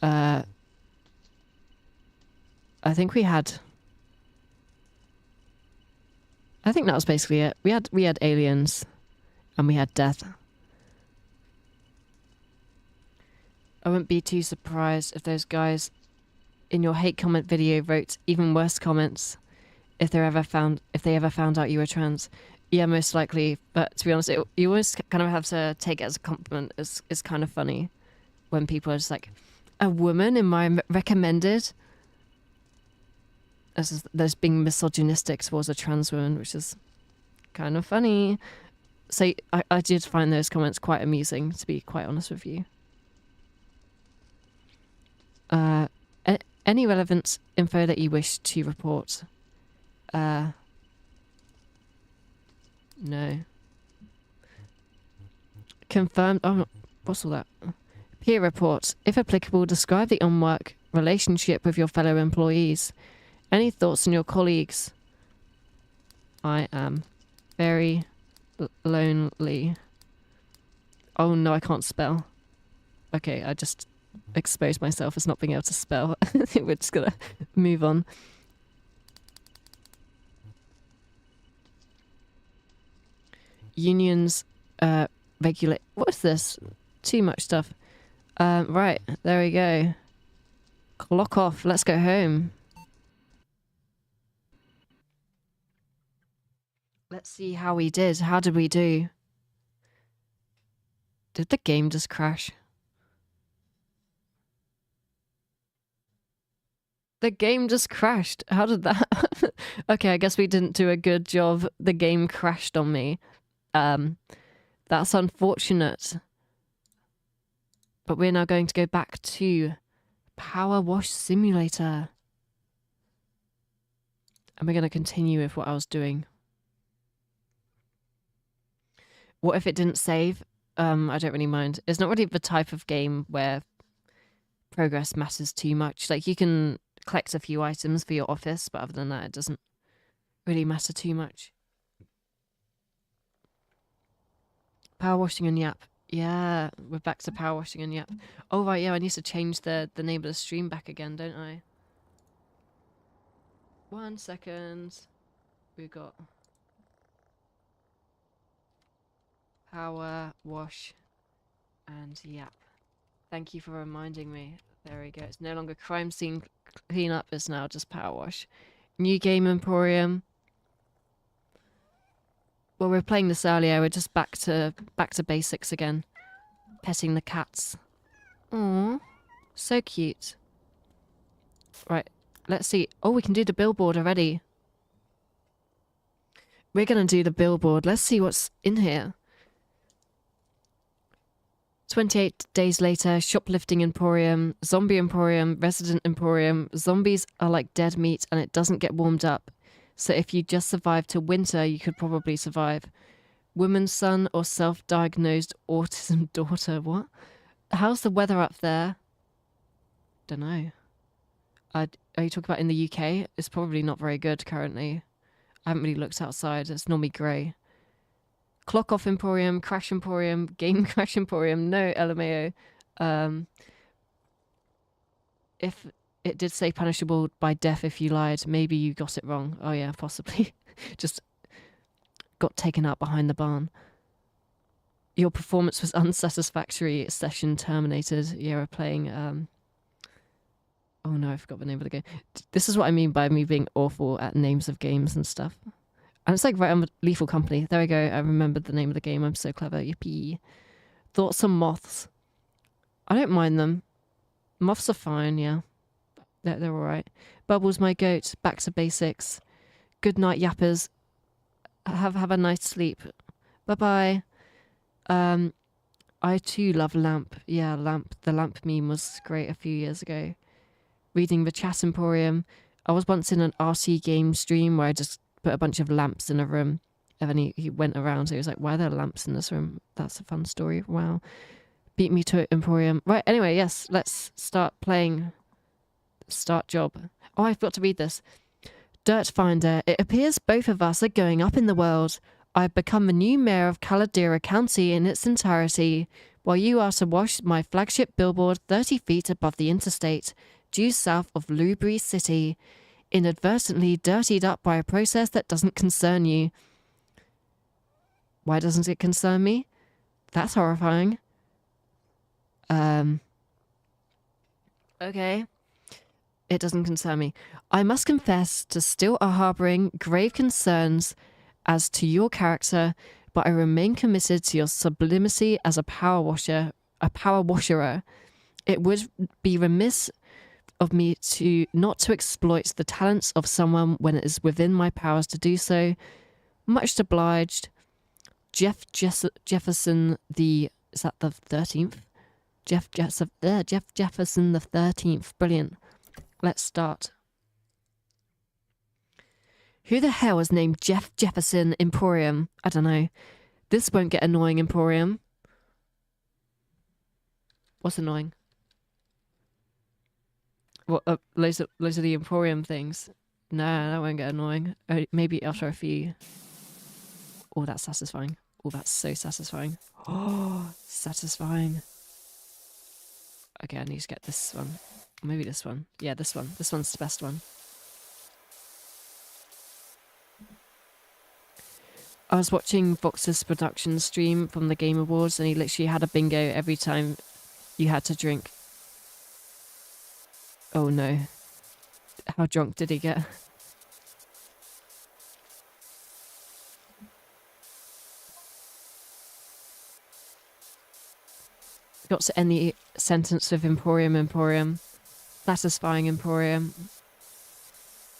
I think that was basically it. We had aliens, and we had death. I wouldn't be too surprised if those guys in your hate comment video wrote even worse comments if they ever found out you were trans. Yeah, most likely. But to be honest, you always kind of have to take it as a compliment. It's kind of funny when people are just like, a woman in my recommended. There's being misogynistic towards a trans woman, which is kind of funny. So I did find those comments quite amusing, to be quite honest with you. Any relevant info that you wish to report? No. Confirmed. Oh, what's all that? Peer reports. If applicable, describe the on-work relationship with your fellow employees. Any thoughts on your colleagues? I am very lonely. Oh no, I can't spell. Okay, I just exposed myself as not being able to spell. We're just gonna move on. Unions regulate. What is this? Too much stuff. Right, there we go. Clock off. Let's go home. Let's see how we did. How did we do? Did the game just crash? The game just crashed. How did that? Okay, I guess we didn't do a good job. The game crashed on me. That's unfortunate. But we're now going to go back to Powerwash Simulator. And we're going to continue with what I was doing. What if it didn't save? I don't really mind. It's not really the type of game where progress matters too much. Like, you can collect a few items for your office, but other than that, it doesn't really matter too much. Power washing and Yap. Yeah, we're back to power washing and Yap. Oh, right, yeah, I need to change the name of the stream back again, don't I? 1 second. We've got Power Wash and Yap. Thank you for reminding me. There we go. It's no longer crime scene cleanup. It's now just Power Wash. New game Emporium. Well, we were playing this earlier. We're just back to basics again. Petting the cats. Aww. So cute. Right. Let's see. Oh, we can do the billboard already. We're going to do the billboard. Let's see what's in here. 28 days later, shoplifting emporium, zombie emporium, resident emporium. Zombies are like dead meat and it doesn't get warmed up. So if you just survive till winter, you could probably survive. Woman's son or self-diagnosed autism daughter. What? How's the weather up there? Don't know. Are you talking about in the UK? It's probably not very good currently. I haven't really looked outside. It's normally grey. Clock off emporium, crash emporium, game crash emporium. No, LMAO. If It did say punishable by death if you lied. Maybe you got it wrong. Oh yeah, possibly. Just got taken out behind the barn. Your performance was unsatisfactory. Session terminated. Yeah, we're playing. Oh no, I forgot the name of the game. This is what I mean by me being awful at names of games and stuff. And it's like right on Lethal Company. There we go. I remembered the name of the game. I'm so clever. Yippee. Thoughts on moths? I don't mind them. Moths are fine, yeah. They're all right. Bubbles, my goat. Back to basics. Good night, yappers. Have a nice sleep. Bye-bye. I too love Lamp. Yeah, Lamp. The Lamp meme was great a few years ago. Reading the Chat Emporium. I was once in an RC game stream where I just put a bunch of lamps in a room. And then he went around, so he was like, why are there lamps in this room? That's a fun story. Wow. Beat me to it, Emporium. Right, anyway, yes, let's start playing. Start job. Oh, I forgot to read this. Dirt Finder. It appears both of us are going up in the world. I've become the new mayor of Caladira County in its entirety, while you are to wash my flagship billboard 30 feet above the interstate, due south of Lubury City, inadvertently dirtied up by a process that doesn't concern you. Why doesn't it concern me? That's horrifying. Okay. It doesn't concern me. I must confess to still harboring grave concerns as to your character, but I remain committed to your sublimacy as a power washerer. It would be remiss of me not to exploit the talents of someone when it is within my powers to do so. Much obliged, Jefferson the... Is that the 13th? Jeff Jefferson the 13th. Brilliant. Let's start. Who the hell is named Jeff Jefferson Emporium? I don't know. This won't get annoying, Emporium. What's annoying? What? Loads of the Emporium things. No, that won't get annoying. Maybe after a few. Oh, that's satisfying. Oh, that's so satisfying. Oh, satisfying. Okay, I need to get this one. Maybe this one. Yeah, this one. This one's the best one. I was watching Vox's production stream from the Game Awards, and he literally had a bingo every time you had to drink. Oh no. How drunk did he get? Got to end the sentence with Emporium, Emporium. Satisfying, Emporium.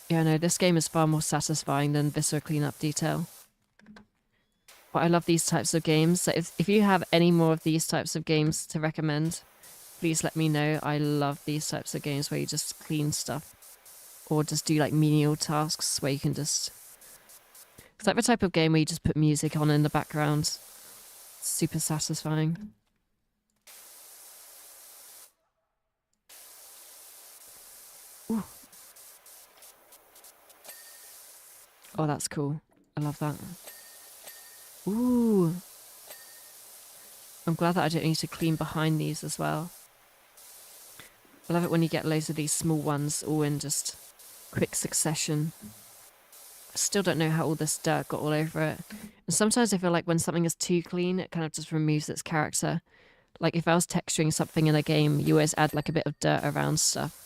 Yeah, no, this game is far more satisfying than Viscera Cleanup Detail. But I love these types of games. So if you have any more of these types of games to recommend, please let me know. I love these types of games where you just clean stuff. Or just do like menial tasks where you can just... It's like the type of game where you just put music on in the background. It's super satisfying. Ooh. Oh, that's cool. I love that. Ooh. I'm glad that I don't need to clean behind these as well. I love it when you get loads of these small ones all in just quick succession. I still don't know how all this dirt got all over it. And sometimes I feel like when something is too clean, it kind of just removes its character. Like if I was texturing something in a game, you always add like a bit of dirt around stuff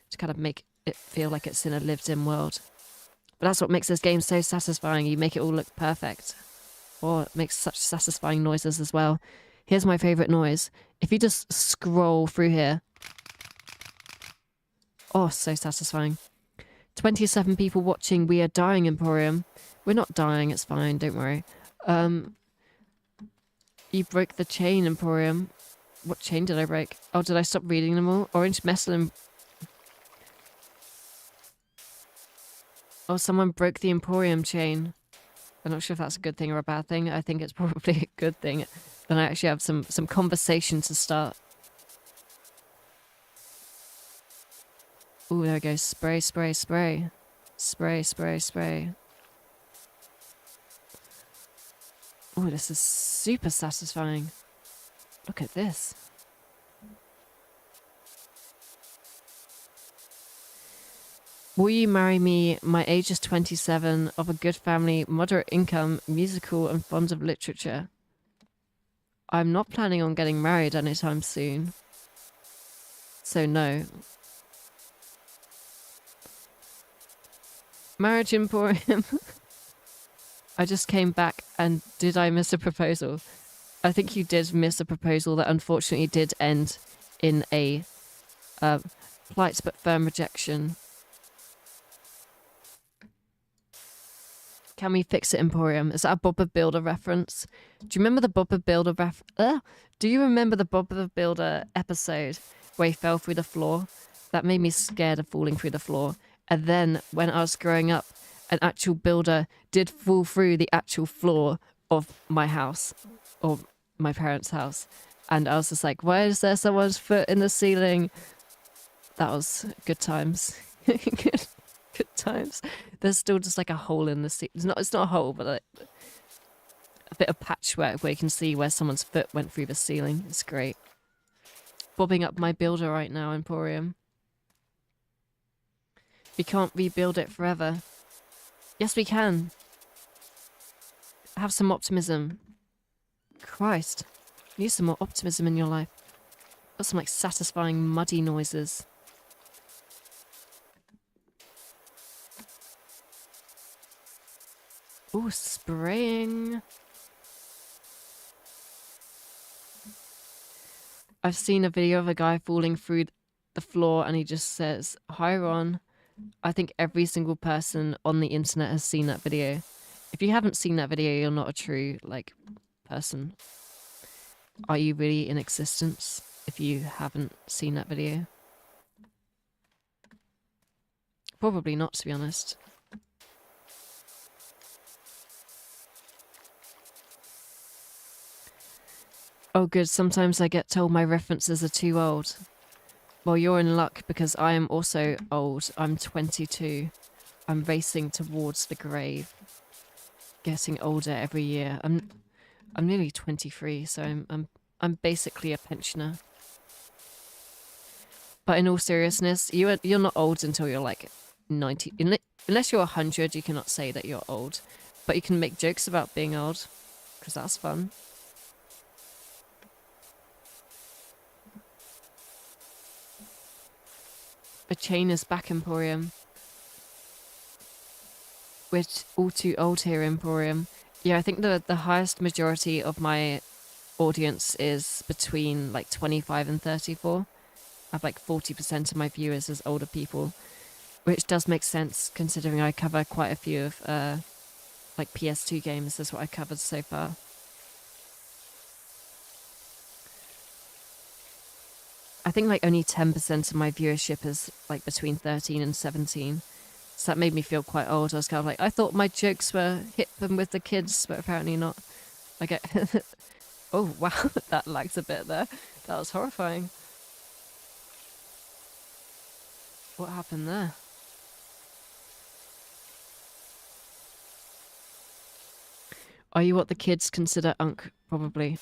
to kind of make it feel like it's in a lived-in world. But that's what makes this game so satisfying. You make it all look perfect. Or it makes such satisfying noises as well. Here's my favourite noise. If you just scroll through here. Oh, so satisfying. 27 people watching. We are dying, Emporium. We're not dying. It's fine. Don't worry. You broke the chain, Emporium. What chain did I break? Oh, did I stop reading them all? Orange Metal. Oh, someone broke the Emporium chain. I'm not sure if that's a good thing or a bad thing. I think it's probably a good thing. Then I actually have some conversation to start. Ooh, there we go. Spray, spray, spray. Spray, spray, spray. Ooh, this is super satisfying. Look at this. Will you marry me? My age is 27, of a good family, moderate income, musical, and fond of literature. I'm not planning on getting married anytime soon. So no. Marriage Emporium. I just came back, and did I miss a proposal? I think you did miss a proposal that unfortunately did end in a polite but firm rejection. Can we fix it, Emporium? Is that a Bob Builder reference? Do you remember the Bob Builder Do you remember the Bob the Builder episode where he fell through the floor? That made me scared of falling through the floor. And then when I was growing up, an actual builder did fall through the actual floor of my house, or my parents' house. And I was just like, why is there someone's foot in the ceiling? That was good times. Good times. There's still just like a hole in the ceiling. It's not a hole, but like a bit of patchwork where you can see where someone's foot went through the ceiling. It's great. Bobbing up my builder right now, Emporium. We can't rebuild it forever. Yes, we can. Have some optimism. Christ. You need some more optimism in your life. Got some like satisfying muddy noises. Ooh, spraying. I've seen a video of a guy falling through the floor and he just says, "Hi, Ron." I think every single person on the internet has seen that video. If you haven't seen that video, you're not a true, like, person. Are you really in existence if you haven't seen that video? Probably not, to be honest. Oh good, sometimes I get told my references are too old. Well, you're in luck because I am also old. I'm 22. I'm racing towards the grave. Getting older every year. I'm nearly 23, so I'm basically a pensioner. But in all seriousness, you're not old until you're like 90. Unless you're 100, you cannot say that you're old. But you can make jokes about being old, because that's fun. A chain is back, Emporium. We're all too old here, Emporium. Yeah, I think the highest majority of my audience is between like 25 and 34. I have like 40% of my viewers as older people, which does make sense considering I cover quite a few of like PS2 games. That's what I covered so far. I think like only 10% of my viewership is like between 13 and 17. So that made me feel quite old. I was kind of like, I thought my jokes were hip and with the kids, but apparently not. I get... Oh, wow, that lagged a bit there. That was horrifying. What happened there? Are you what the kids consider unk? Probably.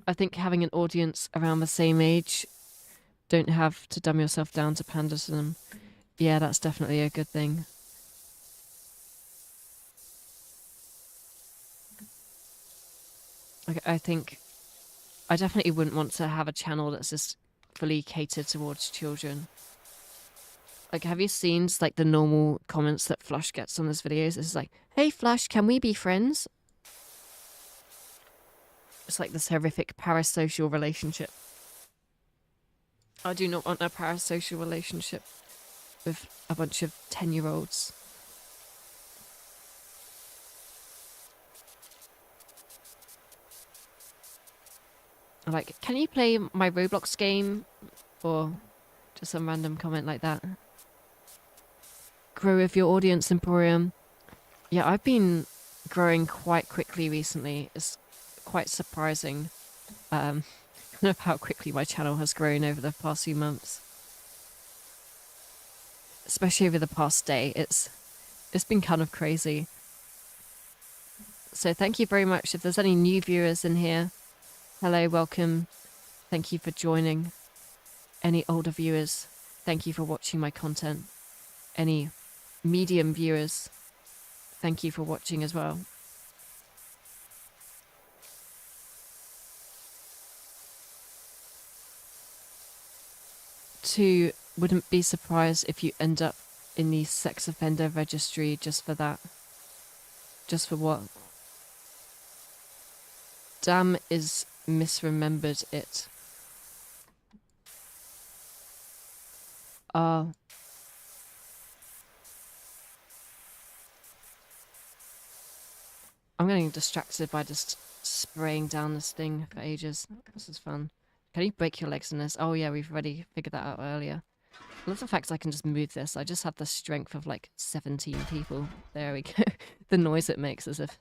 I think having an audience around the same age, don't have to dumb yourself down to pander to them. Yeah, that's definitely a good thing. I think I definitely wouldn't want to have a channel that's just fully catered towards children. Like, have you seen like the normal comments that Flush gets on his videos? It's like, "Hey Flush, can we be friends?" It's like this horrific parasocial relationship. I do not want a parasocial relationship with a bunch of 10-year-olds. Like, "Can you play my Roblox game?" Or just some random comment like that. Grow with your audience, Emporium. Yeah, I've been growing quite quickly recently. It's quite surprising kind of how quickly my channel has grown over the past few months. Especially over the past day. It's been kind of crazy. So thank you very much. If there's any new viewers in here, hello, welcome. Thank you for joining. Any older viewers, thank you for watching my content. Any medium viewers, thank you for watching as well. Two, wouldn't be surprised if you end up in the sex offender registry just for that. Just for what? Damn is misremembered it. I'm getting distracted by just spraying down this thing for ages. This is fun. Can you break your legs in this? Oh yeah, we've already figured that out earlier. I love the fact I can just move this. I just have the strength of like 17 people. There we go. The noise it makes as if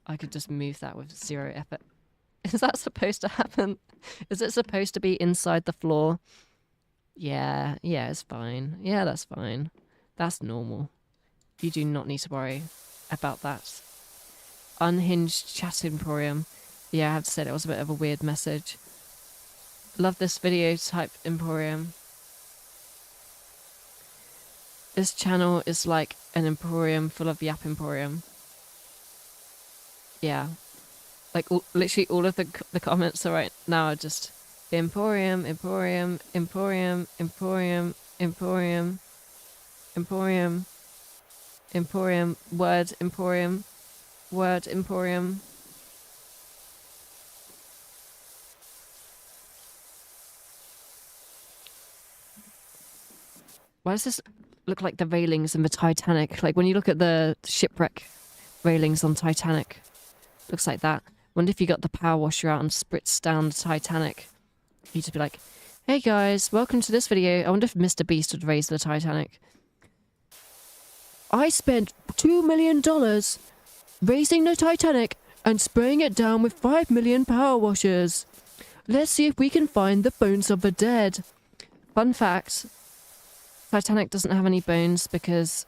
I could just move that with zero effort. Is that supposed to happen? Is it supposed to be inside the floor? Yeah, it's fine. Yeah, that's fine. That's normal. You do not need to worry about that. Unhinged chat emporium. Yeah, I have to say that was a bit of a weird message. Love this video type emporium. This channel is like an emporium full of Yap emporium. Yeah. Like literally all of the comments are right now are just emporium, emporium, emporium, emporium, emporium, emporium, emporium, word emporium, word emporium. Why does this look like the railings in the Titanic? Like when you look at the shipwreck railings on Titanic, looks like that. Wonder if you got the power washer out and spritzed down the Titanic. You'd just be like, hey guys, welcome to this video. I wonder if Mr. Beast would raise the Titanic. I spent $2 million raising the Titanic and spraying it down with 5 million power washers. Let's see if we can find the bones of the dead. Fun fact, Titanic doesn't have any bones because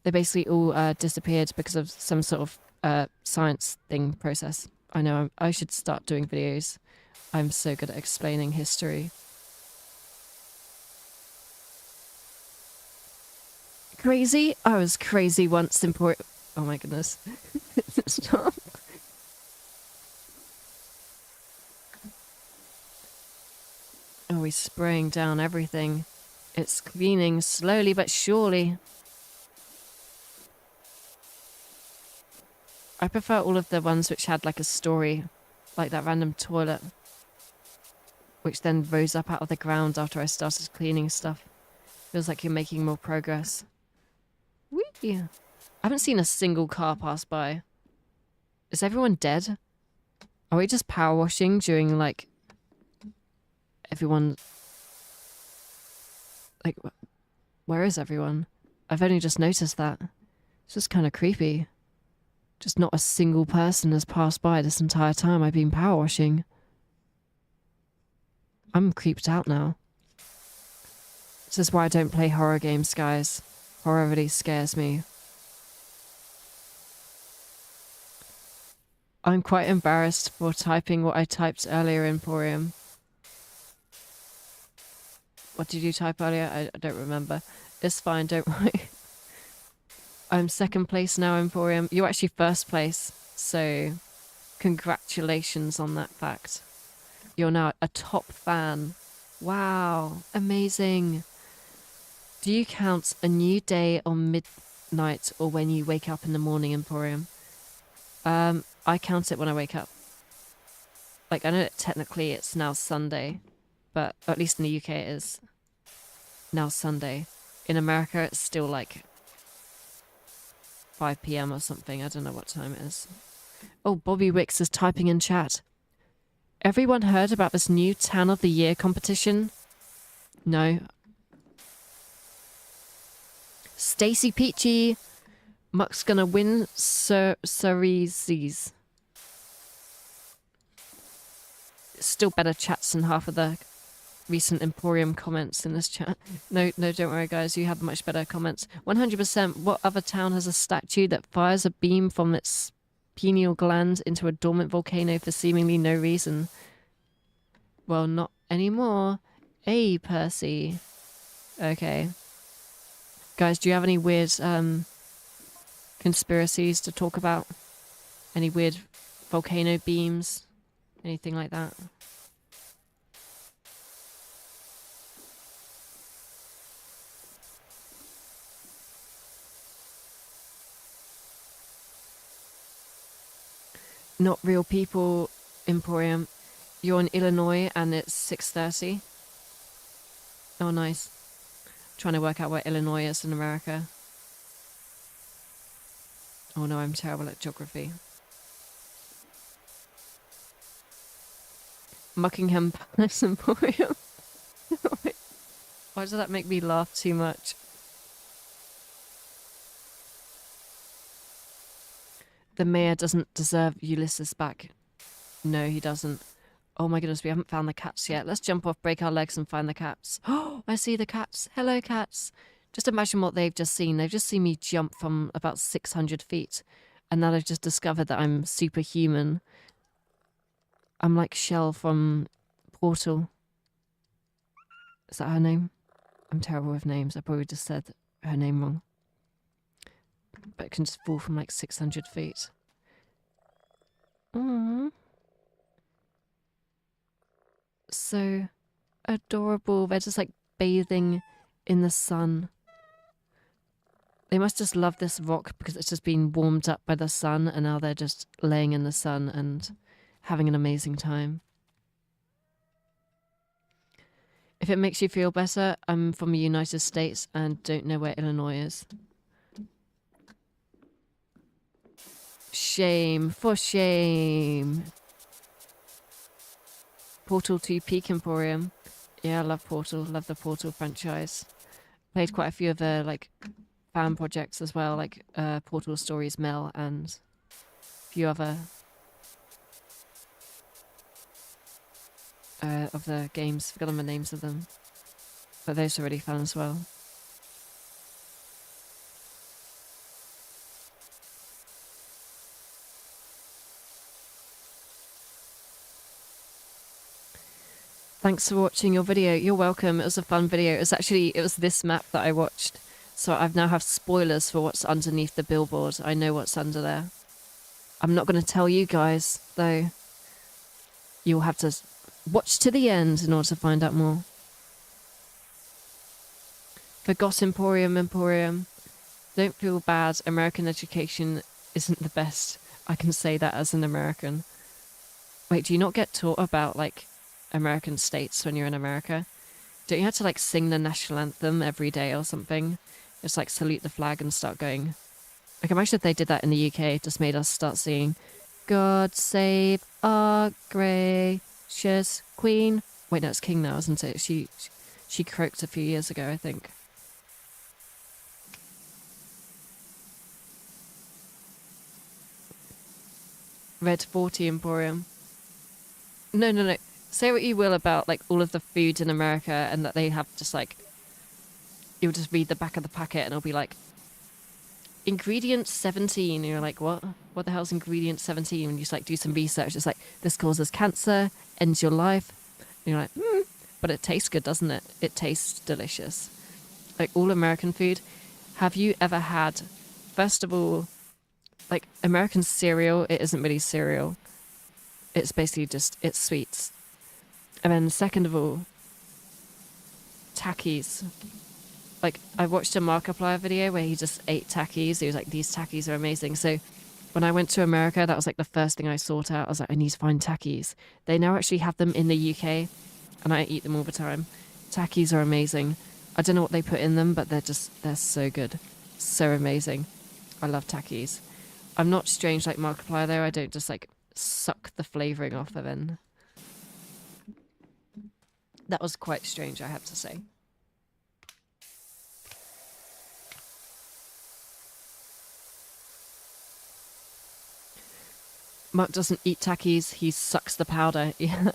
they basically all disappeared because of some sort of science thing process. I know, I should start doing videos. I'm so good at explaining history. Crazy? I was crazy once in Port... Oh my goodness. Stop. Oh, he's spraying down everything. It's cleaning slowly but surely. I prefer all of the ones which had like a story, like that random toilet, which then rose up out of the ground after I started cleaning stuff. Feels like you're making more progress. Whee! I haven't seen a single car pass by. Is everyone dead? Are we just power washing during like everyone? Like, where is everyone? I've only just noticed that. It's just kind of creepy. Just not a single person has passed by this entire time I've been power washing. I'm creeped out now. This is why I don't play horror games, guys. Horror really scares me. I'm quite embarrassed for typing what I typed earlier in Emporium. What did you type earlier? I don't remember. It's fine, don't worry. I'm second place now, Emporium. You're actually first place, so congratulations on that fact. You're now a top fan. Wow, amazing. Do you count a new day on midnight or when you wake up in the morning, Emporium? I count it when I wake up. Like, I know that technically it's now Sunday, but at least in the UK it is now Sunday. In America it's still like 5 PM or something. I don't know what time it is. Oh, Bobby Wicks is typing in chat. Everyone heard about this new Tan of the Year competition? No. Stacy Peachy. Muck's gonna win Cereses. Still better chats than half of the recent Emporium comments in this chat. No, don't worry, guys. You have much better comments. 100%. What other town has a statue that fires a beam from its pineal gland into a dormant volcano for seemingly no reason. Well, not anymore. Hey, Percy. Okay. Guys, do you have any weird conspiracies to talk about? Any weird volcano beams? Anything like that? Not real people, Emporium. You're in Illinois and it's 6:30. Oh, nice. Trying to work out where Illinois is in America. Oh no, I'm terrible at geography. Buckingham Palace Emporium. Why does that make me laugh too much? The mayor doesn't deserve Ulysses back. No, he doesn't. Oh my goodness, we haven't found the cats yet. Let's jump off, break our legs, and find the cats. Oh, I see the cats. Hello, cats. Just imagine what they've just seen. They've just seen me jump from about 600 feet. And now they've just discovered that I'm superhuman. I'm like Shell from Portal. Is that her name? I'm terrible with names. I probably just said her name wrong. But it can just fall from like 600 feet. Aww. So adorable. They're just like bathing in the sun. They must just love this rock because it's just been warmed up by the sun and now they're just laying in the sun and having an amazing time. If it makes you feel better, I'm from the United States and don't know where Illinois is. Shame, for shame. Portal 2 Peak Emporium. Yeah, I love Portal. Love the Portal franchise. Played quite a few of the like fan projects as well, like Portal Stories Mel and a few other of the games. Forgotten the names of them. But those are really fun as well. Thanks for watching your video. You're welcome. It was a fun video. It was this map that I watched. So I now have spoilers for what's underneath the billboard. I know what's under there. I'm not going to tell you guys, though. You'll have to watch to the end in order to find out more. Forgot Emporium. Don't feel bad. American education isn't the best. I can say that as an American. Wait, do you not get taught about, like, American states when you're in America? Don't you have to, like, sing the national anthem every day or something? Just, like, salute the flag and start going. Like, imagine if they did that in the UK. Just made us start singing, God save our gracious queen. Wait, no, it's king now, isn't it? She croaked a few years ago, I think. Red 40 Emporium. No. Say what you will about, like, all of the food in America and that they have just, like, you'll just read the back of the packet and it'll be like, ingredient 17. And you're like, what? What the hell's ingredient 17? And you just, like, do some research. It's like, this causes cancer, ends your life. And you're like, but it tastes good, doesn't it? It tastes delicious. Like, all American food. Have you ever had, first of all, like, American cereal? It isn't really cereal. It's basically just, it's sweets. And then second of all, Takis. Like, I watched a Markiplier video where he just ate Takis. He was like, these Takis are amazing. So when I went to America, that was like the first thing I sought out. I was like, I need to find Takis. They now actually have them in the UK and I eat them all the time. Takis are amazing. I don't know what they put in them, but they're so good. So amazing. I love Takis. I'm not strange like Markiplier though. I don't just like suck the flavouring off of it. That was quite strange, I have to say. Mark doesn't eat Takis, he sucks the powder. Yeah,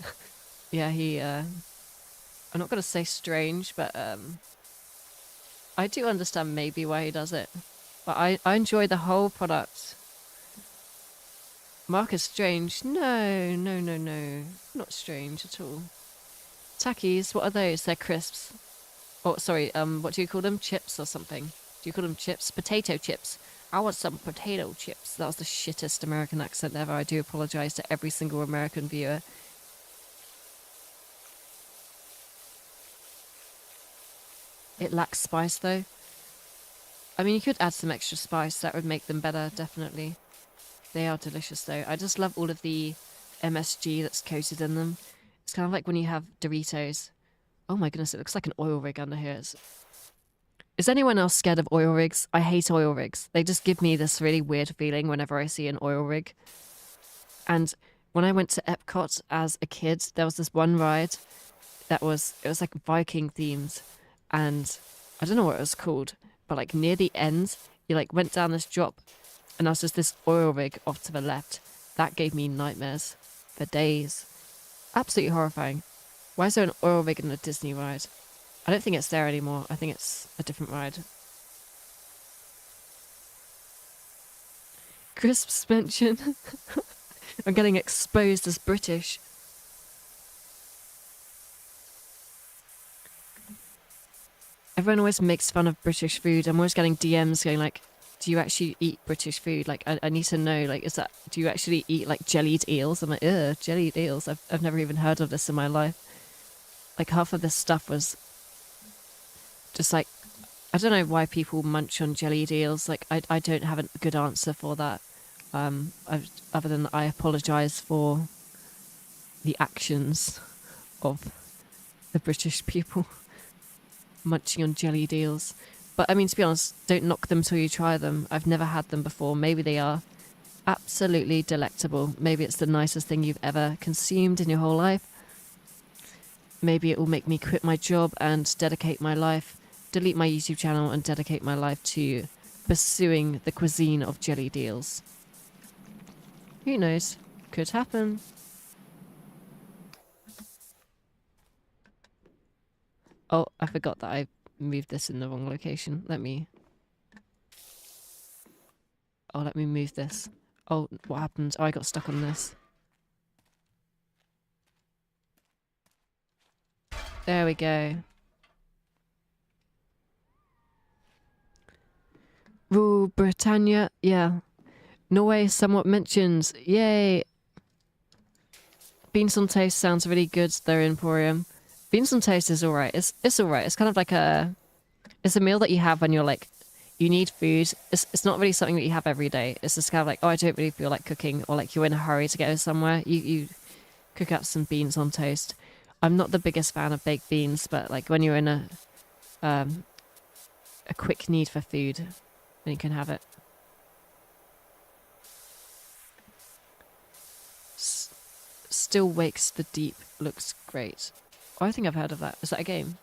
yeah. I'm not going to say strange, but I do understand maybe why he does it. But I enjoy the whole product. Marcus Strange. No, no, no, no. Not strange at all. Takis, what are those? They're crisps. Oh, sorry, what do you call them? Chips or something? Do you call them chips? Potato chips. I want some potato chips. That was the shittest American accent ever. I do apologise to every single American viewer. It lacks spice though. I mean, you could add some extra spice. That would make them better, definitely. They are delicious though. I just love all of the MSG that's coated in them. It's kind of like when you have Doritos. Oh my goodness, it looks like an oil rig under here. Is anyone else scared of oil rigs? I hate oil rigs. They just give me this really weird feeling whenever I see an oil rig. And when I went to Epcot as a kid, there was this one ride it was like Viking themed, and I don't know what it was called, but like near the end, you like went down this drop, and there was just this oil rig off to the left. That gave me nightmares for days. Absolutely horrifying. Why is there an oil rig in a Disney ride? I don't think it's there anymore. I think it's a different ride. Crisps mention. I'm getting exposed as British. Everyone always makes fun of British food. I'm always getting DMs going like, do you actually eat British food? Like, I need to know, like, do you actually eat like jellied eels? I'm like, ugh, jellied eels. I've never even heard of this in my life. Like half of this stuff was just like, I don't know why people munch on jellied eels. Like, I don't have a good answer for that. Other than I apologise for the actions of the British people munching on jellied eels. But I mean, to be honest, don't knock them till you try them. I've never had them before. Maybe they are absolutely delectable. Maybe it's the nicest thing you've ever consumed in your whole life. Maybe it will make me quit my job and dedicate my life, delete my YouTube channel and dedicate my life to pursuing the cuisine of jellied eels. Who knows? Could happen. Oh, I forgot that I moved this in the wrong location. Let me move this. Oh, what happened? Oh, I got stuck on this. There we go. Rule Britannia. Yeah. Norway somewhat mentioned. Yay. Beans on toast sounds really good. Their Emporium. Beans on toast is alright. It's alright. It's kind of like it's a meal that you have when you're like, you need food. It's not really something that you have every day. It's just kind of like, oh, I don't really feel like cooking, or like you're in a hurry to go somewhere. You cook up some beans on toast. I'm not the biggest fan of baked beans, but like when you're in a quick need for food, then you can have it. Still Wakes the Deep looks great. Oh, I think I've heard of that. Is that a game?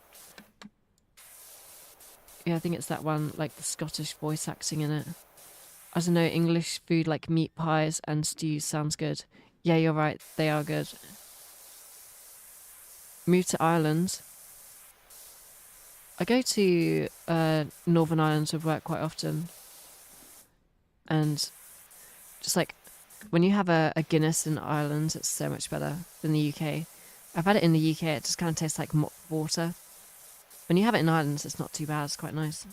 Yeah, I think it's that one, like the Scottish voice acting in it. I don't know, English food like meat pies and stews sounds good. Yeah, you're right, they are good. Move to Ireland. I go to Northern Ireland with work quite often. And just like, when you have a Guinness in Ireland, it's so much better than the UK. I've had it in the UK, it just kind of tastes like mop water. When you have it in Ireland, it's not too bad, it's quite nice.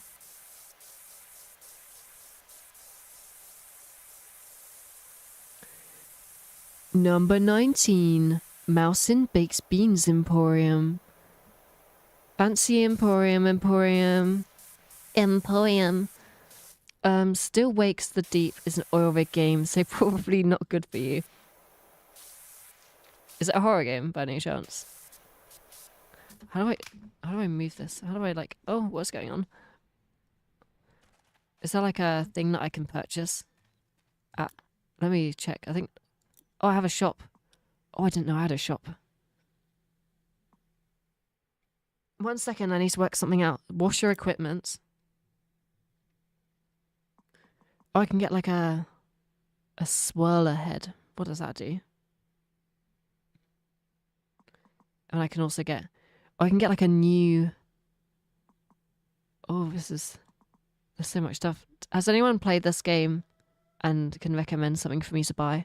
Number 19, Mouse and Baked Beans Emporium. Fancy Emporium. Still Wakes the Deep is an oil rig game, so probably not good for you. Is it a horror game by any chance? How do I move this? How do I like, oh, what's going on? Is there like a thing that I can purchase? Let me check. I think, oh, I have a shop. Oh, I didn't know I had a shop. 1 second, I need to work something out. Wash your equipment. Oh, I can get like a swirler head. What does that do? And I can also get, oh, I can get like a new, oh, there's so much stuff. Has anyone played this game and can recommend something for me to buy?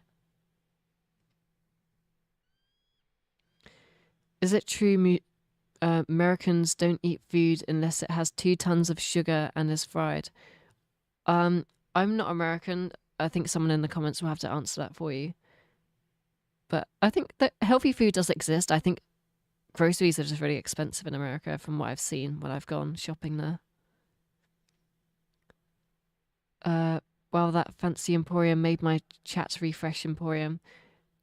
Is it true Americans don't eat food unless it has 2 tons of sugar and is fried? Um, I'm not American. I think someone in the comments will have to answer that for you. But I think that healthy food does exist. I think groceries are just really expensive in America from what I've seen when I've gone shopping there. Well, that fancy Emporium made my chat refresh Emporium.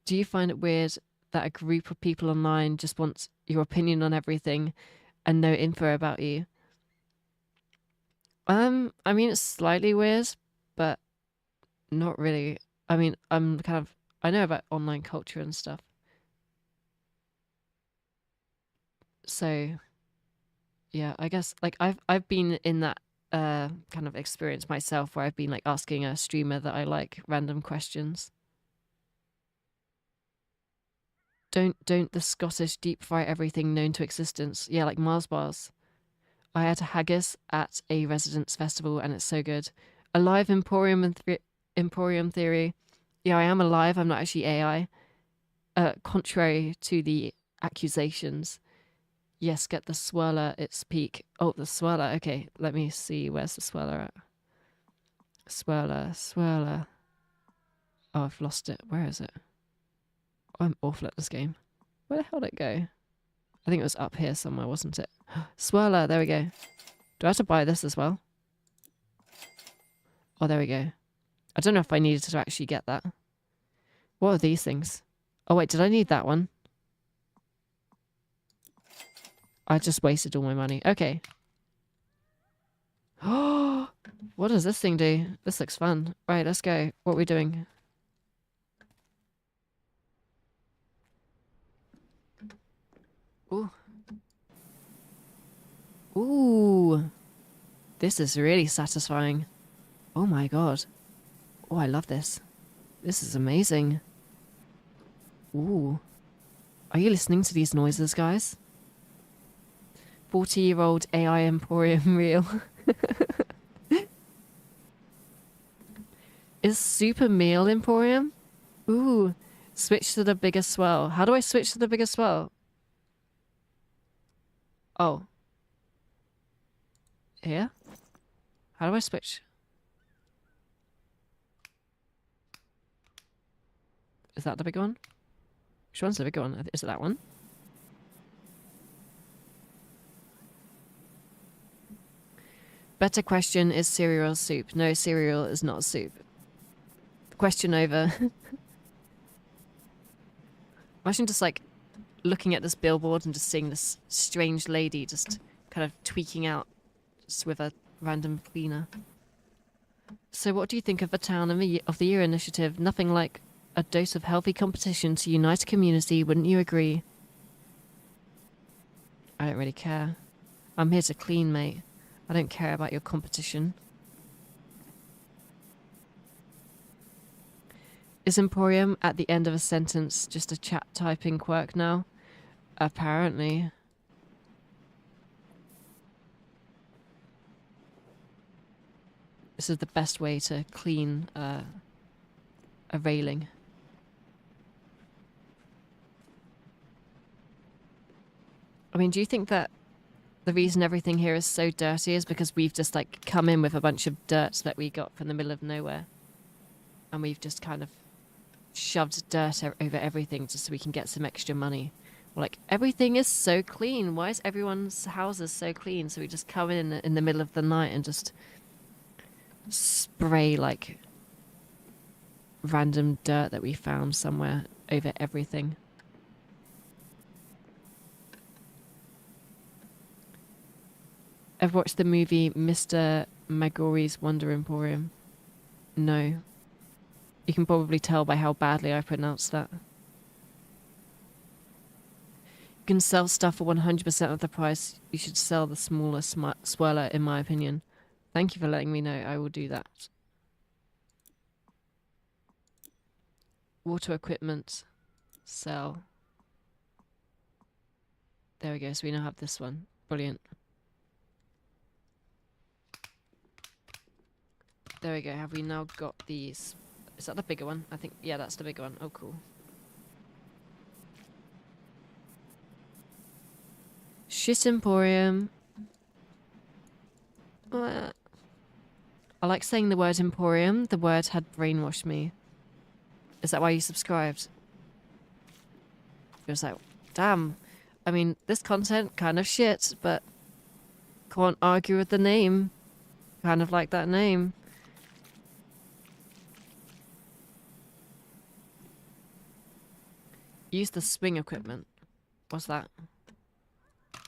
Do you find it weird that a group of people online just wants your opinion on everything and no info about you? I mean, it's slightly weird, but not really. I mean, I know about online culture and stuff. So, yeah, I guess like I've been in that kind of experience myself where I've been like asking a streamer that I like random questions. Don't the Scottish deep fry everything known to existence? Yeah, like Mars bars. I had a haggis at a residence festival and it's so good. Alive Emporium and Emporium theory. Yeah, I am alive. I'm not actually AI. Contrary to the accusations. Yes, get the swirler. Its peak. Oh, the swirler. Okay, let me see. Where's the swirler at? Swirler. Oh, I've lost it. Where is it? Oh, I'm awful at this game. Where the hell did it go? I think it was up here somewhere, wasn't it? Swirler. There we go. Do I have to buy this as well? Oh, there we go. I don't know if I needed to actually get that. What are these things? Oh, wait, did I need that one? I just wasted all my money. Okay. Oh, what does this thing do? This looks fun. Right, let's go. What are we doing? Ooh. Ooh. This is really satisfying. Oh my god. Oh, I love this. This is amazing. Ooh. Are you listening to these noises, guys? 40-year-old AI Emporium reel. Is Super Meal Emporium? Ooh. Switch to the bigger swell. How do I switch to the bigger swell? Oh. Here? How do I switch? Is that the big one? Which one's the bigger one? Is it that one? Better question, is cereal soup? No, cereal is not soup. Question over. Imagine just like looking at this billboard and just seeing this strange lady just kind of tweaking out just with a random cleaner. So what do you think of the Town of the Year initiative? Nothing like a dose of healthy competition to unite a community, wouldn't you agree? I don't really care. I'm here to clean, mate. I don't care about your competition. Is Emporium at the end of a sentence just a chat typing quirk now? Apparently. This is the best way to clean a railing. I mean, do you think that the reason everything here is so dirty is because we've just like come in with a bunch of dirt that we got from the middle of nowhere, and we've just kind of shoved dirt over everything just so we can get some extra money? We're like, everything is so clean. Why is everyone's houses so clean? So we just come in the middle of the night and just spray like random dirt that we found somewhere over everything. Ever watched the movie Mr. Magori's Wonder Emporium? No. You can probably tell by how badly I pronounced that. You can sell stuff for 100% of the price. You should sell the smaller swirler, in my opinion. Thank you for letting me know. I will do that. Water equipment. Sell. There we go. So we now have this one. Brilliant. There we go. Have we now got these? Is that the bigger one? I think, yeah, that's the bigger one. Oh, cool. Shit Emporium. I like saying the word Emporium. The word had brainwashed me. Is that why you subscribed? It was like, damn. I mean, this content kind of shit, but can't argue with the name. Kind of like that name. Use the swing equipment. What's that?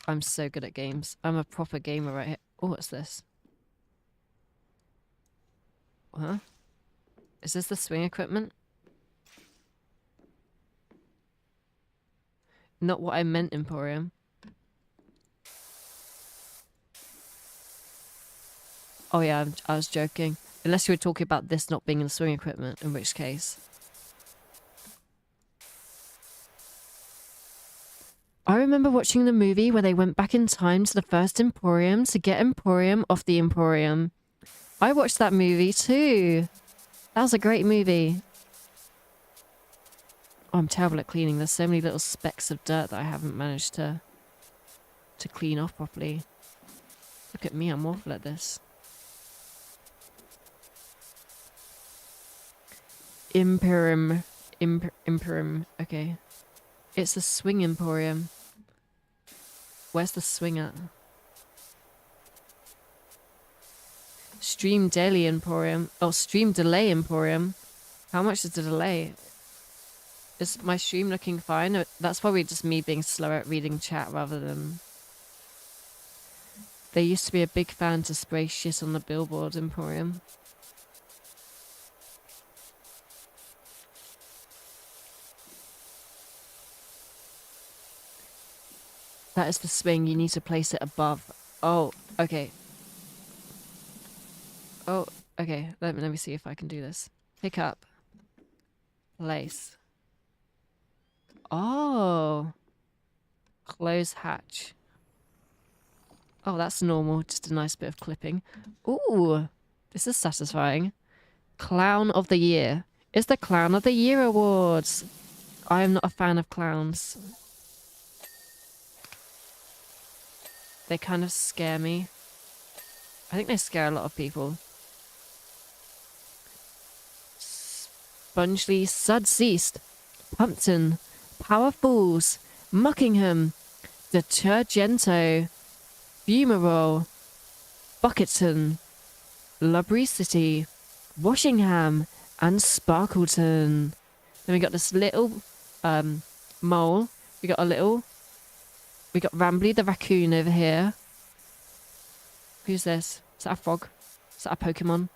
I'm so good at games. I'm a proper gamer right here. Oh, what's this? Huh? Is this the swing equipment? Not what I meant, Emporium. Oh yeah, I was joking. Unless you were talking about this not being in the swing equipment, in which case. I remember watching the movie where they went back in time to the first Emporium to get Emporium off the Emporium. I watched that movie too. That was a great movie. Oh, I'm terrible at cleaning. There's so many little specks of dirt that I haven't managed to clean off properly. Look at me, I'm awful at this. Imperium. Imperium. Okay. It's the swing Emporium. Where's the swing at? Stream Daily Emporium. Oh, Stream Delay Emporium. How much is the delay? Is my stream looking fine? That's probably just me being slower at reading chat rather than... They used to be a big fan to spray shit on the billboard Emporium. That is the swing. You need to place it above. Oh, okay. Oh, okay. Let me see if I can do this. Pick up. Place. Oh. Close hatch. Oh, that's normal. Just a nice bit of clipping. Ooh. This is satisfying. Clown of the Year. It's the Clown of the Year Awards. I am not a fan of clowns. They kind of scare me. I think they scare a lot of people. Spongeley, Sudseast, Pumpton, Powerfools, Muckingham, Detergento, Fumarole, Bucketon, Lubbury City, Washingham, and Sparkleton. Then we got this little mole. We got Rambly the raccoon over here. Who's this? Is that a frog? Is that a Pokemon?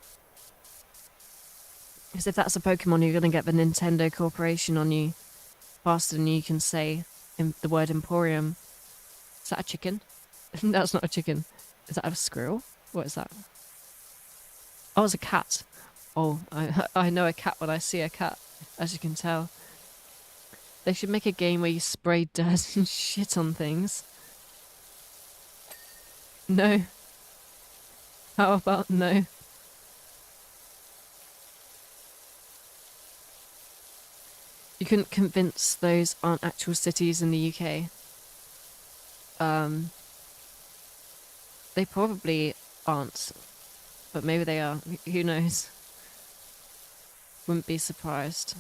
Because if that's a Pokemon, you're going to get the Nintendo Corporation on you faster than you can say the word Emporium. Is that a chicken? That's not a chicken. Is that a squirrel? What is that? Oh, it's a cat. Oh, I know a cat when I see a cat, as you can tell. They should make a game where you spray dirt and shit on things. No. How about no? You couldn't convince those aren't actual cities in the UK. They probably aren't. But maybe they are. Who knows? Wouldn't be surprised.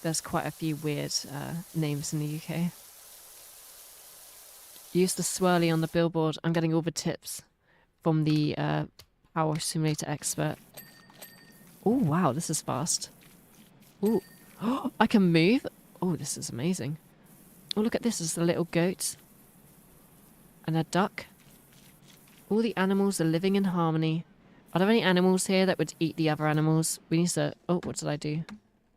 There's quite a few weird names in the UK. Use the swirly on the billboard. I'm getting all the tips from the Power Simulator expert. Oh, wow, this is fast. Ooh. Oh, I can move. Oh, this is amazing. Oh, look at this. There's a little goat. And a duck. All the animals are living in harmony. Are there any animals here that would eat the other animals? We need to... Oh, what did I do?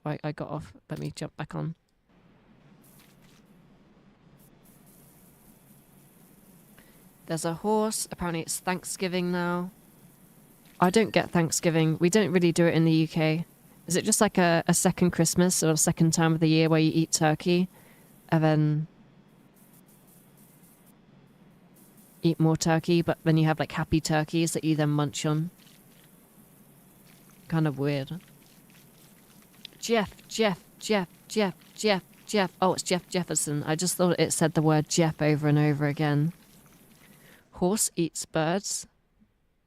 I got off. Let me jump back on. There's a horse. Apparently it's Thanksgiving now. I don't get Thanksgiving. We don't really do it in the UK. Is it just like a second Christmas or a second time of the year where you eat turkey and then eat more turkey, but then you have like happy turkeys that you then munch on? Kind of weird. Jeff. Jeff. Oh, it's Jeff Jefferson. I just thought it said the word Jeff over and over again. Horse eats birds.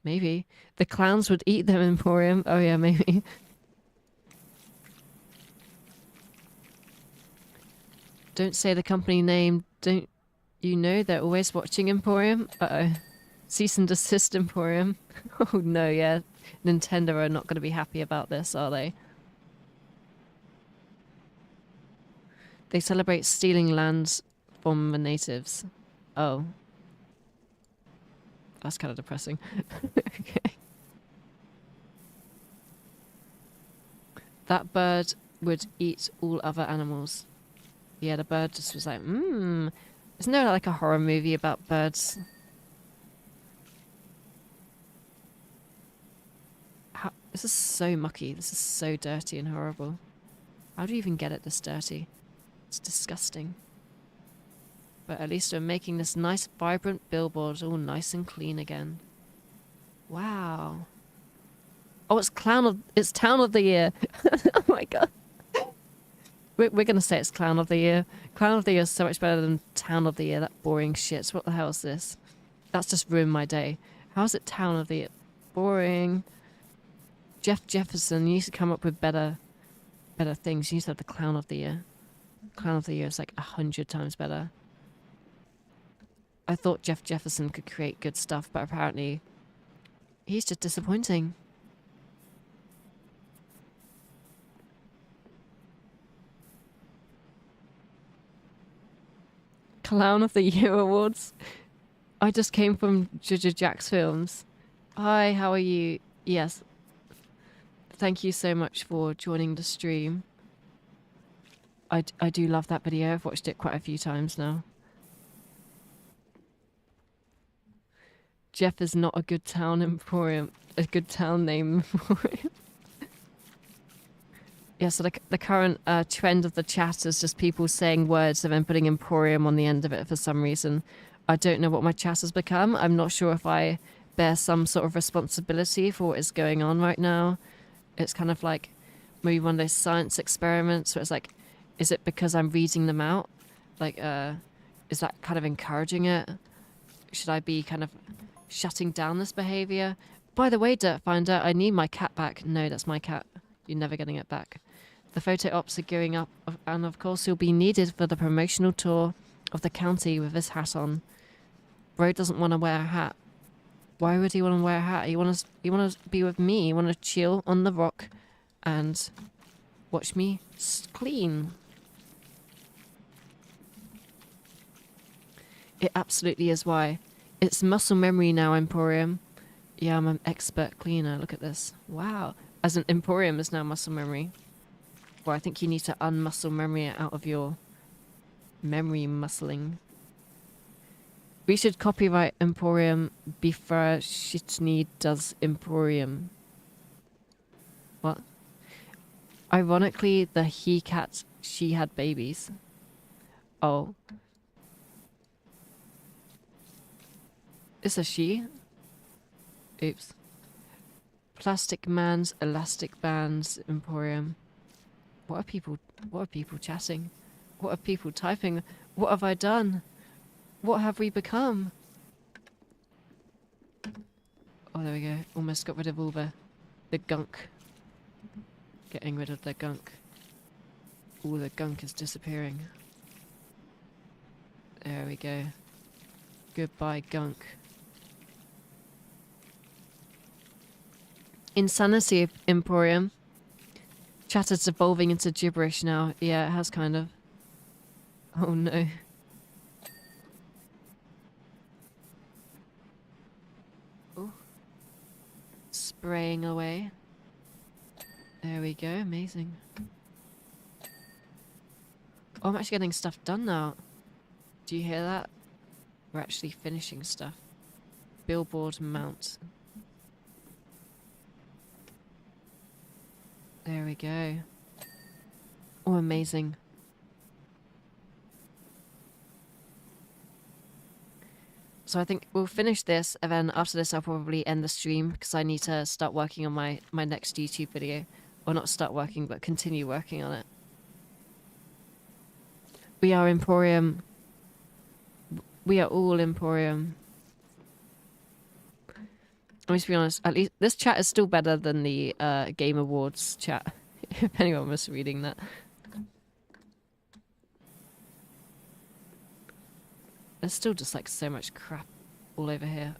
Maybe. The clowns would eat them, Emporium. Oh yeah, maybe. Don't say the company name. Don't you know they're always watching, Emporium? Uh-oh. Cease and desist, Emporium. Oh no, yeah. Nintendo are not going to be happy about this, are they? They celebrate stealing lands from the natives. Oh. That's kind of depressing. Okay. That bird would eat all other animals. Yeah, the bird just was like, Isn't there like a horror movie about birds? This is so mucky. This is so dirty and horrible. How do you even get it this dirty? It's disgusting. But at least we're making this nice, vibrant billboard all nice and clean again. Wow. Oh, it's Town of the Year. Oh my god. We're going to say it's Clown of the Year. Clown of the Year is so much better than Town of the Year. That boring shit. What the hell is this? That's just ruined my day. How is it Town of the Year? Boring. Jeff Jefferson, you need to come up with better things. You need to have the Clown of the Year. Clown of the Year is like 100 times better. I thought Jeff Jefferson could create good stuff, but apparently he's just disappointing. Clown of the Year awards. I just came from Jack's Films. Hi, how are you? Yes. Thank you so much for joining the stream. I do love that video. I've watched it quite a few times now. Jeff is not a good town emporium. A good town name emporium. Yeah, so the current trend of the chat is just people saying words and then putting emporium on the end of it for some reason. I don't know what my chat has become. I'm not sure if I bear some sort of responsibility for what is going on right now. It's kind of like maybe one of those science experiments where it's like, is it because I'm reading them out? Like, is that kind of encouraging it? Should I be kind of shutting down this behavior? By the way, Dirt Finder, I need my cat back. No, that's my cat. You're never getting it back. The photo ops are gearing up, and of course he'll be needed for the promotional tour of the county with his hat on. Bro doesn't want to wear a hat. Why would he want to wear a hat? He want to be with me. He want to chill on the rock and watch me clean. It absolutely is why. It's muscle memory now, Emporium. Yeah, I'm an expert cleaner. Look at this. Wow. As an Emporium is now muscle memory. Well, I think you need to unmuscle memory out of your memory muscling. We should copyright Emporium before Shitney does Emporium. What? Ironically, the he cat, she had babies. Oh. It's a she? Oops. Plastic Man's Elastic Bands Emporium. What are people chatting? What are people typing? What have I done? What have we become? Oh, there we go. Almost got rid of all the gunk. Getting rid of the gunk. All the gunk is disappearing. There we go. Goodbye, gunk. Insanity Emporium. Chatter's evolving into gibberish now. Yeah, it has kind of. Oh no. Oh. Spraying away. There we go, amazing. Oh, I'm actually getting stuff done now. Do you hear that? We're actually finishing stuff. Billboard mount. There we go. Oh, amazing. So I think we'll finish this, and then after this I'll probably end the stream because I need to start working on my next YouTube video. Or not start working, but continue working on it. We are Emporium. We are all Emporium. Let me just be honest, at least this chat is still better than the Game Awards chat, if anyone was reading that. There's still just like so much crap all over here.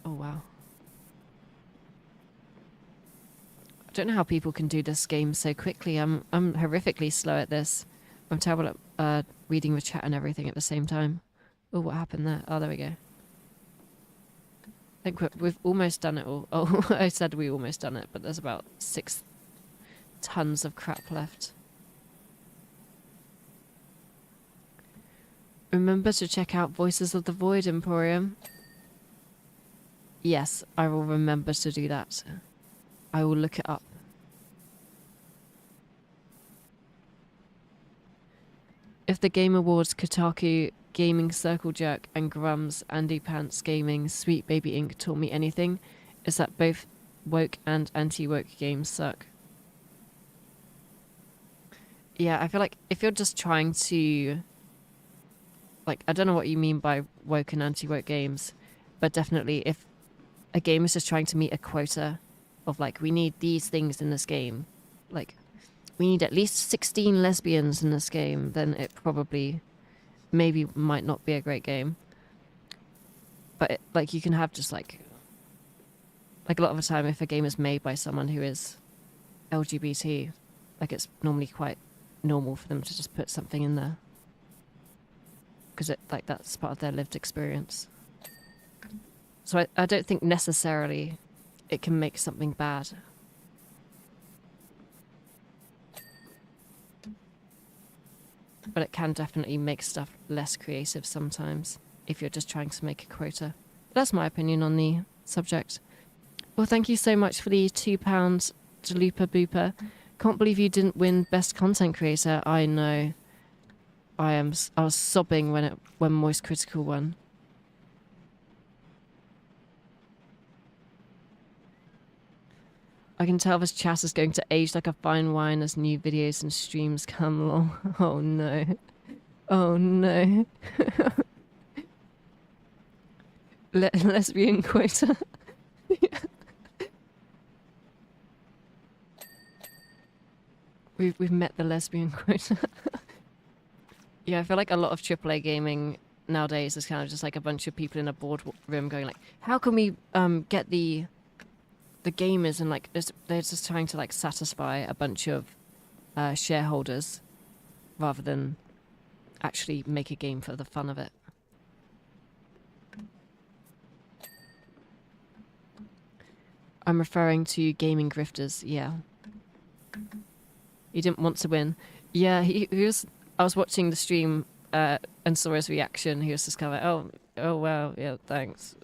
Oh wow. I don't know how people can do this game so quickly. I'm horrifically slow at this. I'm terrible at reading the chat and everything at the same time. Oh, what happened there? Oh, there we go. I think we've almost done it all. Oh, I said we almost done it, but there's about 6 tons of crap left. Remember to check out Voices of the Void, Emporium. Yes, I will remember to do that. I will look it up. If the Game Awards, Kotaku, Gaming Circle Jerk, and Grum's Andy Pants Gaming, Sweet Baby Inc. taught me anything, is that both woke and anti-woke games suck. Yeah, I feel like if you're just trying to... Like, I don't know what you mean by woke and anti-woke games, but definitely if a game is just trying to meet a quota of, like, we need these things in this game, like, we need at least 16 lesbians in this game, then it probably... maybe might not be a great game. But it, like, you can have just like a lot of the time if a game is made by someone who is LGBT, like it's normally quite normal for them to just put something in there because it like that's part of their lived experience. So I don't think necessarily it can make something bad. But it can definitely make stuff less creative sometimes if you're just trying to make a quota. That's my opinion on the subject. Well, thank you so much for the £2 Jalupa Booper. Can't believe you didn't win Best Content Creator. I know. I was sobbing when Moist Critical won. I can tell this chat is going to age like a fine wine as new videos and streams come along. Oh no. Oh no. Lesbian quota. We've met the lesbian quota. Yeah, I feel like a lot of AAA gaming nowadays is kind of just like a bunch of people in a boardroom going like, how can we get the gamers, and like they're just trying to like satisfy a bunch of shareholders rather than actually make a game for the fun of it. I'm referring to gaming grifters. Yeah, he didn't want to win. Yeah, he was. I was watching the stream and saw his reaction. He was just kind of like, oh wow, yeah, thanks.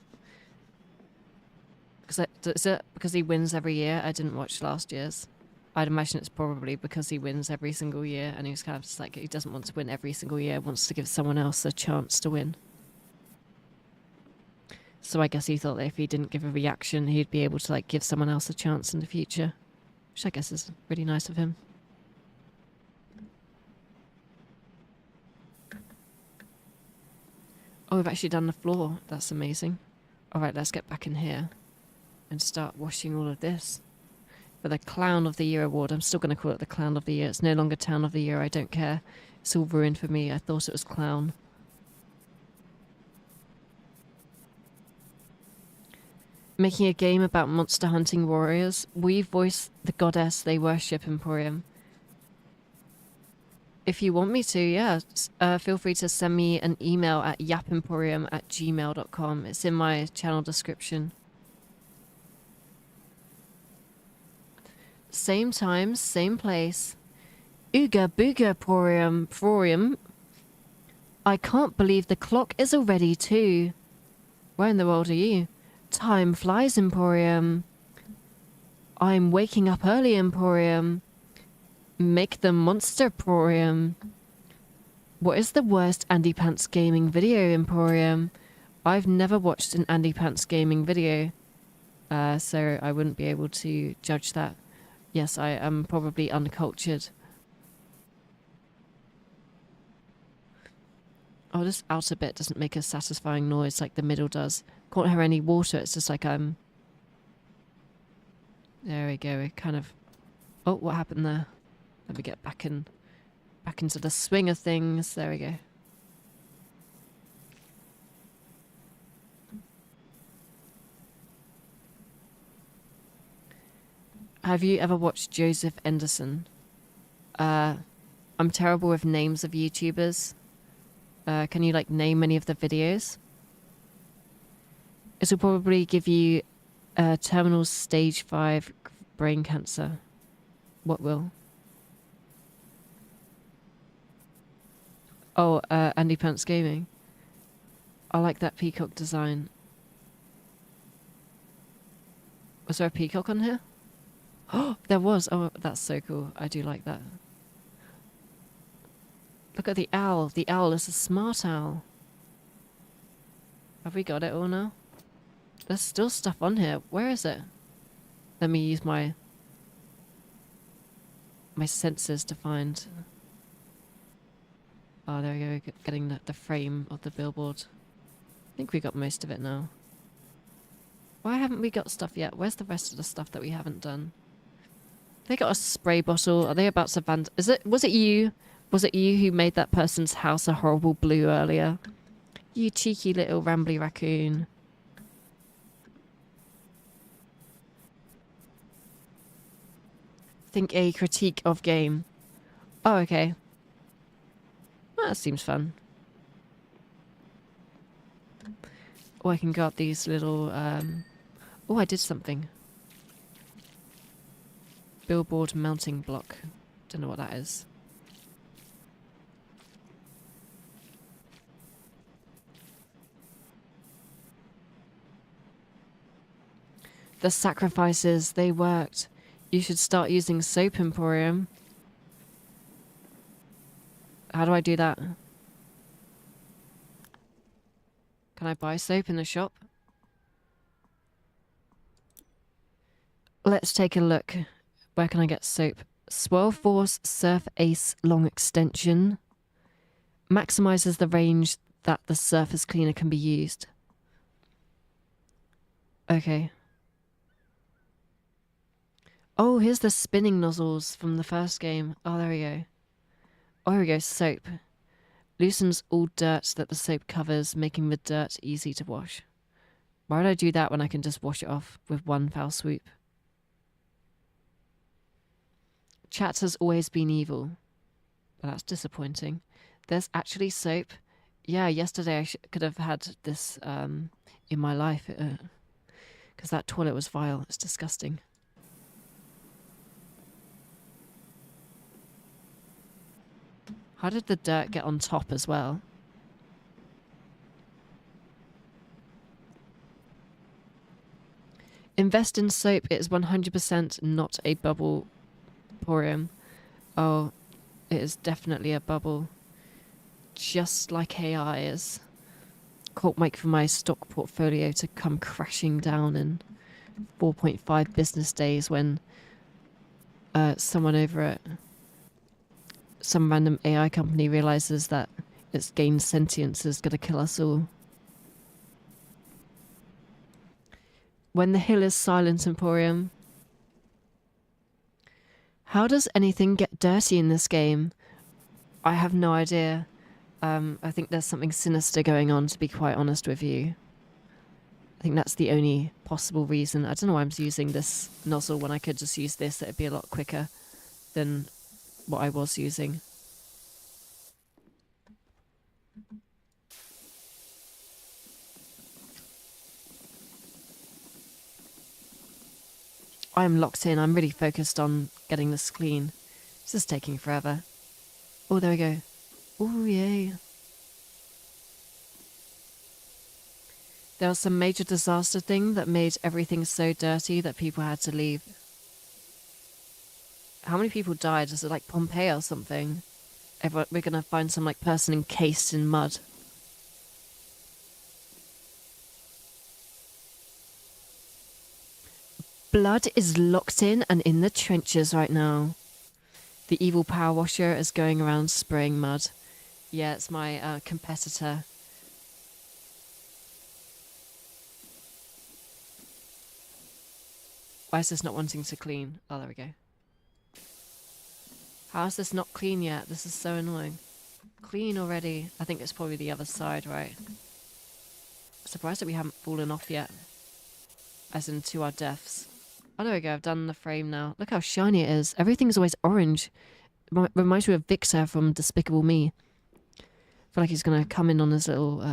Is it because he wins every year? I didn't watch last year's. I'd imagine it's probably because he wins every single year, and he was kind of just like, he doesn't want to win every single year, wants to give someone else a chance to win. So I guess he thought that if he didn't give a reaction, he'd be able to like give someone else a chance in the future, which I guess is really nice of him. Oh, we've actually done the floor. That's amazing. All right, let's get back in here and start washing all of this for the Clown of the Year award. I'm still going to call it the Clown of the Year. It's no longer Town of the Year. I don't care. It's all ruined for me. I thought it was Clown. Making a game about monster hunting warriors. We voice the goddess they worship, Emporium. If you want me to, yeah, feel free to send me an email at yapemporium@gmail.com. It's in my channel description. Same time, same place. Ooga booga porium. I can't believe the clock is already 2. Where in the world are you? Time flies, Emporium. I'm waking up early, Emporium. Make the monster, Emporium. What is the worst Andy Pants gaming video, Emporium? I've never watched an Andy Pants gaming video, so I wouldn't be able to judge that. Yes, I am probably uncultured. Oh, this outer bit doesn't make a satisfying noise like the middle does. Can't hear any water. It's just like There we go. We kind of. Oh, what happened there? Let me get back into the swing of things. There we go. Have you ever watched Joseph Anderson? I'm terrible with names of YouTubers. Can you like name any of the videos? It will probably give you terminal stage 5 brain cancer. What will? Oh, Andy Pants Gaming. I like that peacock design. Was there a peacock on here? Oh, there was. Oh, that's so cool. I do like that. Look at the owl. The owl is a smart owl. Have we got it all now? There's still stuff on here. Where is it? Let me use my senses to find. Oh, there we go. Getting the frame of the billboard. I think we got most of it now. Why haven't we got stuff yet? Where's the rest of the stuff that we haven't done? They got a spray bottle. Are they about to Was it you? Was it you who made that person's house a horrible blue earlier? You cheeky little rambly raccoon. Think a critique of game. Oh, okay. Well, that seems fun. Oh, I can go up these little... Oh, I did something. Billboard mounting block. Don't know what that is. The sacrifices, they worked. You should start using Soap Emporium. How do I do that? Can I buy soap in the shop? Let's take a look. Where can I get soap? Swirl Force Surf Ace Long Extension. Maximizes the range that the surface cleaner can be used. Okay. Oh, here's the spinning nozzles from the first game. Oh, there we go. Oh, here we go. Soap. Loosens all dirt that the soap covers, making the dirt easy to wash. Why would I do that when I can just wash it off with one foul swoop? Chat has always been evil. Well, that's disappointing. There's actually soap. Yeah, yesterday I could have had this in my life. Because that toilet was vile. It's disgusting. How did the dirt get on top as well? Invest in soap. It is 100% not a bubble emporium. Oh, it is definitely a bubble. Just like AI is. Can't wait for my stock portfolio to come crashing down in 4.5 business days when someone over at some random AI company realizes that its gained sentience is going to kill us all. When the hill is silent, Emporium. How does anything get dirty in this game? I have no idea. I think there's something sinister going on, to be quite honest with you. I think that's the only possible reason. I don't know why I'm using this nozzle when I could just use this. It'd be a lot quicker than what I was using. I'm locked in. I'm really focused on getting this clean. This is taking forever. Oh, there we go. Oh, yay. There was some major disaster thing that made everything so dirty that people had to leave. How many people died? Is it like Pompeii or something? We're going to find some like person encased in mud. Blood is locked in and in the trenches right now. The evil power washer is going around spraying mud. Yeah, it's my competitor. Why is this not wanting to clean? Oh, there we go. How is this not clean yet? This is so annoying. Clean already. I think it's probably the other side, right? Surprised that we haven't fallen off yet. As in to our deaths. Oh, there we go. I've done the frame now. Look how shiny it is. Everything's always orange. It reminds me of Victor from Despicable Me. I feel like he's going to come in on his little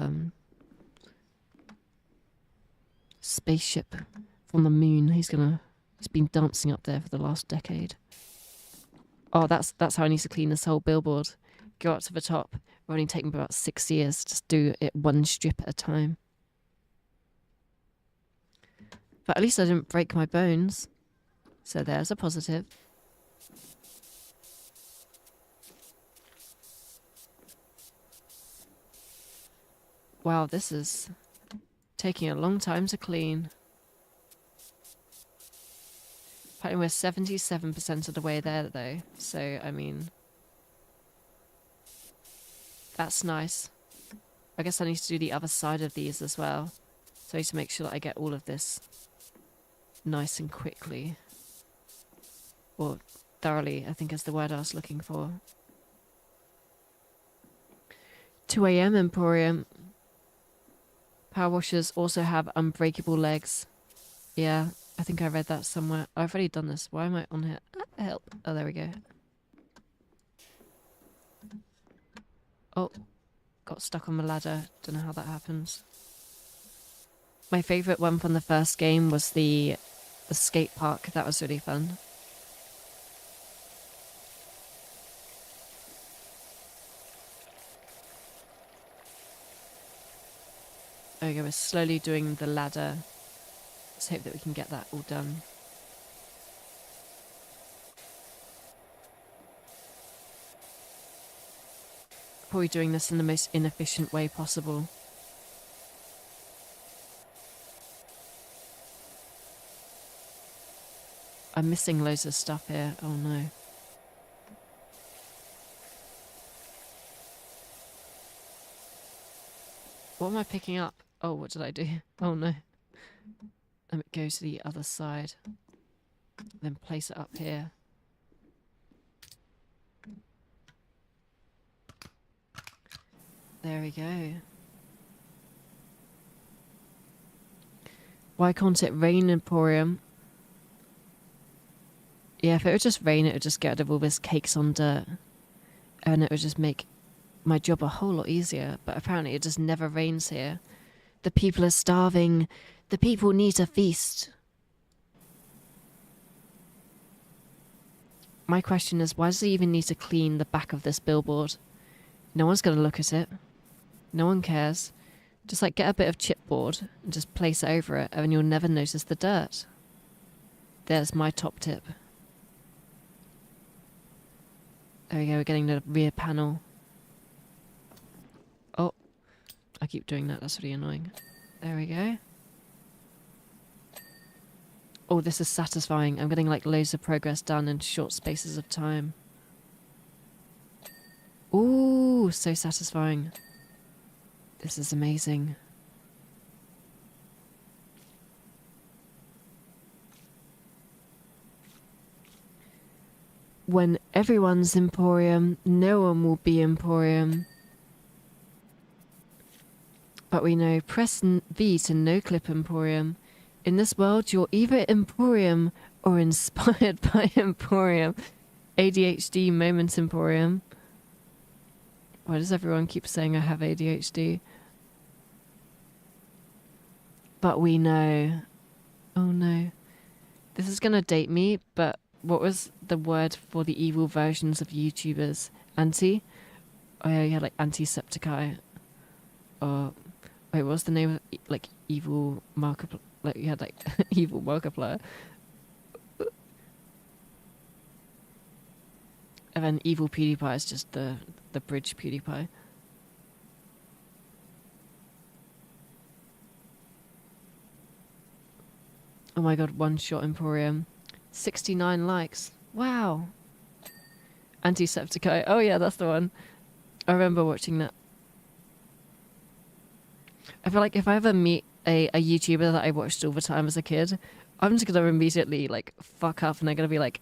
spaceship from the moon. He's been dancing up there for the last decade. Oh, that's how I need to clean this whole billboard. Go up to the top. It'll only take me about 6 years. Just do it one strip at a time. But at least I didn't break my bones. So there's a positive. Wow, this is taking a long time to clean. Apparently we're 77% of the way there, though. So, I mean, that's nice. I guess I need to do the other side of these as well. So I need to make sure that I get all of this nice and quickly. Or thoroughly, I think is the word I was looking for. 2 a.m. Emporium. Power washers also have unbreakable legs. Yeah, I think I read that somewhere. I've already done this. Why am I on here? Ah, help. Oh, there we go. Oh, got stuck on the ladder. Don't know how that happens. My favourite one from the first game was the skate park. That was really fun. There we go. We're slowly doing the ladder. Let's hope that we can get that all done. Probably doing this in the most inefficient way possible. I'm missing loads of stuff here. Oh no. What am I picking up? Oh, what did I do? Oh no. Let me go to the other side. Then place it up here. There we go. Why can't it rain, Emporium? Yeah, if it would just rain, it would just get rid of all this cakes on dirt. And it would just make my job a whole lot easier. But apparently it just never rains here. The people are starving. The people need a feast. My question is, why does he even need to clean the back of this billboard? No one's going to look at it. No one cares. Just like get a bit of chipboard and just place it over it and you'll never notice the dirt. There's my top tip. There we go, we're getting the rear panel. Oh, I keep doing that, that's really annoying. There we go. Oh, this is satisfying. I'm getting like loads of progress done in short spaces of time. Ooh, so satisfying. This is amazing. When everyone's Emporium, no one will be Emporium. But we know press V to no clip Emporium. In this world, you're either Emporium or inspired by Emporium. ADHD moment Emporium. Why does everyone keep saying I have ADHD? But we know. Oh no. This is going to date me, but what was the word for the evil versions of YouTubers? Anti? Oh yeah, you had like Antisepticeye. Or, wait, what was the name of, like, evil Markiplier? Like, you had like, evil Markiplier. And then evil PewDiePie is just the bridge PewDiePie. Oh my god, One Shot Emporium. 69 likes. Wow. Antisepticeye. Oh yeah, that's the one. I remember watching that. I feel like if I ever meet a YouTuber that I watched all the time as a kid, I'm just gonna immediately like fuck up and they're gonna be like,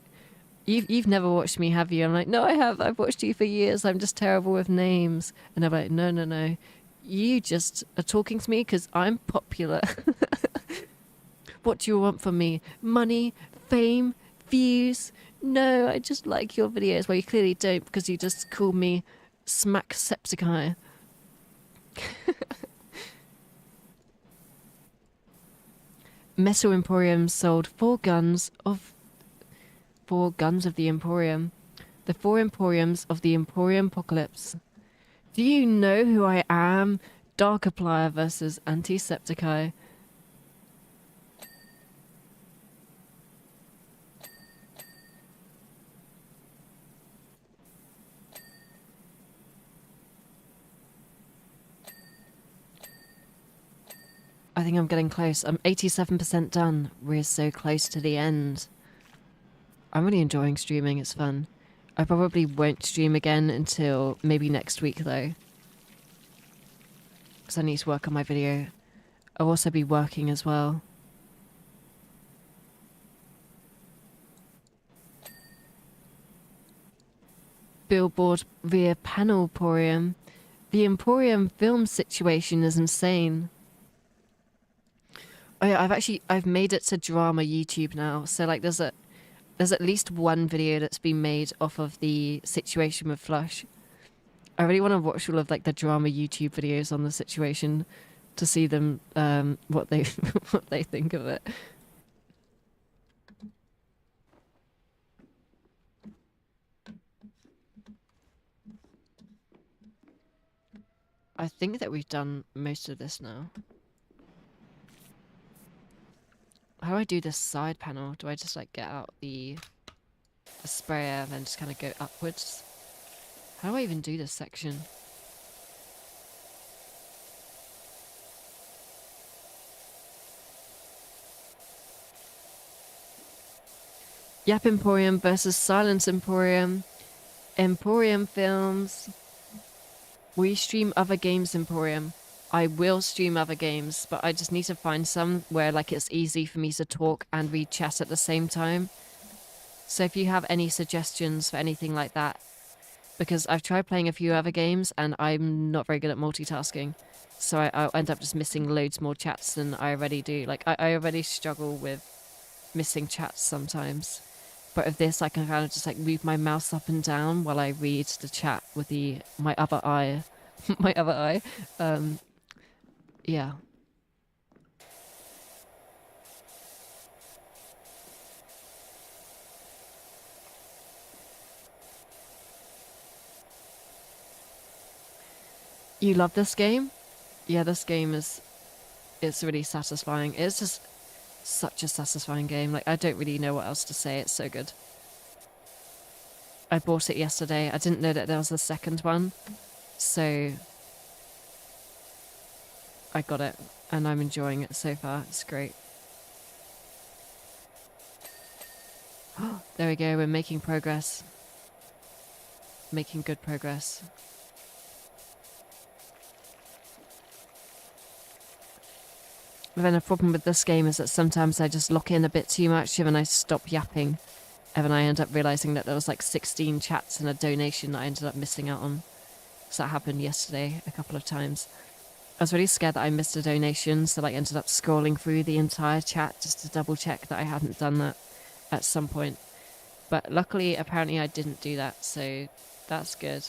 You've never watched me, have you? I'm like, no, I have. I've watched you for years. I'm just terrible with names. And they're like, no, no, no. You just are talking to me because I'm popular. What do you want from me? Money? Fame? Views? No, I just like your videos. Well, you clearly don't because you just call me Smacksepticeye. Metal Emporium sold 4 guns of the Emporium. The 4 Emporiums of the Emporium Apocalypse. Do you know who I am? Darkiplier versus Antisepticeye. I think I'm getting close. I'm 87% done. We're so close to the end. I'm really enjoying streaming. It's fun. I probably won't stream again until maybe next week, though. Because I need to work on my video. I'll also be working as well. Billboard via Panel Emporium. The Emporium film situation is insane. Oh yeah, I've made it to drama YouTube now. So like there's at least one video that's been made off of the situation with Flush. I really want to watch all of like the drama YouTube videos on the situation to see them what they what they think of it. I think that we've done most of this now. How do I do this side panel? Do I just like get out the sprayer and then just kind of go upwards? How do I even do this section? Yap Emporium versus Silence Emporium. Emporium Films. Will you stream other games, Emporium? I will stream other games, but I just need to find some where like it's easy for me to talk and read chat at the same time. So if you have any suggestions for anything like that, because I've tried playing a few other games and I'm not very good at multitasking. So I'll end up just missing loads more chats than I already do. Like I already struggle with missing chats sometimes. But with this, I can kind of just like move my mouse up and down while I read the chat with my other eye. My other eye. Yeah. You love this game? Yeah, this game it's really satisfying. It's just such a satisfying game. Like, I don't really know what else to say. It's so good. I bought it yesterday. I didn't know that there was a second one. So I got it and I'm enjoying it so far. It's great. There we go. We're making progress. Making good progress. But then a problem with this game is that sometimes I just lock in a bit too much and then I stop yapping. And then I end up realising that there was like 16 chats and a donation that I ended up missing out on. So that happened yesterday a couple of times. I was really scared that I missed a donation, so I ended up scrolling through the entire chat just to double check that I hadn't done that at some point. But luckily, apparently I didn't do that, so that's good.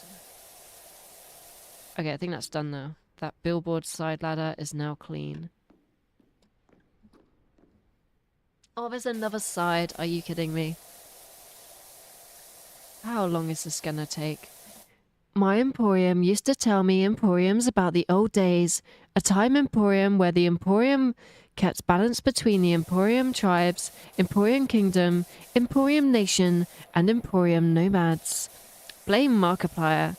Okay, I think that's done now. That billboard side ladder is now clean. Oh, there's another side. Are you kidding me? How long is this gonna take? My Emporium used to tell me Emporiums about the old days. A time Emporium where the Emporium kept balance between the Emporium tribes, Emporium Kingdom, Emporium Nation, and Emporium Nomads. Blame Markiplier.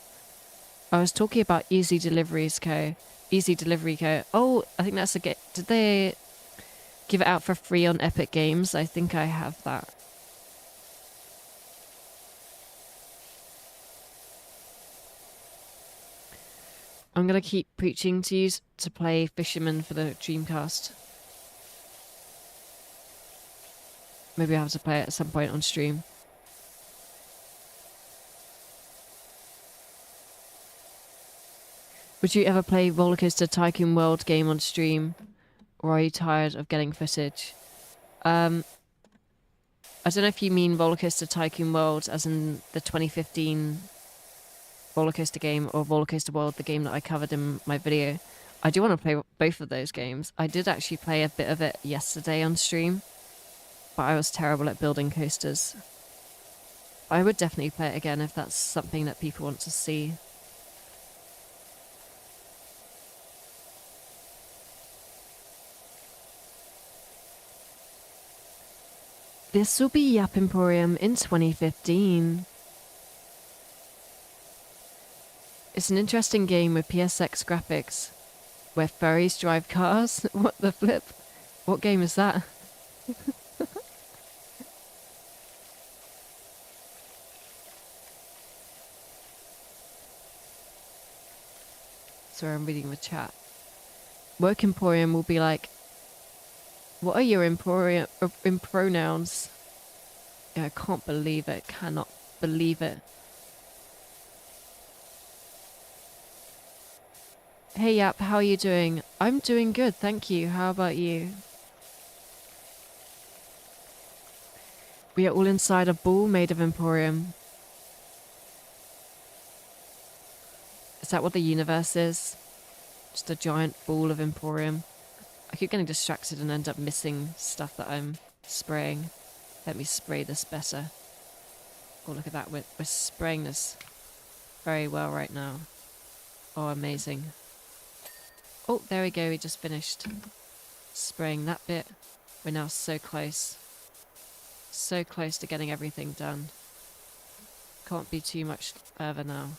I was talking about Easy Deliveries Co. Easy Delivery Co. Oh, I think that's a game. Did they give it out for free on Epic Games. I think I have that. I'm going to keep preaching to you to play Fisherman for the Dreamcast. Maybe I'll have to play it at some point on stream. Would you ever play Roller Coaster Tycoon World game on stream? Or are you tired of getting footage? I don't know if you mean Roller Coaster Tycoon World as in the 2015 roller coaster game, or Roller Coaster World, the game that I covered in my video. I do want to play both of those games. I did actually play a bit of it yesterday on stream, but I was terrible at building coasters. I would definitely play it again if that's something that people want to see. This will be Yap Emporium in 2015. It's an interesting game with PSX graphics, where furries drive cars. What the flip? What game is that? Sorry, I'm reading the chat. Work Emporium will be like, what are your pronouns? Yeah, I can't believe it. Cannot believe it. Hey Yap, how are you doing? I'm doing good, thank you. How about you? We are all inside a ball made of Emporium. Is that what the universe is? Just a giant ball of Emporium. I keep getting distracted and end up missing stuff that I'm spraying. Let me spray this better. Oh, look at that. We're spraying this very well right now. Oh, amazing. Oh, there we go. We just finished spraying that bit. We're now so close. So close to getting everything done. Can't be too much further now.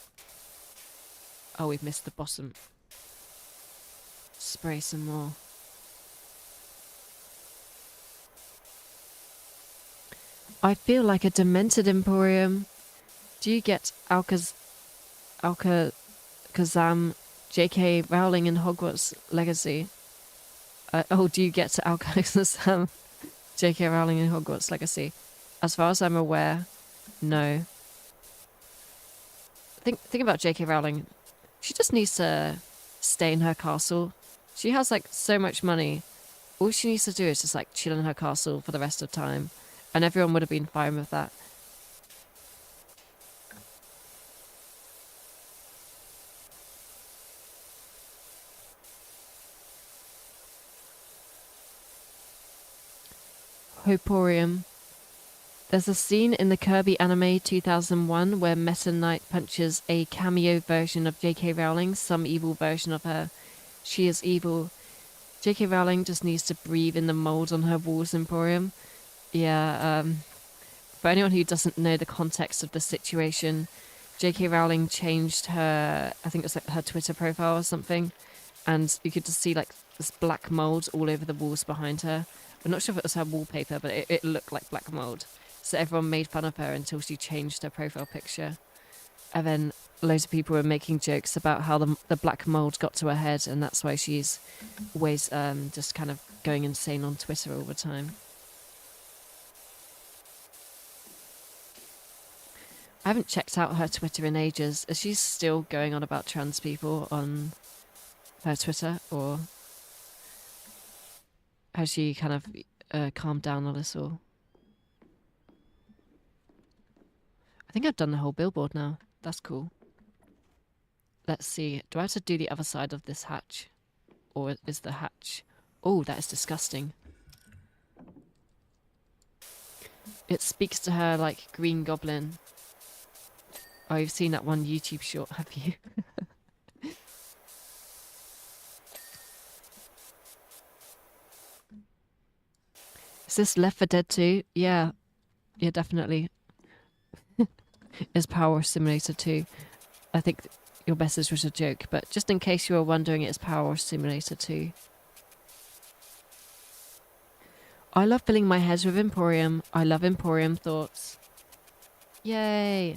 Oh, we've missed the bottom. Spray some more. I feel like a demented Emporium. Do you get Alcazam, J.K. Rowling in Hogwarts Legacy? Do you get to Alcazam, J.K. Rowling in Hogwarts Legacy? As far as I'm aware, no. Think about J.K. Rowling. She just needs to stay in her castle. She has like so much money. All she needs to do is just like chill in her castle for the rest of the time. And everyone would have been fine with that. Hoporium. There's a scene in the Kirby anime 2001 where Meta Knight punches a cameo version of J.K. Rowling, some evil version of her. She is evil. J.K. Rowling just needs to breathe in the mold on her walls, Emporium. Yeah, for anyone who doesn't know the context of the situation, J.K. Rowling changed her, I think it was like her Twitter profile or something, and you could just see like this black mold all over the walls behind her. I'm not sure if it was her wallpaper, but it looked like black mold. So everyone made fun of her until she changed her profile picture. And then loads of people were making jokes about how the black mold got to her head, and that's why she's always just kind of going insane on Twitter all the time. I haven't checked out her Twitter in ages. Is she still going on about trans people on her Twitter, or has she kind of calmed down a little? I think I've done the whole billboard now. That's cool. Let's see. Do I have to do the other side of this hatch? Or is the hatch... Oh, that is disgusting. It speaks to her like Green Goblin. Oh, you've seen that one YouTube short, have you? Is this Left 4 Dead 2? Yeah. Yeah, definitely. Is Power Simulator 2. I think your message was a joke, but just in case you were wondering, it's Power Simulator 2. I love filling my head with Emporium. I love Emporium thoughts. Yay.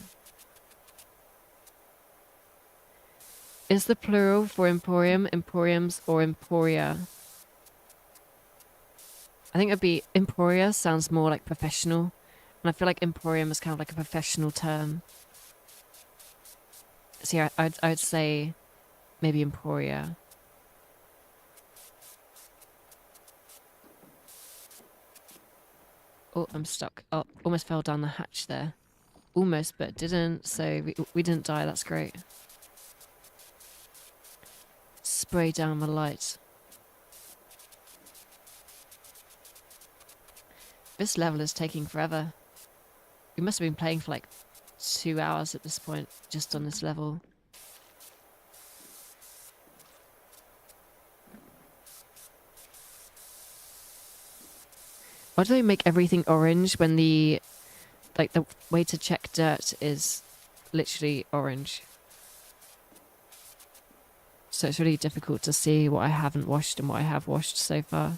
Is the plural for Emporium, Emporiums, or Emporia? I think it'd be Emporia sounds more like professional. And I feel like Emporium is kind of like a professional term. So yeah, I'd say maybe Emporia. Oh, I'm stuck. Oh, almost fell down the hatch there. Almost, but didn't. So we didn't die. That's great. Spray down the light. This level is taking forever. We must have been playing for like 2 hours at this point, just on this level. Why do they make everything orange when the way to check dirt is literally orange? So it's really difficult to see what I haven't washed and what I have washed so far.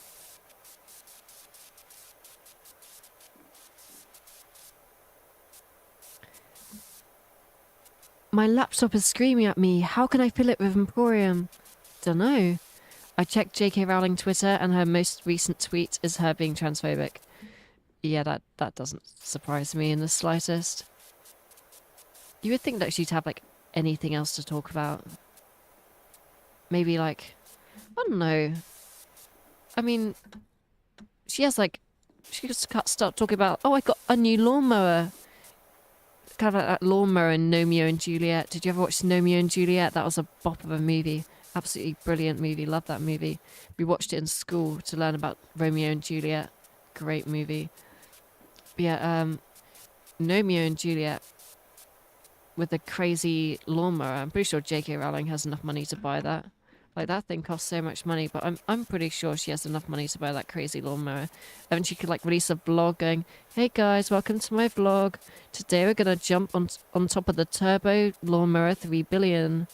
My laptop is screaming at me. How can I fill it with Emporium? Dunno. I checked J.K. Rowling Twitter and her most recent tweet is her being transphobic. Yeah, that doesn't surprise me in the slightest. You would think that she'd have like anything else to talk about. Maybe like, I don't know. I mean, she has like, she could start talking about, oh, I got a new lawnmower. Kind of like that lawnmower in Romeo and Juliet. Did you ever watch Romeo and Juliet? That was a bop of a movie. Absolutely brilliant movie. Love that movie. We watched it in school to learn about Romeo and Juliet. Great movie. But yeah, Romeo and Juliet with the crazy lawnmower. I'm pretty sure J.K. Rowling has enough money to buy that. Like, that thing costs so much money, but I'm pretty sure she has enough money to buy that crazy lawnmower. And she could like release a vlog going, hey guys, welcome to my vlog. Today we're gonna jump on top of the turbo lawnmower 3 billion.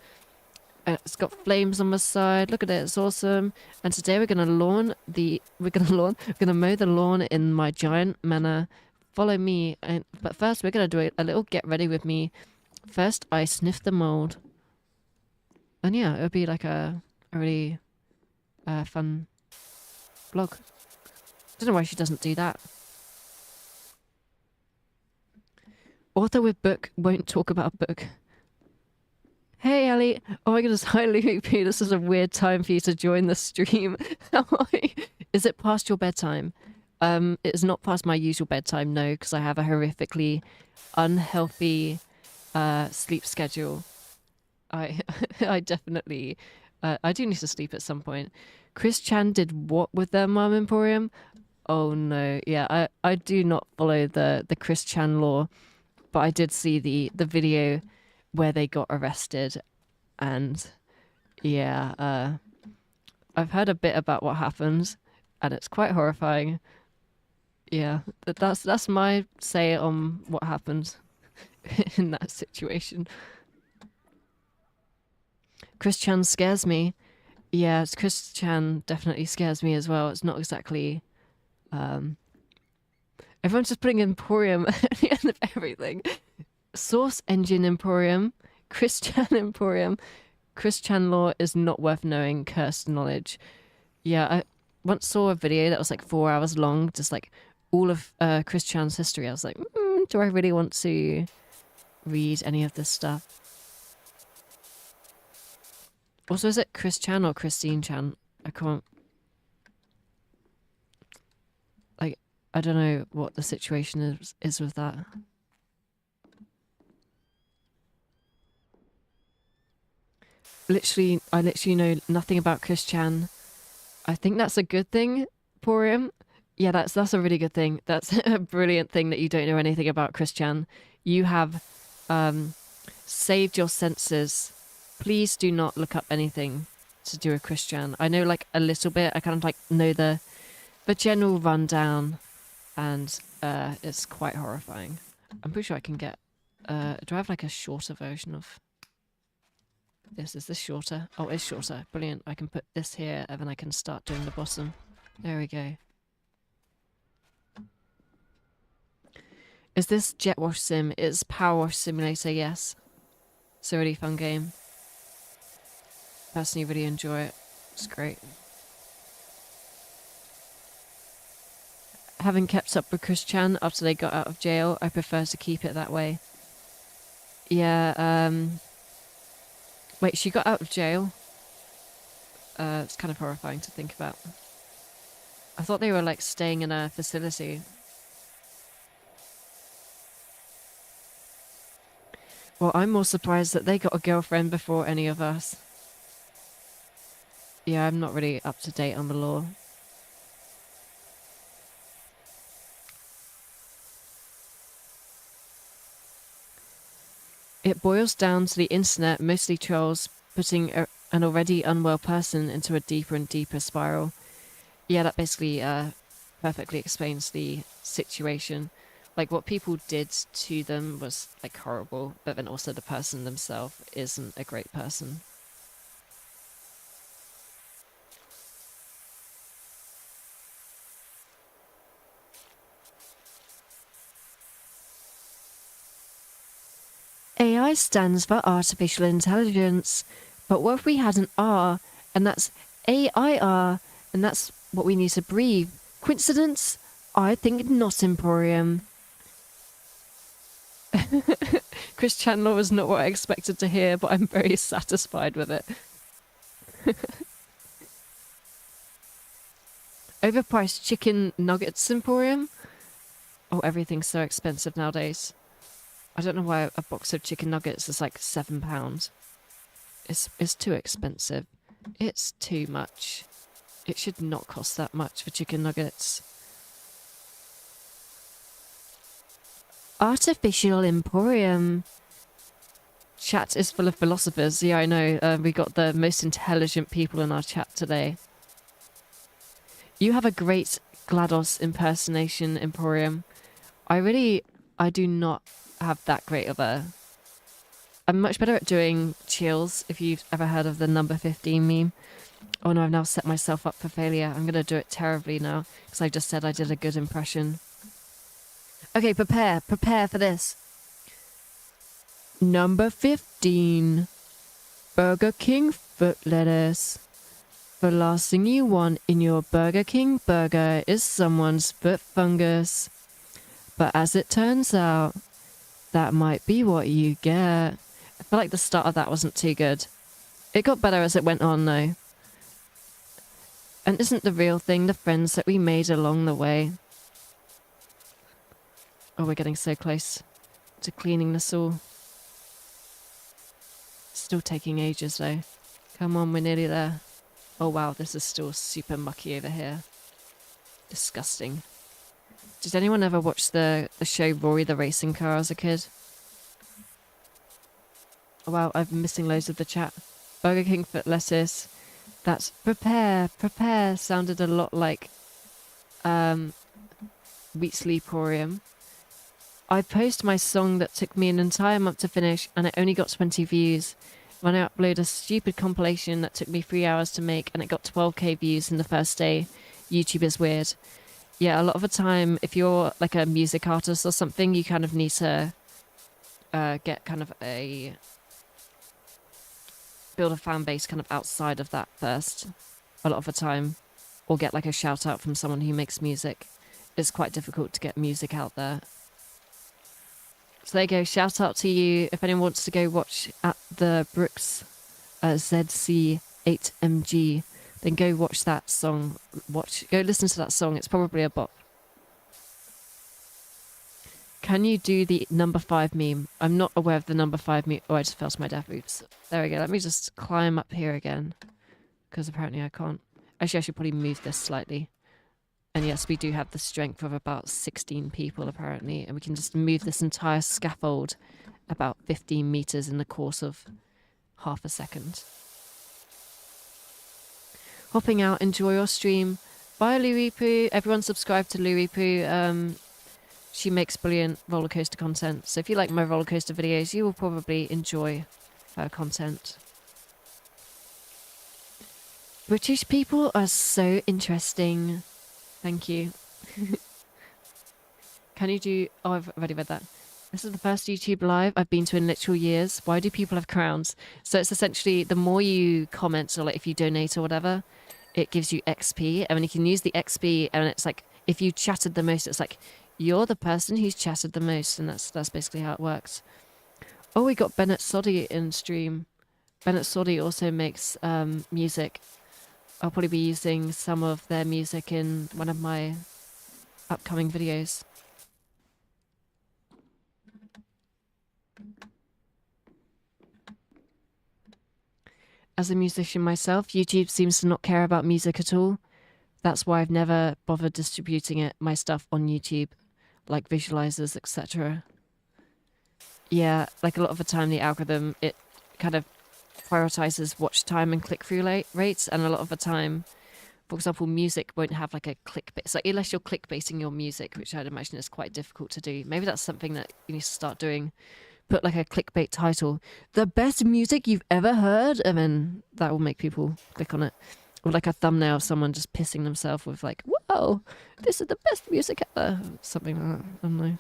It's got flames on the side. Look at it, it's awesome. And today we're gonna mow the lawn in my giant manor. Follow me. But first we're gonna do a little get ready with me. First I sniff the mold. And yeah, it would be like a really fun vlog. I don't know why she doesn't do that. Author with book won't talk about book. Hey, Ellie. Oh my goodness. Hi, Lucy. This is a weird time for you to join the stream. How are you? Is it past your bedtime? It is not past my usual bedtime, no, because I have a horrifically unhealthy sleep schedule. I definitely... I do need to sleep at some point. Chris Chan did what with their mum Emporium? Oh no, yeah, I do not follow the Chris Chan law, but I did see the video where they got arrested, and yeah, I've heard a bit about what happened, and it's quite horrifying. Yeah, that's my say on what happened in that situation. Chris Chan scares me. Yeah, Chris Chan definitely scares me as well. It's not exactly... everyone's just putting Emporium at the end of everything. Source Engine Emporium. Chris Chan Emporium. Chris Chan law is not worth knowing. Cursed knowledge. Yeah, I once saw a video that was like 4 hours long. Just like all of Chris Chan's history. I was like, do I really want to read any of this stuff? Also, is it Chris Chan or Christine Chan? I can't... Like, I don't know what the situation is with that. I literally know nothing about Chris Chan. I think that's a good thing, Porium. Yeah, that's a really good thing. That's a brilliant thing that you don't know anything about Chris Chan. You have saved your senses. Please do not look up anything to do with Chris Chan. I know like a little bit. I kind of like know the general rundown, and it's quite horrifying. I'm pretty sure I can get... do I have like a shorter version of this? Is this shorter? Oh, it's shorter. Brilliant. I can put this here and then I can start doing the bottom. There we go. Is this Jet Wash Sim? It's Power Wash Simulator, yes. It's a really fun game. Personally really enjoy it. It's great. Having kept up with Chris Chan after they got out of jail, I prefer to keep it that way. Yeah, wait, she got out of jail? It's kind of horrifying to think about. I thought they were like staying in a facility. Well, I'm more surprised that they got a girlfriend before any of us. Yeah, I'm not really up to date on the law. It boils down to the internet, mostly trolls, putting an already unwell person into a deeper and deeper spiral. Yeah, that basically perfectly explains the situation. Like, what people did to them was, like, horrible, but then also the person themselves isn't a great person. AI stands for artificial intelligence, but what if we had an R, and that's AIR, and that's what we need to breathe? Coincidence? I think not, Emporium. Chris Chandler was not what I expected to hear, but I'm very satisfied with it. Overpriced chicken nuggets, Emporium? Oh, everything's so expensive nowadays. I don't know why a box of chicken nuggets is like £7. It's too expensive. It's too much. It should not cost that much for chicken nuggets. Artificial Emporium. Chat is full of philosophers. Yeah, I know. We got the most intelligent people in our chat today. You have a great GLaDOS impersonation, Emporium. I do not have that great of a... I'm much better at doing chills, if you've ever heard of the number 15 meme. Oh no, I've now set myself up for failure. I'm going to do it terribly now, because I just said I did a good impression. Okay, prepare for this. Number 15. Burger King foot lettuce. The last thing you want in your Burger King burger is someone's foot fungus. But as it turns out, that might be what you get. I feel like the start of that wasn't too good. It got better as it went on, though. And isn't the real thing the friends that we made along the way? Oh, we're getting so close to cleaning this all. Still taking ages, though. Come on, we're nearly there. Oh wow, this is still super mucky over here. Disgusting. Did anyone ever watch the show Rory the Racing Car as a kid? Oh wow, I'm missing loads of the chat. Burger King foot lettuce. That's prepare sounded a lot like Wheat Sleeporium. I posted my song that took me an entire month to finish and it only got 20 views. When I upload a stupid compilation that took me 3 hours to make and it got 12k views in the first day, YouTube is weird. Yeah, a lot of the time, if you're like a music artist or something, you kind of need to get kind of build a fan base kind of outside of that first, a lot of the time, or get like a shout out from someone who makes music. It's quite difficult to get music out there. So there you go, shout out to you. If anyone wants to go watch at the Brooks ZC8MG, then go watch that song. Go listen to that song. It's probably a bot. Can you do the number 5 meme? I'm not aware of the number 5 meme. Oh, I just fell to my death. Oops. There we go. Let me just climb up here again, because apparently I can't. Actually, I should probably move this slightly. And yes, we do have the strength of about 16 people, apparently. And we can just move this entire scaffold about 15 meters in the course of half a second. Hopping out, enjoy your stream. Bye, Luripu. Everyone subscribe to Luripu. She makes brilliant roller coaster content. So if you like my roller coaster videos, you will probably enjoy her content. British people are so interesting. Thank you. Can you do... Oh, I've already read that. This is the first YouTube live I've been to in literal years. Why do people have crowns? So it's essentially the more you comment or like if you donate or whatever, it gives you XP. And then you can use the XP and it's like if you chatted the most, it's like you're the person who's chatted the most. And that's basically how it works. Oh, we got Bennett Soddy in stream. Bennett Soddy also makes music. I'll probably be using some of their music in one of my upcoming videos. As a musician myself, YouTube seems to not care about music at all. That's why I've never bothered distributing my stuff on YouTube, like visualizers, etc. Yeah, like a lot of the time the algorithm, it kind of prioritizes watch time and click-through rates, and a lot of the time, for example, music won't have like a clickbait. So unless you're clickbaiting your music, which I'd imagine is quite difficult to do. Maybe that's something that you need to start doing. Put like a clickbait title, the best music you've ever heard, and then that will make people click on it. Or like a thumbnail of someone just pissing themselves with like, whoa, this is the best music ever. Something like that. I don't know.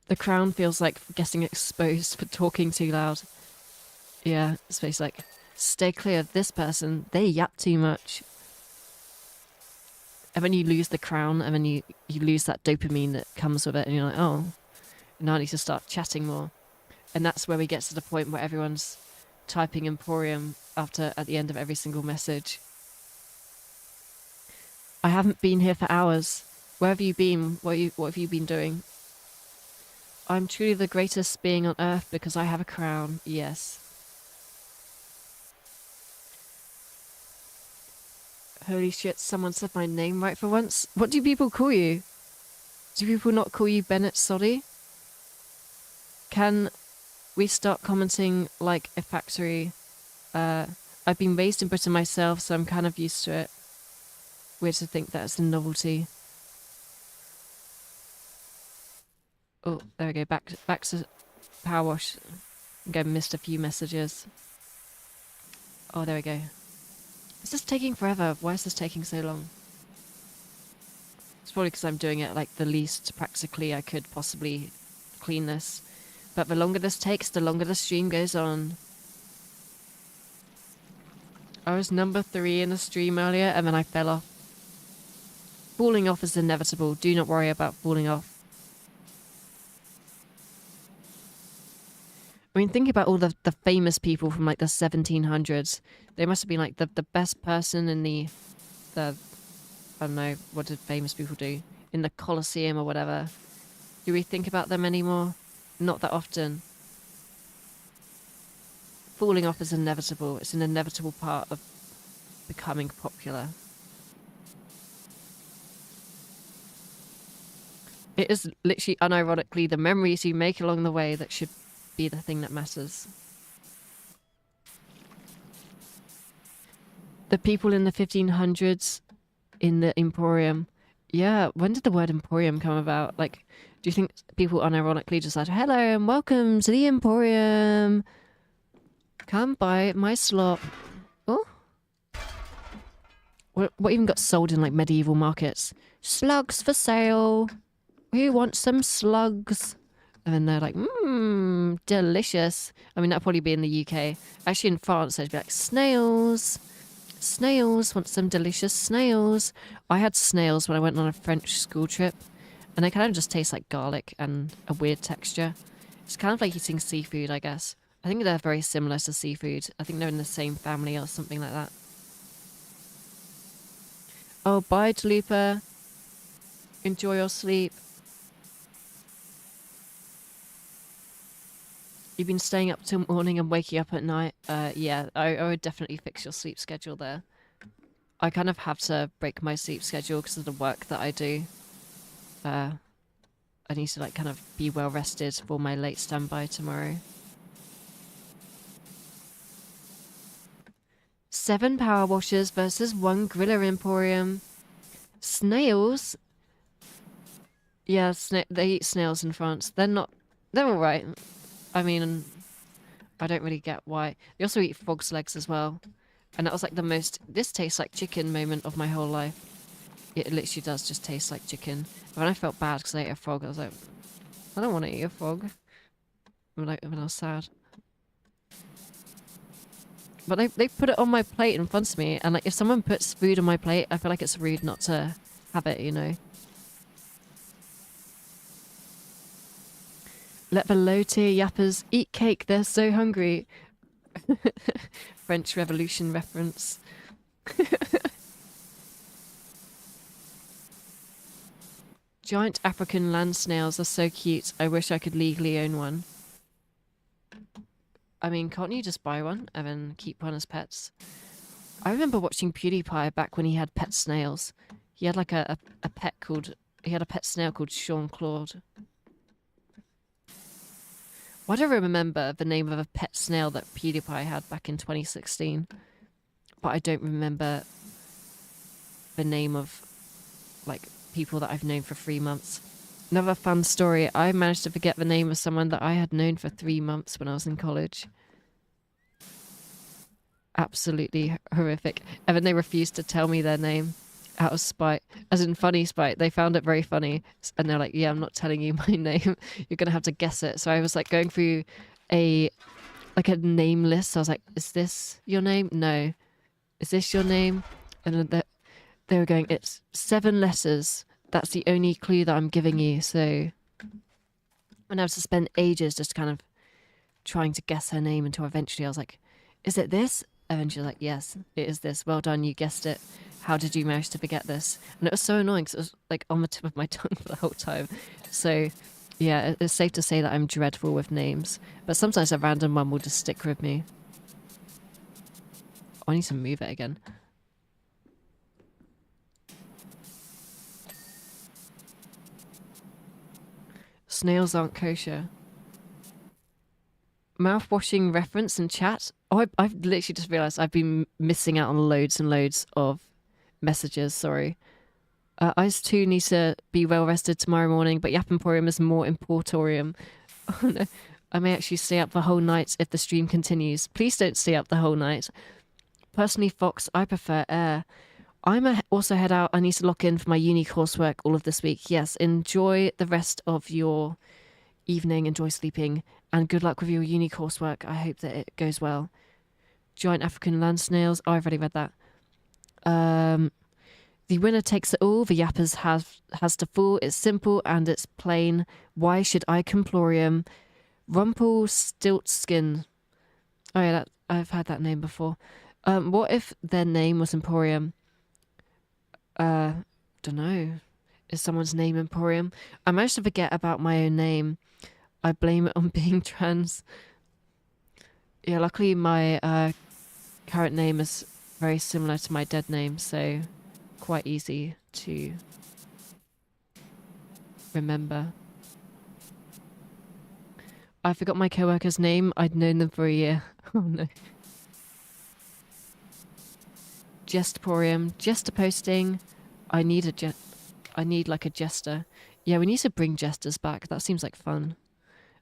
The crown feels like getting exposed for talking too loud. Yeah, it's basically like, stay clear of this person, they yap too much. And then you lose the crown, and then you lose that dopamine that comes with it, and you're like, oh, now I need to start chatting more. And that's where we get to the point where everyone's typing Emporium at the end of every single message. I haven't been here for hours. Where have you been? What have you been doing? I'm truly the greatest being on earth because I have a crown. Yes. Holy shit, someone said my name right for once. What do people call you? Do people not call you Bennett Soddy? Can we start commenting like a factory? I've been raised in Britain myself, so I'm kind of used to it. Weird to think that's a novelty. Oh, there we go. Back to Powerwash. Again, missed a few messages. Oh, there we go. Is this taking forever? Why is this taking so long? It's probably because I'm doing it like the least practically I could possibly clean this. But the longer this takes, the longer the stream goes on. I was number 3 in the stream earlier and then I fell off. Falling off is inevitable. Do not worry about falling off. I mean, think about all the famous people from like the 1700s. They must have been like the best person in the I don't know, what did famous people do? In the Colosseum or whatever. Do we think about them anymore? Not that often. Falling off is inevitable. It's an inevitable part of becoming popular. It is literally, unironically, the memories you make along the way that should be the thing that matters. The people in the 1500s in the Emporium. Yeah, when did the word Emporium come about? Like, do you think people unironically just said, hello and welcome to the Emporium. Come buy my slop. Oh. What even got sold in like medieval markets? Slugs for sale. Who wants some slugs? And then they're like, delicious. I mean, that'd probably be in the UK. Actually, in France, they'd be like, snails. Snails, want some delicious snails. I had snails when I went on a French school trip. And they kind of just taste like garlic and a weird texture. It's kind of like eating seafood, I guess. I think they're very similar to seafood. I think they're in the same family or something like that. Oh, bye, Talupa. Enjoy your sleep. You've been staying up till morning and waking up at night. Yeah, I would definitely fix your sleep schedule there. I kind of have to break my sleep schedule because of the work that I do. I need to like kind of be well rested for my late standby tomorrow. 7 power washers versus 1 griller emporium. Snails? Yeah, they eat snails in France. They're alright. I mean, I don't really get why. They also eat frog's legs as well. And that was like the most, this tastes like chicken moment of my whole life. It literally does just taste like chicken. When I felt bad because I ate a frog, I was like, I don't want to eat a frog. When I was sad. But they put it on my plate in front of me, and like if someone puts food on my plate, I feel like it's rude not to have it, you know. Let the low tier yappers eat cake, they're so hungry. French Revolution reference. Giant African land snails are so cute. I wish I could legally own one. I mean, can't you just buy one and then keep one as pets? I remember watching PewDiePie back when he had pet snails. He had like a pet called... He had a pet snail called Sean Claude. Why do I remember the name of a pet snail that PewDiePie had back in 2016? But I don't remember the name of, like, people that I've known for 3 months. Another fun story. I managed to forget the name of someone that I had known for 3 months when I was in college. Absolutely horrific. And then they refused to tell me their name out of spite. As in funny spite. They found it very funny. And they're like, yeah, I'm not telling you my name. You're going to have to guess it. So I was like going through a name list. So I was like, is this your name? No. Is this your name? And then they were going, it's 7 letters. That's the only clue that I'm giving you. So and I had to spend ages just kind of trying to guess her name until eventually I was like, is it this? And then she was like, yes, it is this. Well done, you guessed it. How did you manage to forget this? And it was so annoying because it was like on the tip of my tongue for the whole time. So yeah, it's safe to say that I'm dreadful with names. But sometimes a random one will just stick with me. Oh, I need to move it again. Snails aren't kosher. Mouth-washing reference in chat. Oh, I've literally just realised I've been missing out on loads and loads of messages. Sorry. I too need to be well rested tomorrow morning, but Yap Emporium is more importorium. Oh no. I may actually stay up the whole night if the stream continues. Please don't stay up the whole night. Personally, Fox, I prefer air. Also head out. I need to lock in for my uni coursework all of this week. Yes, enjoy the rest of your evening. Enjoy sleeping. And good luck with your uni coursework. I hope that it goes well. Giant African land snails. Oh, I've already read that. The winner takes it all. The yappers has to fall. It's simple and it's plain. Why should I Complorium? Rumpelstiltskin. Oh yeah, I've had that name before. What if their name was Emporium? Dunno. Is someone's name Emporium? I managed to forget about my own name. I blame it on being trans. Yeah, luckily my current name is very similar to my dead name, so quite easy to remember. I forgot my coworker's name. I'd known them for a year. Oh no. Jestporium. Jester posting. I need like a jester. Yeah, we need to bring jesters back. That seems like fun.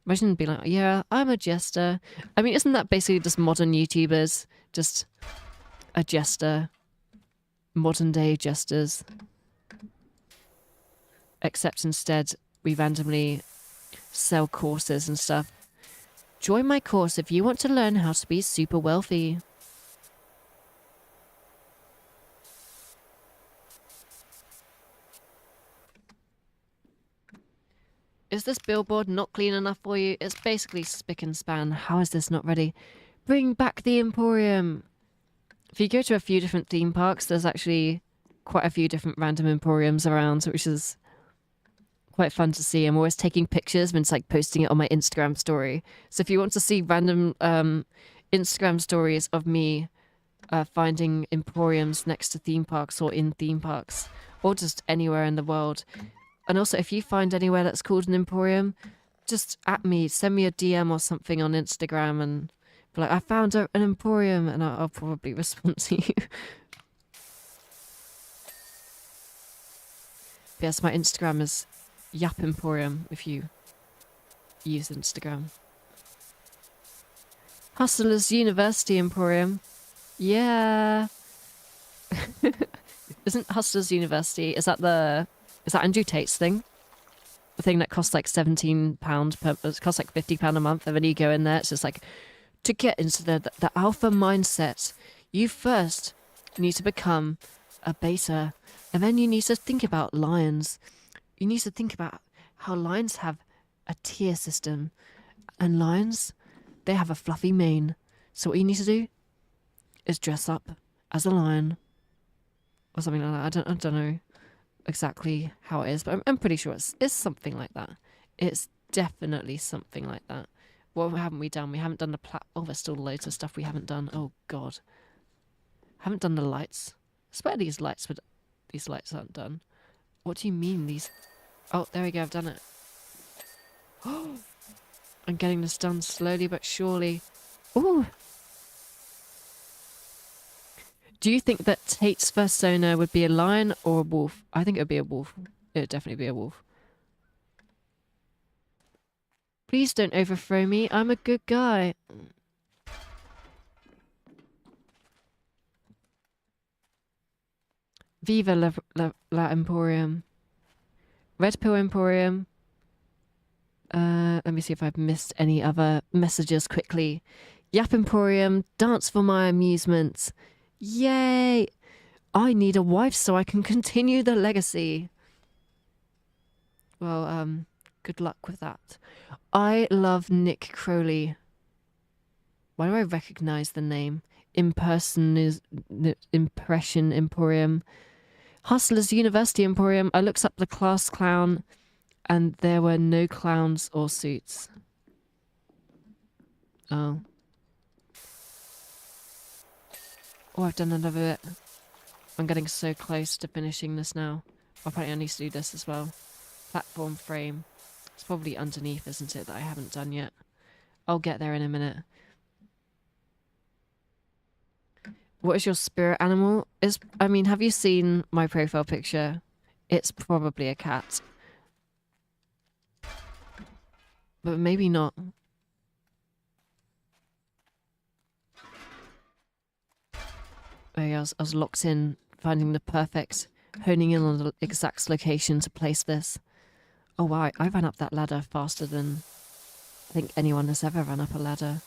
Imagine being like, yeah, I'm a jester. I mean, isn't that basically just modern YouTubers? Just a jester. Modern day jesters. Except instead, we randomly sell courses and stuff. Join my course if you want to learn how to be super wealthy. Is this billboard not clean enough for you? It's basically spick and span. How is this not ready? Bring back the Emporium. If you go to a few different theme parks, there's actually quite a few different random Emporiums around, which is quite fun to see. I'm always taking pictures and it's like posting it on my Instagram story. So if you want to see random Instagram stories of me finding Emporiums next to theme parks or in theme parks or just anywhere in the world. And also, if you find anywhere that's called an Emporium, just at me, send me a DM or something on Instagram and be like, I found an Emporium, and I'll probably respond to you. Yes, my Instagram is Yap Emporium if you use Instagram. Hustlers University Emporium. Yeah. Isn't Hustlers University, is that Andrew Tate's thing? The thing that costs like £17 it costs like £50 a month, and then you go in there, it's just like, to get into the alpha mindset, you first need to become a beta, and then you need to think about lions. You need to think about how lions have a tier system, and lions, they have a fluffy mane. So what you need to do is dress up as a lion or something like that. I don't know exactly how it is, but I'm pretty sure it's something like that. It's definitely something like that. What haven't we done? We haven't done the oh, there's still loads of stuff we haven't done. Oh god, haven't done the lights. I swear these lights aren't done. What do you mean these? Oh, there we go. I've done it. Oh, I'm getting this done slowly but surely. Ooh. Do you think that Tate's persona would be a lion or a wolf? I think it would be a wolf. It would definitely be a wolf. Please don't overthrow me. I'm a good guy. Viva la Emporium. Red Pill Emporium. Let me see if I've missed any other messages quickly. Yap Emporium. Dance for my amusement. Yay! I need a wife so I can continue the legacy. Well, good luck with that. I love Nick Crowley. Why do I recognize the name? Impression Emporium. Hustlers University Emporium. I looked up the class clown and there were no clowns or suits. Oh. Oh, I've done another bit. I'm getting so close to finishing this now. Apparently I need to do this as well. Platform frame. It's probably underneath, isn't it, that I haven't done yet. I'll get there in a minute. What is your spirit animal? I mean, have you seen my profile picture? It's probably a cat. But maybe not. Oh yeah, I was locked in, finding the perfect, honing in on the exact location to place this. Oh wow, I ran up that ladder faster than I think anyone has ever run up a ladder.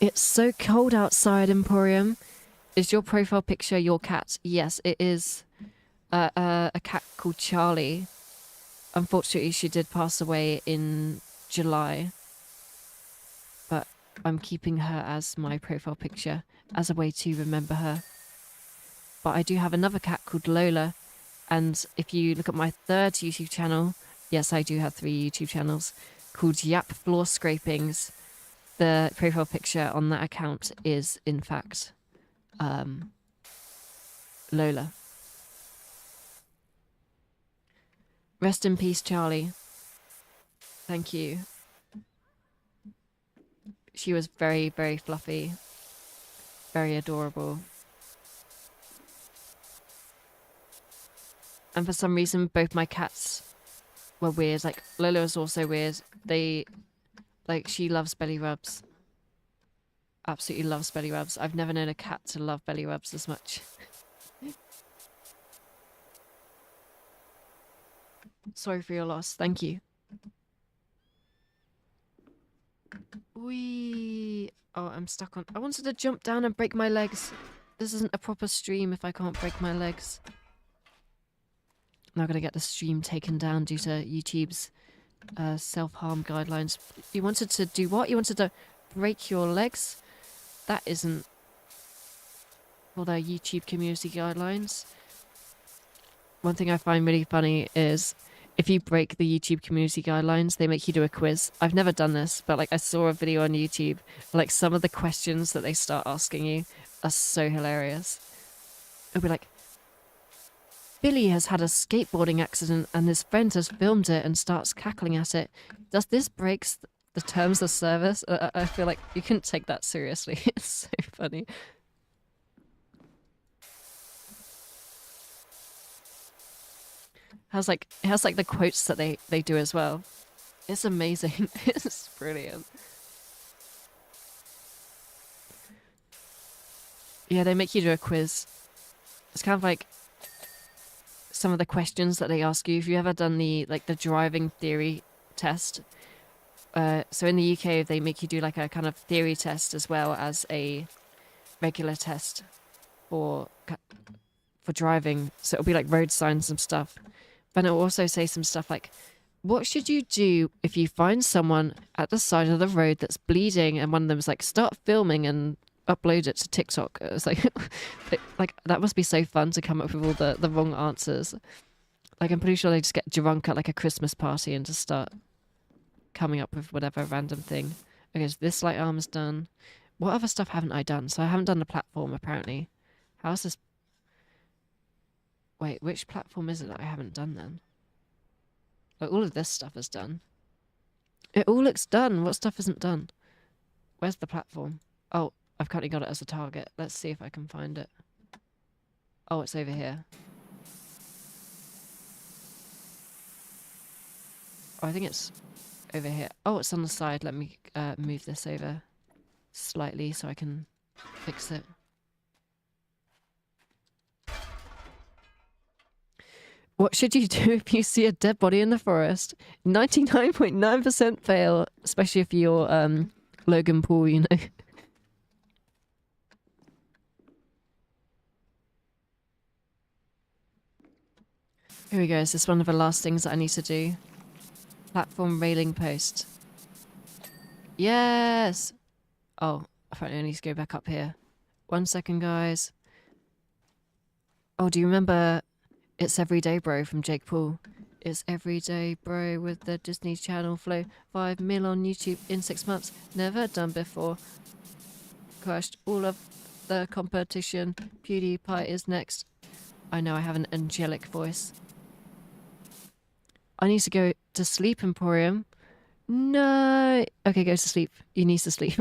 It's so cold outside, Emporium. Is your profile picture your cat? Yes, it is a cat called Charlie. Unfortunately, she did pass away in July. But I'm keeping her as my profile picture as a way to remember her. But I do have another cat called Lola. And if you look at my third YouTube channel, yes, I do have 3 YouTube channels, called Yap Floor Scrapings. The profile picture on that account is, in fact, Lola. Rest in peace, Charlie. Thank you. She was very, very fluffy. Very adorable. And for some reason, both my cats were weird. Like, Lola was also weird. She loves belly rubs. Absolutely loves belly rubs. I've never known a cat to love belly rubs as much. Sorry for your loss. Thank you. Whee! Oh, I'm stuck on... I wanted to jump down and break my legs. This isn't a proper stream if I can't break my legs. I'm not going to get the stream taken down due to YouTube's self-harm guidelines. You wanted to do what? You wanted to break your legs? That isn't for the YouTube community guidelines. One thing I find really funny is if you break the YouTube community guidelines, they make you do a quiz. I've never done this, but I saw a video on YouTube. Some of the questions that they start asking you are so hilarious. It'll be like, Billy has had a skateboarding accident and his friend has filmed it and starts cackling at it. Does this break the terms of service? I feel like you couldn't take that seriously. It's so funny. It has the quotes that they do as well. It's amazing. It's brilliant. Yeah, they make you do a quiz. It's kind of like some of the questions that they ask you. If you ever done the driving theory test, so in the UK they make you do like a kind of theory test as well as a regular test for driving. So it'll be like road signs and stuff. But it'll also say some stuff like, what should you do if you find someone at the side of the road that's bleeding, and one of them's like, start filming and upload it to TikTok. It's like, like that must be so fun to come up with all the wrong answers. Like I'm pretty sure they just get drunk at like a Christmas party and just start coming up with whatever random thing. Okay, so this light arm is done. What other stuff haven't I done? So I haven't done the platform apparently. How's this? Wait, which platform is it that I haven't done then? Like all of this stuff is done. It all looks done. What stuff isn't done? Where's the platform? Oh, I've currently got it as a target. Let's see if I can find it. Oh, it's over here. Oh, I think it's over here. Oh, it's on the side. Let me move this over slightly so I can fix it. What should you do if you see a dead body in the forest? 99.9% fail, especially if you're Logan Paul, you know. Here we go. Is this one of the last things that I need to do? Platform railing post. Yes! Oh, apparently I need to go back up here. 1 second, guys. Oh, do you remember It's Everyday Bro from Jake Paul? It's Everyday Bro with the Disney Channel flow. 5 mil on YouTube in 6 months. Never done before. Crushed all of the competition. PewDiePie is next. I know I have an angelic voice. I need to go to sleep, Emporium. No. Okay, go to sleep. You need to sleep.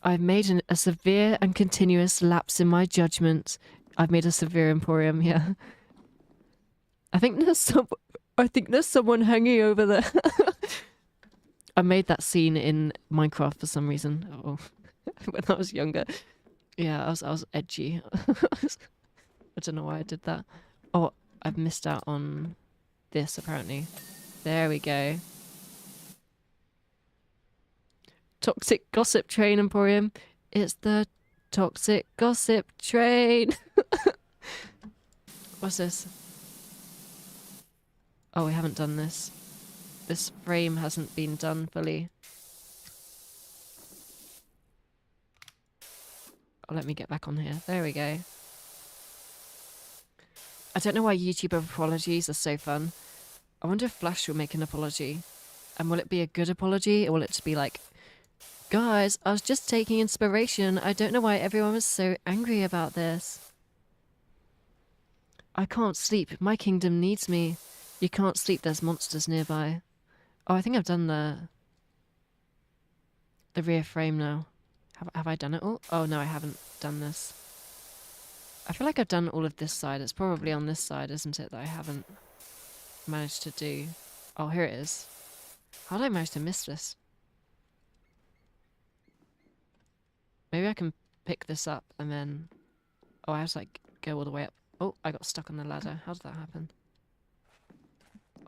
I've made a severe and continuous lapse in my judgment. I've made a severe, Emporium, yeah. I think there's someone hanging over there. I made that scene in Minecraft for some reason. Oh, when I was younger. Yeah, I was edgy. I don't know why I did that. Oh, I've missed out on this apparently. There we go. Toxic gossip train, Emporium. It's the toxic gossip train. What's this? Oh, we haven't done this. This frame hasn't been done fully. Oh, let me get back on here. There we go. I don't know why YouTuber apologies are so fun. I wonder if Flash will make an apology. And will it be a good apology? Or will it just be like, guys, I was just taking inspiration. I don't know why everyone was so angry about this. I can't sleep. My kingdom needs me. You can't sleep. There's monsters nearby. Oh, I think I've done the rear frame now. Have I done it all? Oh, no, I haven't done this. I feel like I've done all of this side. It's probably on this side, isn't it, that I haven't managed to do. Oh, here it is. How did I manage to miss this? Maybe I can pick this up and then... Oh, I have to, like, go all the way up. Oh, I got stuck on the ladder. How did that happen?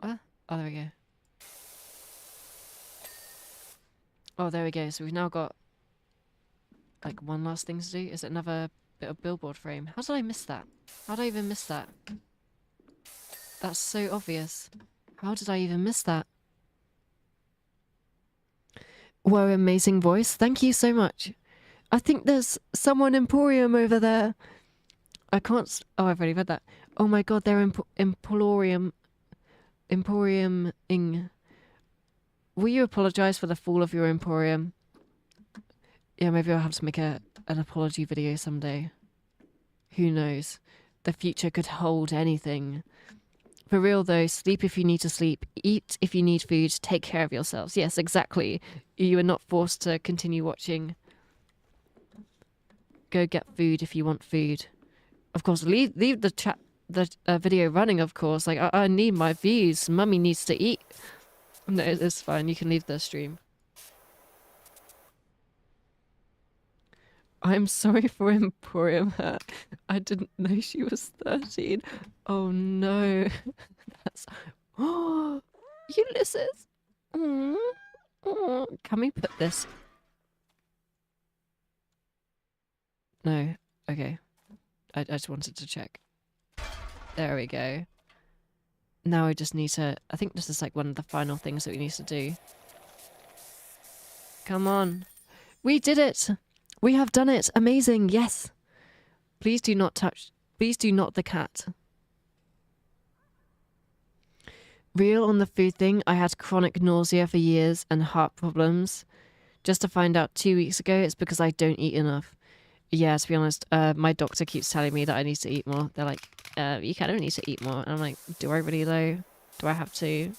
What? Oh, there we go. Oh, there we go. So we've now got, like, one last thing to do. Is it another bit of billboard frame? How did I miss that? How did I even miss that? That's so obvious. How did I even miss that? Whoa, amazing voice. Thank you so much. I think there's someone Emporium over there. I can't... Oh, I've already read that. Oh my god, they're Emporium... Emporium-ing. Will you apologise for the fall of your Emporium? Yeah, maybe I'll have to make an apology video someday. Who knows? The future could hold anything. For real though, sleep if you need to sleep. Eat if you need food. Take care of yourselves. Yes, exactly. You are not forced to continue watching. Go get food if you want food. Of course, leave the video running, of course. Like, I need my views. Mummy needs to eat. No, it's fine. You can leave the stream. I'm sorry for Emporium Hurt. I didn't know she was 13. Oh no. That's... Oh, Ulysses. Mm. Oh. Can we put this? No. Okay. I just wanted to check. There we go. Now I just need to... I think this is like one of the final things that we need to do. Come on. We did it! We have done it! Amazing! Yes! Please do not touch... Please do not the cat. Real on the food thing, I had chronic nausea for years and heart problems. Just to find out 2 weeks ago, it's because I don't eat enough. Yeah, to be honest, my doctor keeps telling me that I need to eat more. They're like, you kind of need to eat more. And I'm like, do I really though? Do I have to?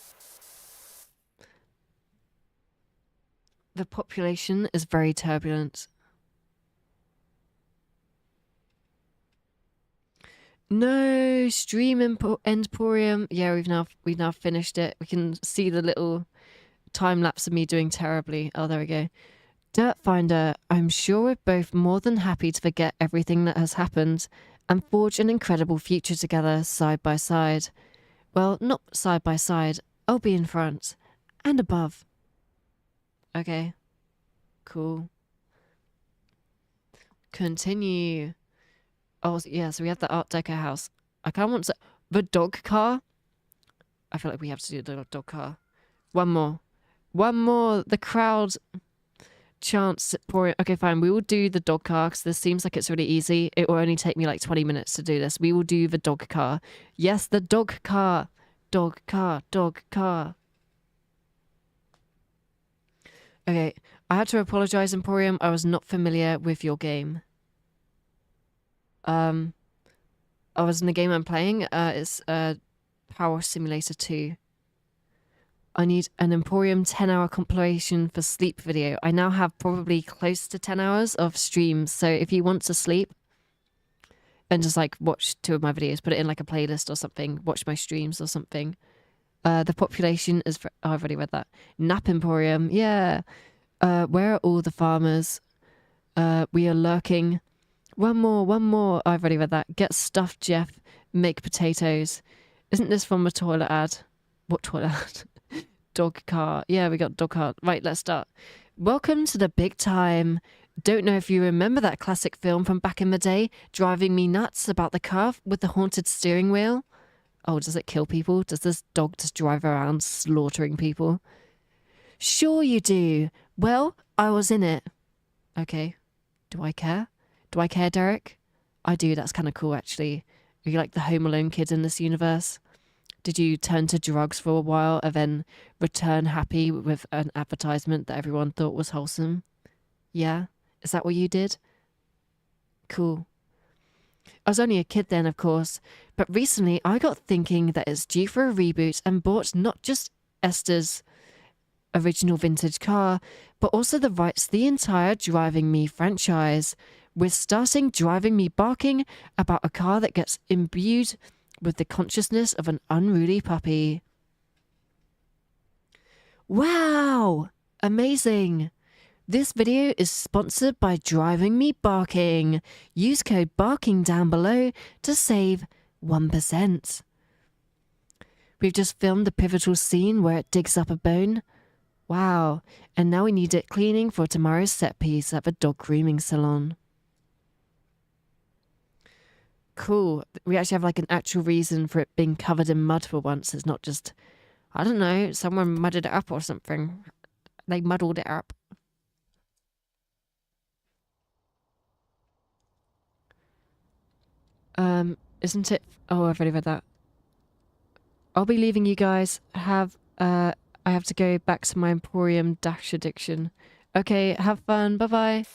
The population is very turbulent. No, stream Emporium. Yeah, we've now finished it. We can see the little time lapse of me doing terribly. Oh, there we go. Dirt Finder, I'm sure we're both more than happy to forget everything that has happened and forge an incredible future together side by side. Well, not side by side. I'll be in front and above. Okay. Cool. Continue. Oh, yeah, so we have the Art Deco house. I kind of want to... The dog car? I feel like we have to do the dog car. One more. One more. The crowd chants for it. Okay, fine. We will do the dog car because this seems like it's really easy. It will only take me like 20 minutes to do this. We will do the dog car. Yes, the dog car. Dog car. Dog car. Okay. I had to apologize, Emporium. I was not familiar with your game. I was in the game I'm playing. It's Power Simulator 2. I need an Emporium 10-hour compilation for sleep video. I now have probably close to 10 hours of streams. So if you want to sleep and just like watch 2 of my videos, put it in like a playlist or something, watch my streams or something. The population is... oh, I've already read that. Nap Emporium. Yeah. Where are all the farmers? We are lurking. One more, one more. Oh, I've already read that. Get stuffed, Jeff. Make potatoes. Isn't this from a toilet ad? What toilet ad? Dog car. Yeah, we got dog car. Right, let's start. Welcome to the big time. Don't know if you remember that classic film from back in the day, driving me nuts, about the car with the haunted steering wheel. Oh, does it kill people? Does this dog just drive around slaughtering people? Sure you do. Well, I was in it. Okay. Do I care? Do I care, Derek? I do. That's kind of cool, actually. Are you like the Home Alone kid in this universe? Did you turn to drugs for a while and then return happy with an advertisement that everyone thought was wholesome? Yeah? Is that what you did? Cool. I was only a kid then, of course, but recently I got thinking that it's due for a reboot and bought not just Esther's original vintage car, but also the rights to the entire Driving Me franchise. We're starting Driving Me barking about a car that gets imbued with the consciousness of an unruly puppy. Wow! Amazing! This video is sponsored by Driving Me Barking. Use code BARKING down below to save 1%. We've just filmed the pivotal scene where it digs up a bone. Wow, and now we need it cleaning for tomorrow's set piece at the dog grooming salon. Cool. We actually have like an actual reason for it being covered in mud for once. It's not just, I don't know, someone mudded it up or something. They muddled it up. Isn't it? Oh, I've already read that. I'll be leaving you guys. I have to go back to my Emporium dash addiction. Okay, have fun. Bye-bye.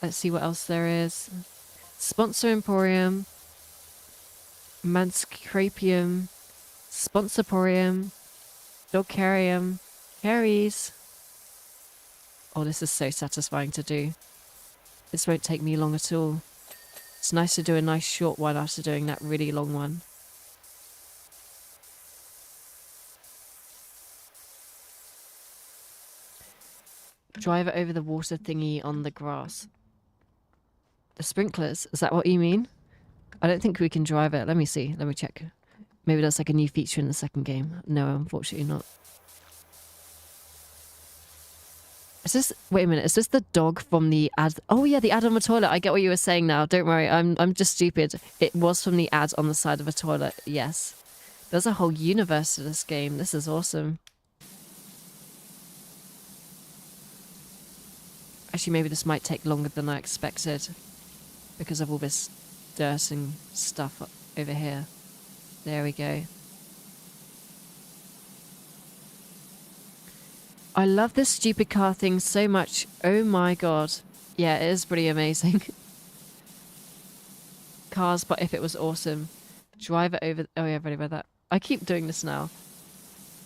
Let's see what else there is. Sponsor Emporium. Manscrapium. Sponsoporium. Dogcarium. Carries. Oh, this is so satisfying to do. This won't take me long at all. It's nice to do a nice short one after doing that really long one. Drive it over the water thingy on the grass. The sprinklers, is that what you mean? I don't think we can drive it. Let me see. Let me check. Maybe that's like a new feature in the second game. No, unfortunately not. Is this... Wait a minute. Is this the dog from the ad? Oh yeah, the ad on the toilet. I get what you were saying now. Don't worry. I'm just stupid. It was from the ad on the side of a toilet. Yes. There's a whole universe to this game. This is awesome. Actually, maybe this might take longer than I expected because of all this dirt and stuff over here. There we go. I love this stupid car thing so much. Oh my god. Yeah, it is pretty amazing. Cars, but if it was awesome. Drive it over... Oh yeah, I've already read that. I keep doing this now.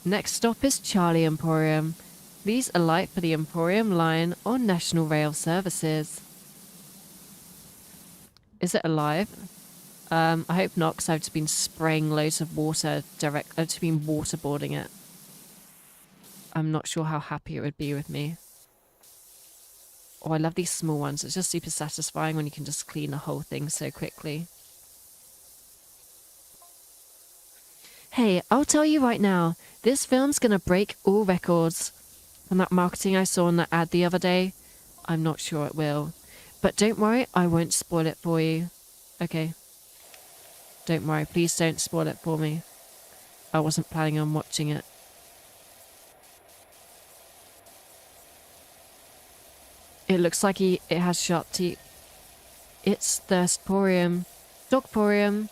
Next stop is Charlie Emporium. Please alight for the Emporium line on National Rail services. Is it alive? I hope not, because I've just been spraying loads of water direct. I've just been waterboarding it. I'm not sure how happy it would be with me. Oh, I love these small ones. It's just super satisfying when you can just clean the whole thing so quickly. Hey, I'll tell you right now, this film's gonna break all records. From that marketing I saw in that ad the other day, I'm not sure it will. But don't worry, I won't spoil it for you. Okay. Don't worry, please don't spoil it for me. I wasn't planning on watching it. It looks like it has sharp teeth. It's Thirstporium. Dogporium.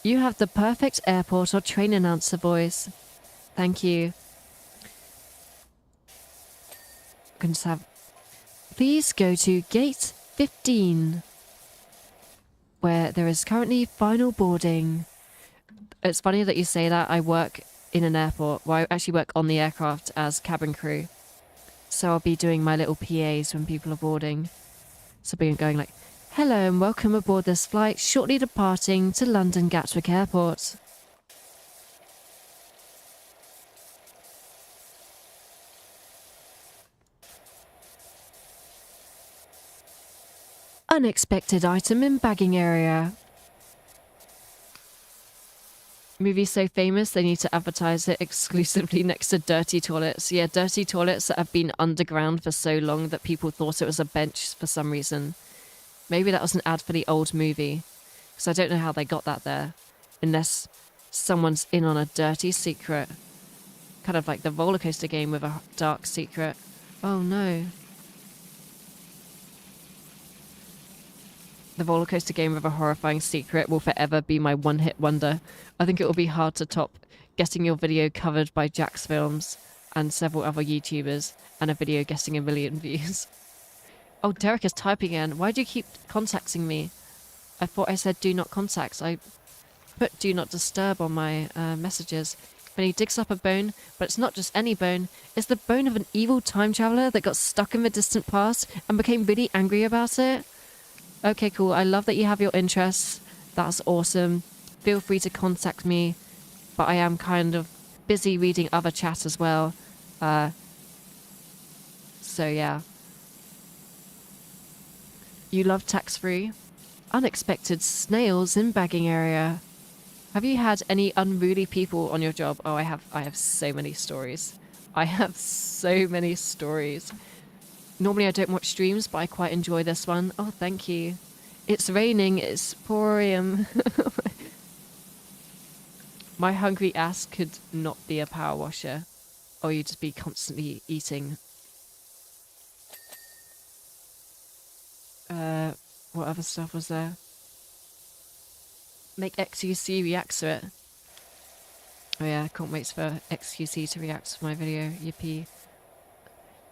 You have the perfect airport or train announcer voice. Thank you. I can just have... Please go to gate 15, where there is currently final boarding. It's funny that you say that. I work in an airport, where I actually work on the aircraft as cabin crew. So I'll be doing my little PAs when people are boarding. So I'll be going like, hello and welcome aboard this flight, shortly departing to London Gatwick Airport. Unexpected item in bagging area. Movie so famous they need to advertise it exclusively next to dirty toilets. Yeah, dirty toilets that have been underground for so long that people thought it was a bench for some reason. Maybe that was an ad for the old movie. Because I don't know how they got that there. Unless someone's in on a dirty secret. Kind of like the roller coaster game with a dark secret. Oh no. The roller coaster game with a horrifying secret will forever be my one-hit wonder. I think it will be hard to top getting your video covered by Jack's Films and several other YouTubers and a video getting 1 million views. Oh, Derek is typing in. Why do you keep contacting me? I thought I said do not contact. I put do not disturb on my messages. Then he digs up a bone, but it's not just any bone. It's the bone of an evil time traveler that got stuck in the distant past and became really angry about it. Okay, cool. I love that you have your interests. That's awesome. Feel free to contact me, but I am kind of busy reading other chat as well. So yeah. You love tax-free? Unexpected snails in bagging area. Have you had any unruly people on your job? Oh, I have so many stories. I have so many stories. Normally I don't watch streams, but I quite enjoy this one. Oh, thank you. It's raining. It's pouring. My hungry ass could not be a power washer. Or you'd just be constantly eating. What other stuff was there? Make XQC react to it. Oh yeah, I can't wait for XQC to react to my video. Yippee.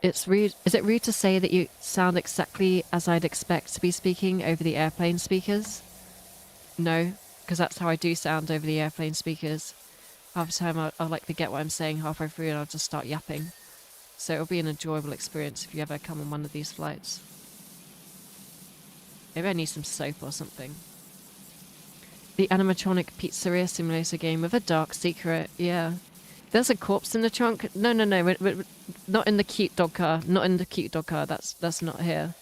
It's rude. Is it rude to say that you sound exactly as I'd expect to be speaking over the airplane speakers? No, because that's how I do sound over the airplane speakers. Half the time I'll like forget what I'm saying halfway through and I'll just start yapping. So it'll be an enjoyable experience if you ever come on one of these flights. Maybe I need some soap or something. The animatronic pizzeria simulator game with a dark secret. Yeah. There's a corpse in the trunk. No. We're not in the cute dog car. Not in the cute dog car. That's not here.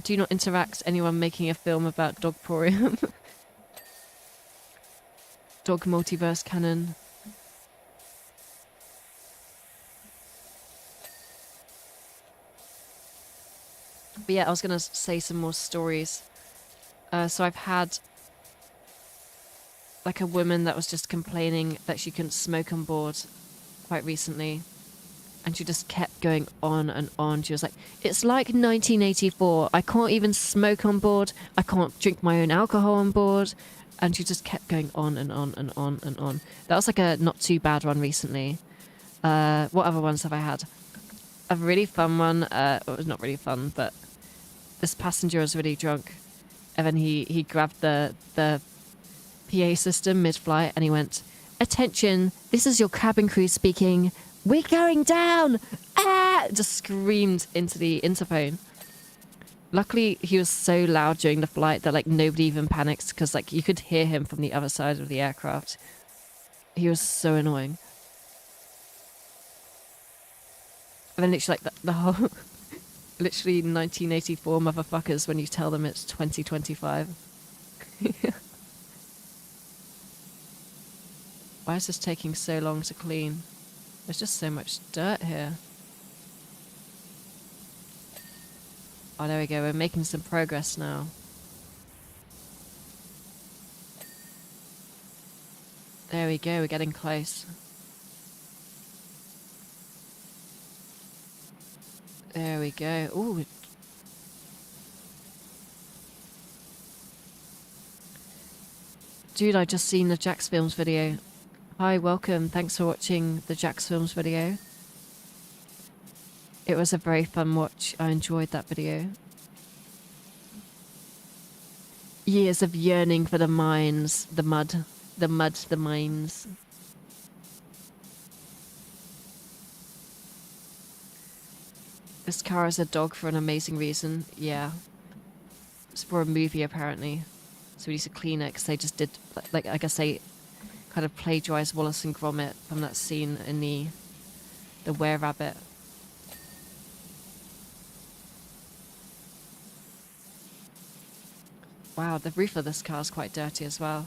Do not interact anyone making a film about Dogporium. Dog multiverse canon. But yeah, I was going to say some more stories. So I've had like a woman that was just complaining that she couldn't smoke on board quite recently. And she just kept going on and on. She was like, it's like 1984. I can't even smoke on board. I can't drink my own alcohol on board. And she just kept going on and on and on and on. That was like a not too bad one recently. What other ones have I had? A really fun one. It was not really fun, but this passenger was really drunk. And then he grabbed the PA system mid-flight and he went, attention, this is your cabin crew speaking. We're going down! Ah! Just screamed into the interphone. Luckily, he was so loud during the flight that like nobody even panicked because like you could hear him from the other side of the aircraft. He was so annoying. And then literally like the whole... literally 1984 motherfuckers when you tell them it's 2025. Why is this taking so long to clean? There's just so much dirt here. Oh, there we go. We're making some progress now. There we go. We're getting close. There we go. Ooh. Dude, I just seen the Jax Films video. Hi, welcome. Thanks for watching the Jax Films video. It was a very fun watch. I enjoyed that video. Years of yearning for the mines, the mud, the mines. This car is a dog for an amazing reason. Yeah. It's for a movie, apparently. So we need to clean it because they just did, like, I guess they kind of plagiarized Wallace and Gromit from that scene in the Were-Rabbit. Wow, the roof of this car is quite dirty as well.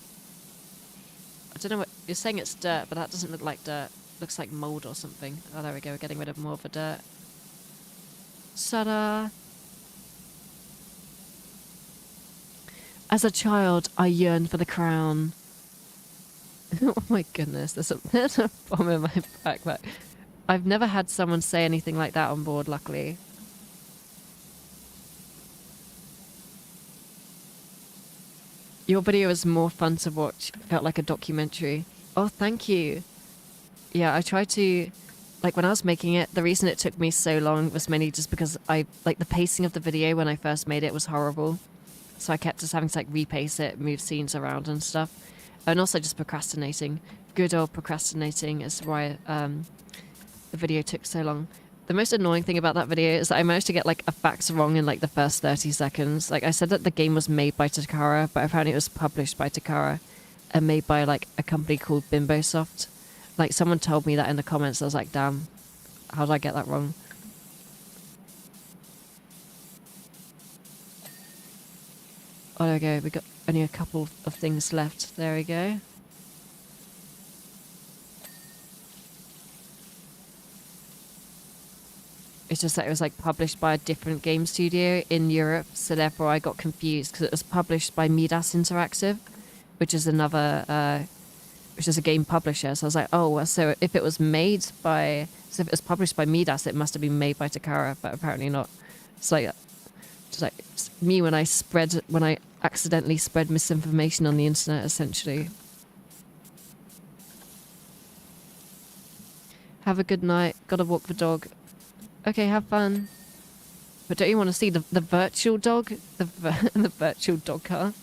I don't know what... You're saying it's dirt, but that doesn't look like dirt. It looks like mold or something. Oh, there we go. We're getting rid of more of the dirt. Ta-da! As a child, I yearned for the crown. Oh my goodness, there's a bomb in my backpack. I've never had someone say anything like that on board, luckily. Your video was more fun to watch. Felt like a documentary. Oh, thank you. Yeah, I tried to... Like, when I was making it, the reason it took me so long was mainly just because like, the pacing of the video when I first made it was horrible. So I kept just having to, like, repace it, move scenes around and stuff. And also just procrastinating. Good old procrastinating is why the video took so long. The most annoying thing about that video is that I managed to get, like, a fact wrong in, like, the first 30 seconds. Like, I said that the game was made by Takara, but apparently it was published by Takara and made by, like, a company called Bimbosoft. Like, someone told me that in the comments. I was like, damn, how did I get that wrong? Oh, there we go. We got only a couple of things left. There we go. It's just that it was like published by a different game studio in Europe, so therefore I got confused because it was published by Midas Interactive, which is another, which is a game publisher. So I was like, oh, well, so if it was published by Midas, it must have been made by Takara, but apparently not. It's like, just like me when I accidentally spread misinformation on the internet, essentially. Have a good night. Gotta walk the dog. Okay, have fun. But don't you want to see the virtual dog? The virtual dog car?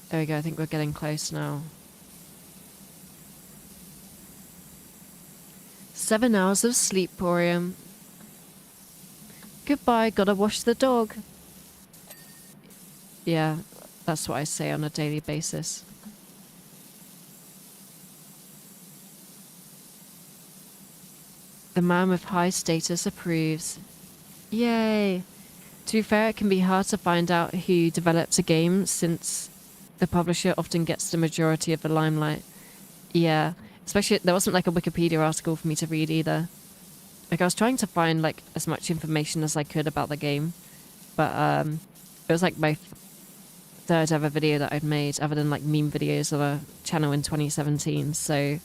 There we go. I think we're getting close now. 7 hours of sleep, Porium. Goodbye. Gotta wash the dog. Yeah, That's what I say on a daily basis. The man with high status approves. Yay! To be fair, it can be hard to find out who developed a game since the publisher often gets the majority of the limelight. Yeah, especially there wasn't like a Wikipedia article for me to read either. Like I was trying to find like as much information as I could about the game, but it was like my third ever video that I'd made, other than like meme videos of a channel in 2017. So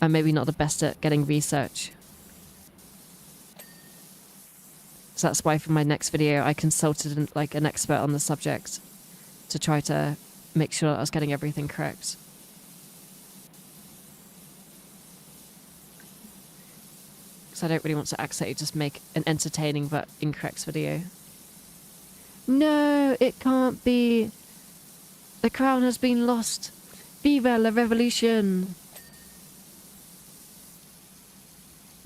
I'm maybe not the best at getting research. So that's why for my next video I consulted like an expert on the subject to try to make sure that I was getting everything correct. Because I don't really want to accidentally just make an entertaining but incorrect video. No, it can't be. The crown has been lost. Viva la revolution.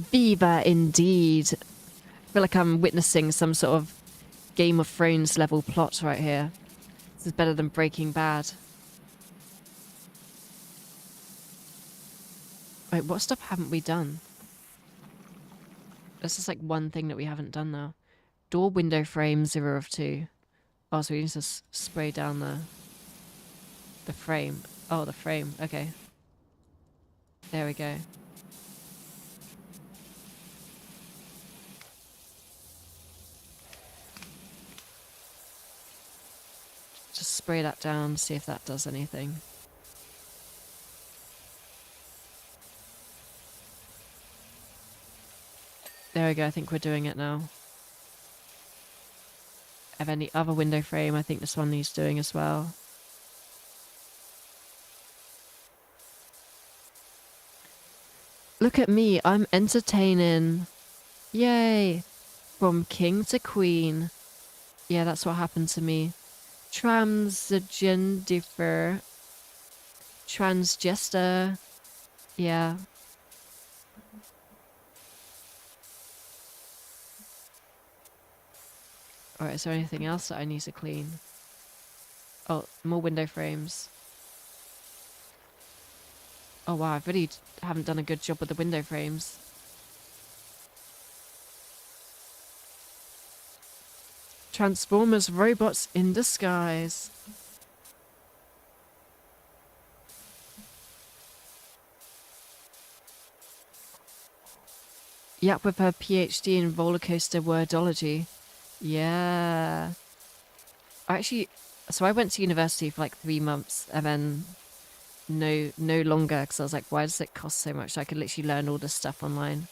Viva indeed. I feel like I'm witnessing some sort of Game of Thrones level plot right here. This is better than Breaking Bad. Wait, what stuff haven't we done? This is like one thing that we haven't done now. Door window frame 0 of 2. Oh, so we need to spray down the frame. Oh, the frame. Okay. There we go. Just spray that down, see if that does anything. There we go, I think we're doing it now. Have any other window frame? I think this one needs doing as well. Look at me, I'm entertaining. Yay! From king to queen. Yeah, that's what happened to me. Transgender. Transgester. Yeah. Alright, is there anything else that I need to clean? Oh, more window frames. Oh wow, I really haven't done a good job with the window frames. Transformers robots in disguise. Yap with her PhD in roller coaster wordology. Yeah. So I went to university for like 3 months and then no longer, because I was like, why does it cost so much? I could literally learn all this stuff online.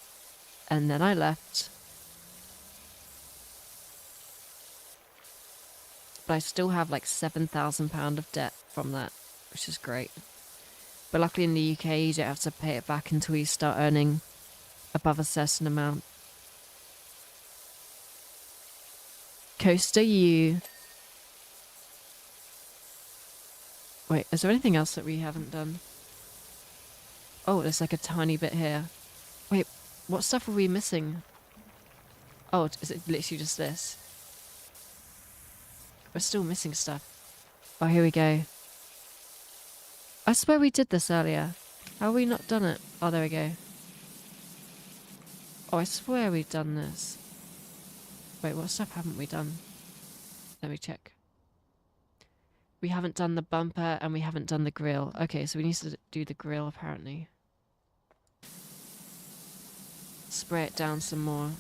And then I left. But I still have like £7,000 of debt from that, which is great. But luckily in the UK, you don't have to pay it back until you start earning above a certain amount. Coaster U. Wait, is there anything else that we haven't done? Oh, there's like a tiny bit here. Wait, what stuff are we missing? Oh, is it literally just this? We're still missing stuff. Oh, here we go. I swear we did this earlier. How have we not done it? Oh, there we go. Oh, I swear we've done this. Wait, what stuff haven't we done? Let me check. We haven't done the bumper and we haven't done the grill. Okay, so we need to do the grill apparently. Spray it down some more.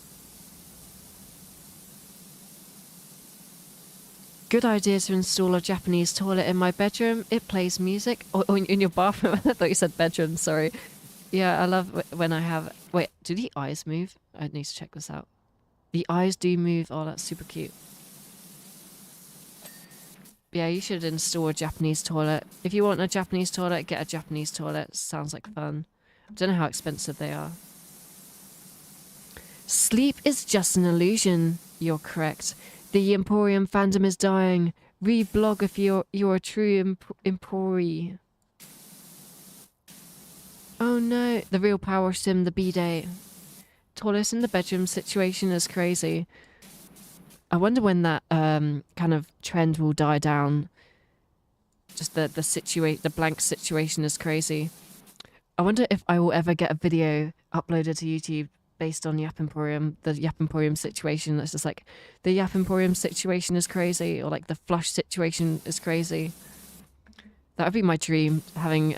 Good idea to install a Japanese toilet in my bedroom. It plays music. Oh, in your bathroom. I thought you said bedroom, sorry. Yeah, I love when I have... Wait, do the eyes move? I need to check this out. The eyes do move. Oh, that's super cute. Yeah, you should install a Japanese toilet. If you want a Japanese toilet, get a Japanese toilet. Sounds like fun. I don't know how expensive they are. Sleep is just an illusion. You're correct. The Emporium fandom is dying. Reblog if you're a true Empori. Oh no, the real power sim, the B-Day. Toilet in the bedroom situation is crazy. I wonder when that kind of trend will die down. Just the blank situation is crazy. I wonder if I will ever get a video uploaded to YouTube based on Yap Emporium, the Yap Emporium situation. That's just like, the Yap Emporium situation is crazy, or like the flush situation is crazy. That would be my dream, having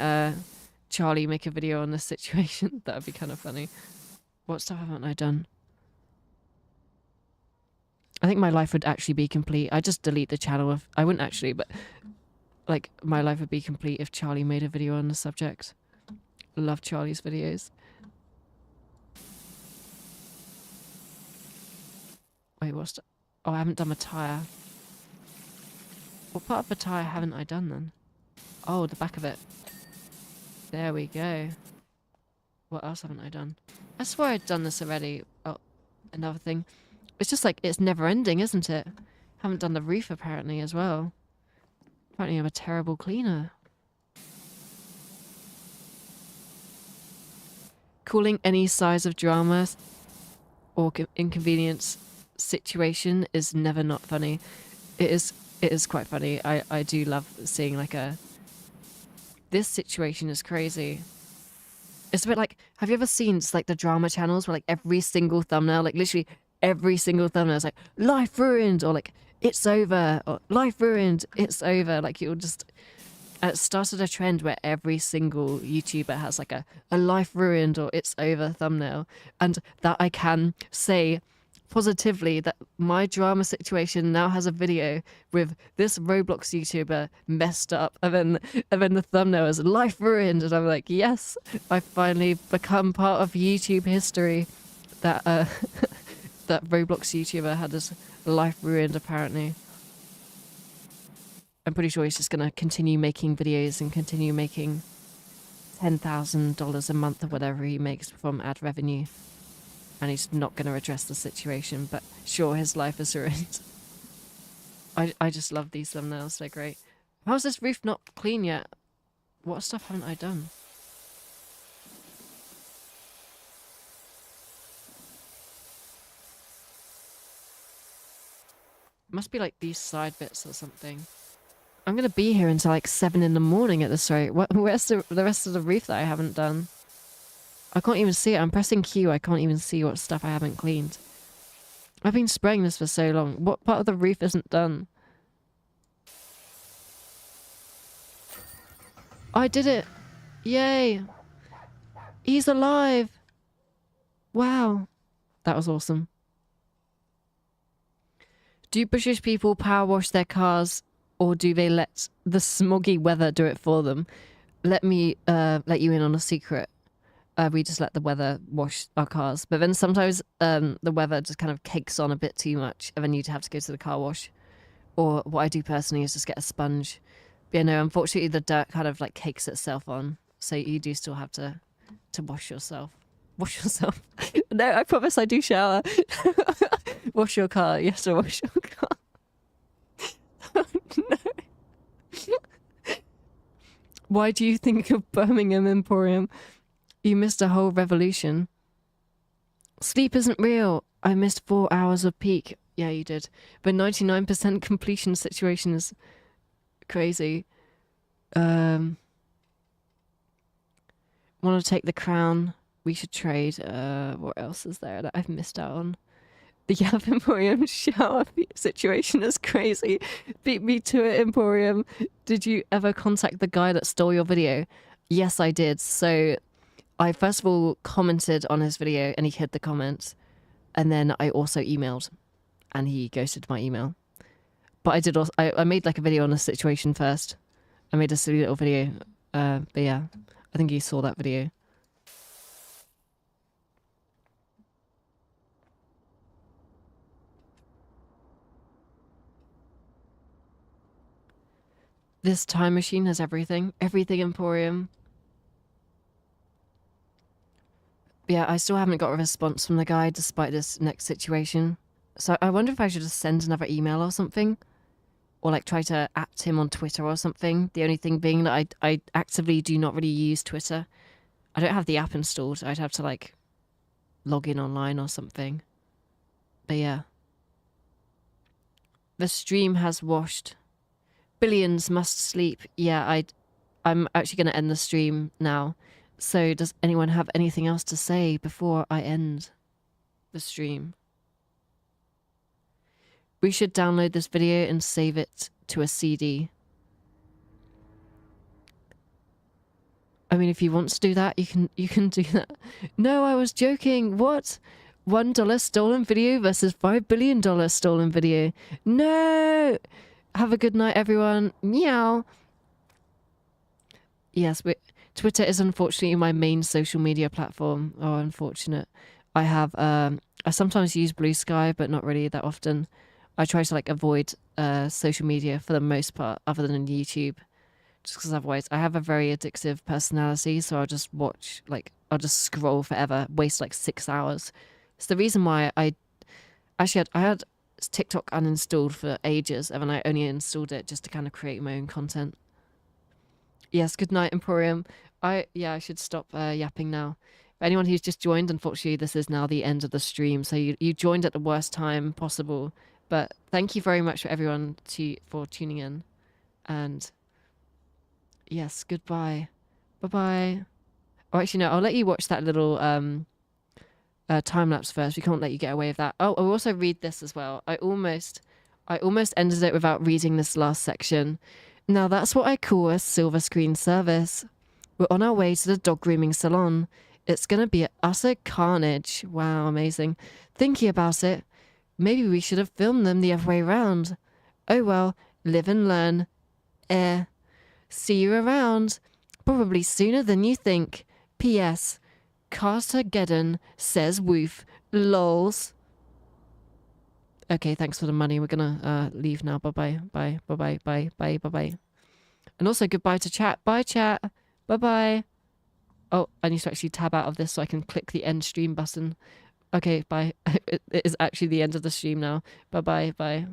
Charlie make a video on this situation. That would be kind of funny. What stuff haven't I done? I think my life would actually be complete. I just delete the channel if I wouldn't actually, but like my life would be complete if Charlie made a video on the subject. Love Charlie's videos. Wait, what's... Oh, I haven't done my tyre. What part of the tyre haven't I done then? Oh, the back of it. There we go. What else haven't I done? I swear I'd done this already. Oh, another thing. It's just like, it's never ending, isn't it? Haven't done the roof apparently as well. Apparently I'm a terrible cleaner. Calling any size of drama or inconvenience situation is never not funny. It is quite funny. I do love seeing like this situation is crazy. It's a bit like, have you ever seen just like the drama channels where like every single thumbnail, like literally every single thumbnail is like life ruined, or like it's over, or life ruined, it's over. Like you'll just... It started a trend where every single YouTuber has like a life ruined or it's over thumbnail. And that I can say positively that my drama situation now has a video with this Roblox YouTuber messed up, and then the thumbnail is life ruined, and I'm like, yes, I finally become part of YouTube history. That that Roblox YouTuber had his life ruined apparently. I'm pretty sure he's just going to continue making videos and continue making $10,000 a month or whatever he makes from ad revenue. And he's not going to address the situation, but sure, his life is ruined. I just love these thumbnails, they're great. How's this roof not clean yet? What stuff haven't I done? Must be like these side bits or something. I'm going to be here until like 7 in the morning at this rate. Where's the rest of the roof that I haven't done? I can't even see it. I'm pressing Q. I can't even see what stuff I haven't cleaned. I've been spraying this for so long. What part of the roof isn't done? I did it. Yay. He's alive. Wow. That was awesome. Do British people power wash their cars, or do they let the smoggy weather do it for them? Let me let you in on a secret. We just let the weather wash our cars. But then sometimes the weather just kind of cakes on a bit too much, and then you'd have to go to the car wash. Or what I do personally is just get a sponge. But yeah, no, unfortunately the dirt kind of like cakes itself on. So you do still have to wash yourself. Wash yourself. No, I promise I do shower. Wash your car. You have to wash your car. Oh, no. Why do you think of Birmingham Emporium? You missed a whole revolution. Sleep isn't real. I missed 4 hours of peak. Yeah, you did. But 99% completion situation is crazy. Want to take the crown? We should trade. What else is there that I've missed out on? The Yap Emporium shower situation is crazy. Beat me to it, Emporium. Did you ever contact the guy that stole your video? Yes, I did. So I first of all commented on his video and he hid the comments. And then I also emailed and he ghosted my email. But I did also, I made like a video on the situation first. I made a silly little video. But yeah, I think he saw that video. This time machine has everything. Everything Emporium. Yeah, I still haven't got a response from the guy despite this next situation. So I wonder if I should just send another email or something. Or like try to at him on Twitter or something. The only thing being that I actively do not really use Twitter. I don't have the app installed. I'd have to like log in online or something. But yeah. The stream has washed. Billions must sleep. Yeah, I'm actually going to end the stream now. So does anyone have anything else to say before I end the stream? We should download this video and save it to a CD. I mean, if you want to do that, you can do that. No, I was joking. What? $1 stolen video versus $5 billion stolen video. No! Have a good night, everyone. Meow. Yes, Twitter is unfortunately my main social media platform. Oh, unfortunate. I sometimes use Blue Sky, but not really that often. I try to like avoid social media for the most part, other than YouTube, just because otherwise I have a very addictive personality. So I'll just watch, like, I'll just scroll forever, waste like 6 hours. It's the reason why I had TikTok uninstalled for ages, and then I only installed it just to kind of create my own content. Yes, good night, Emporium. I should stop yapping now. For anyone who's just joined, unfortunately, this is now the end of the stream. So you joined at the worst time possible. But thank you very much for everyone for tuning in. And yes, goodbye. Bye-bye. Oh, actually, no, I'll let you watch that little time-lapse first. We can't let you get away with that. Oh, I'll also read this as well. I almost ended it without reading this last section. Now that's what I call a silver screen service. We're on our way to the dog grooming salon. It's gonna be utter carnage. Wow, amazing. Thinking about it, maybe we should have filmed them the other way around. Oh well, live and learn. See you around. Probably sooner than you think. P.S. Cartageddon says woof. Lols. Okay, thanks for the money. We're gonna leave now. Bye-bye. Bye. Bye-bye. Bye. Bye. Bye-bye. And also goodbye to chat. Bye, chat. Bye-bye. Oh, I need to actually tab out of this so I can click the end stream button. Okay, bye. It is actually the end of the stream now. Bye-bye. Bye.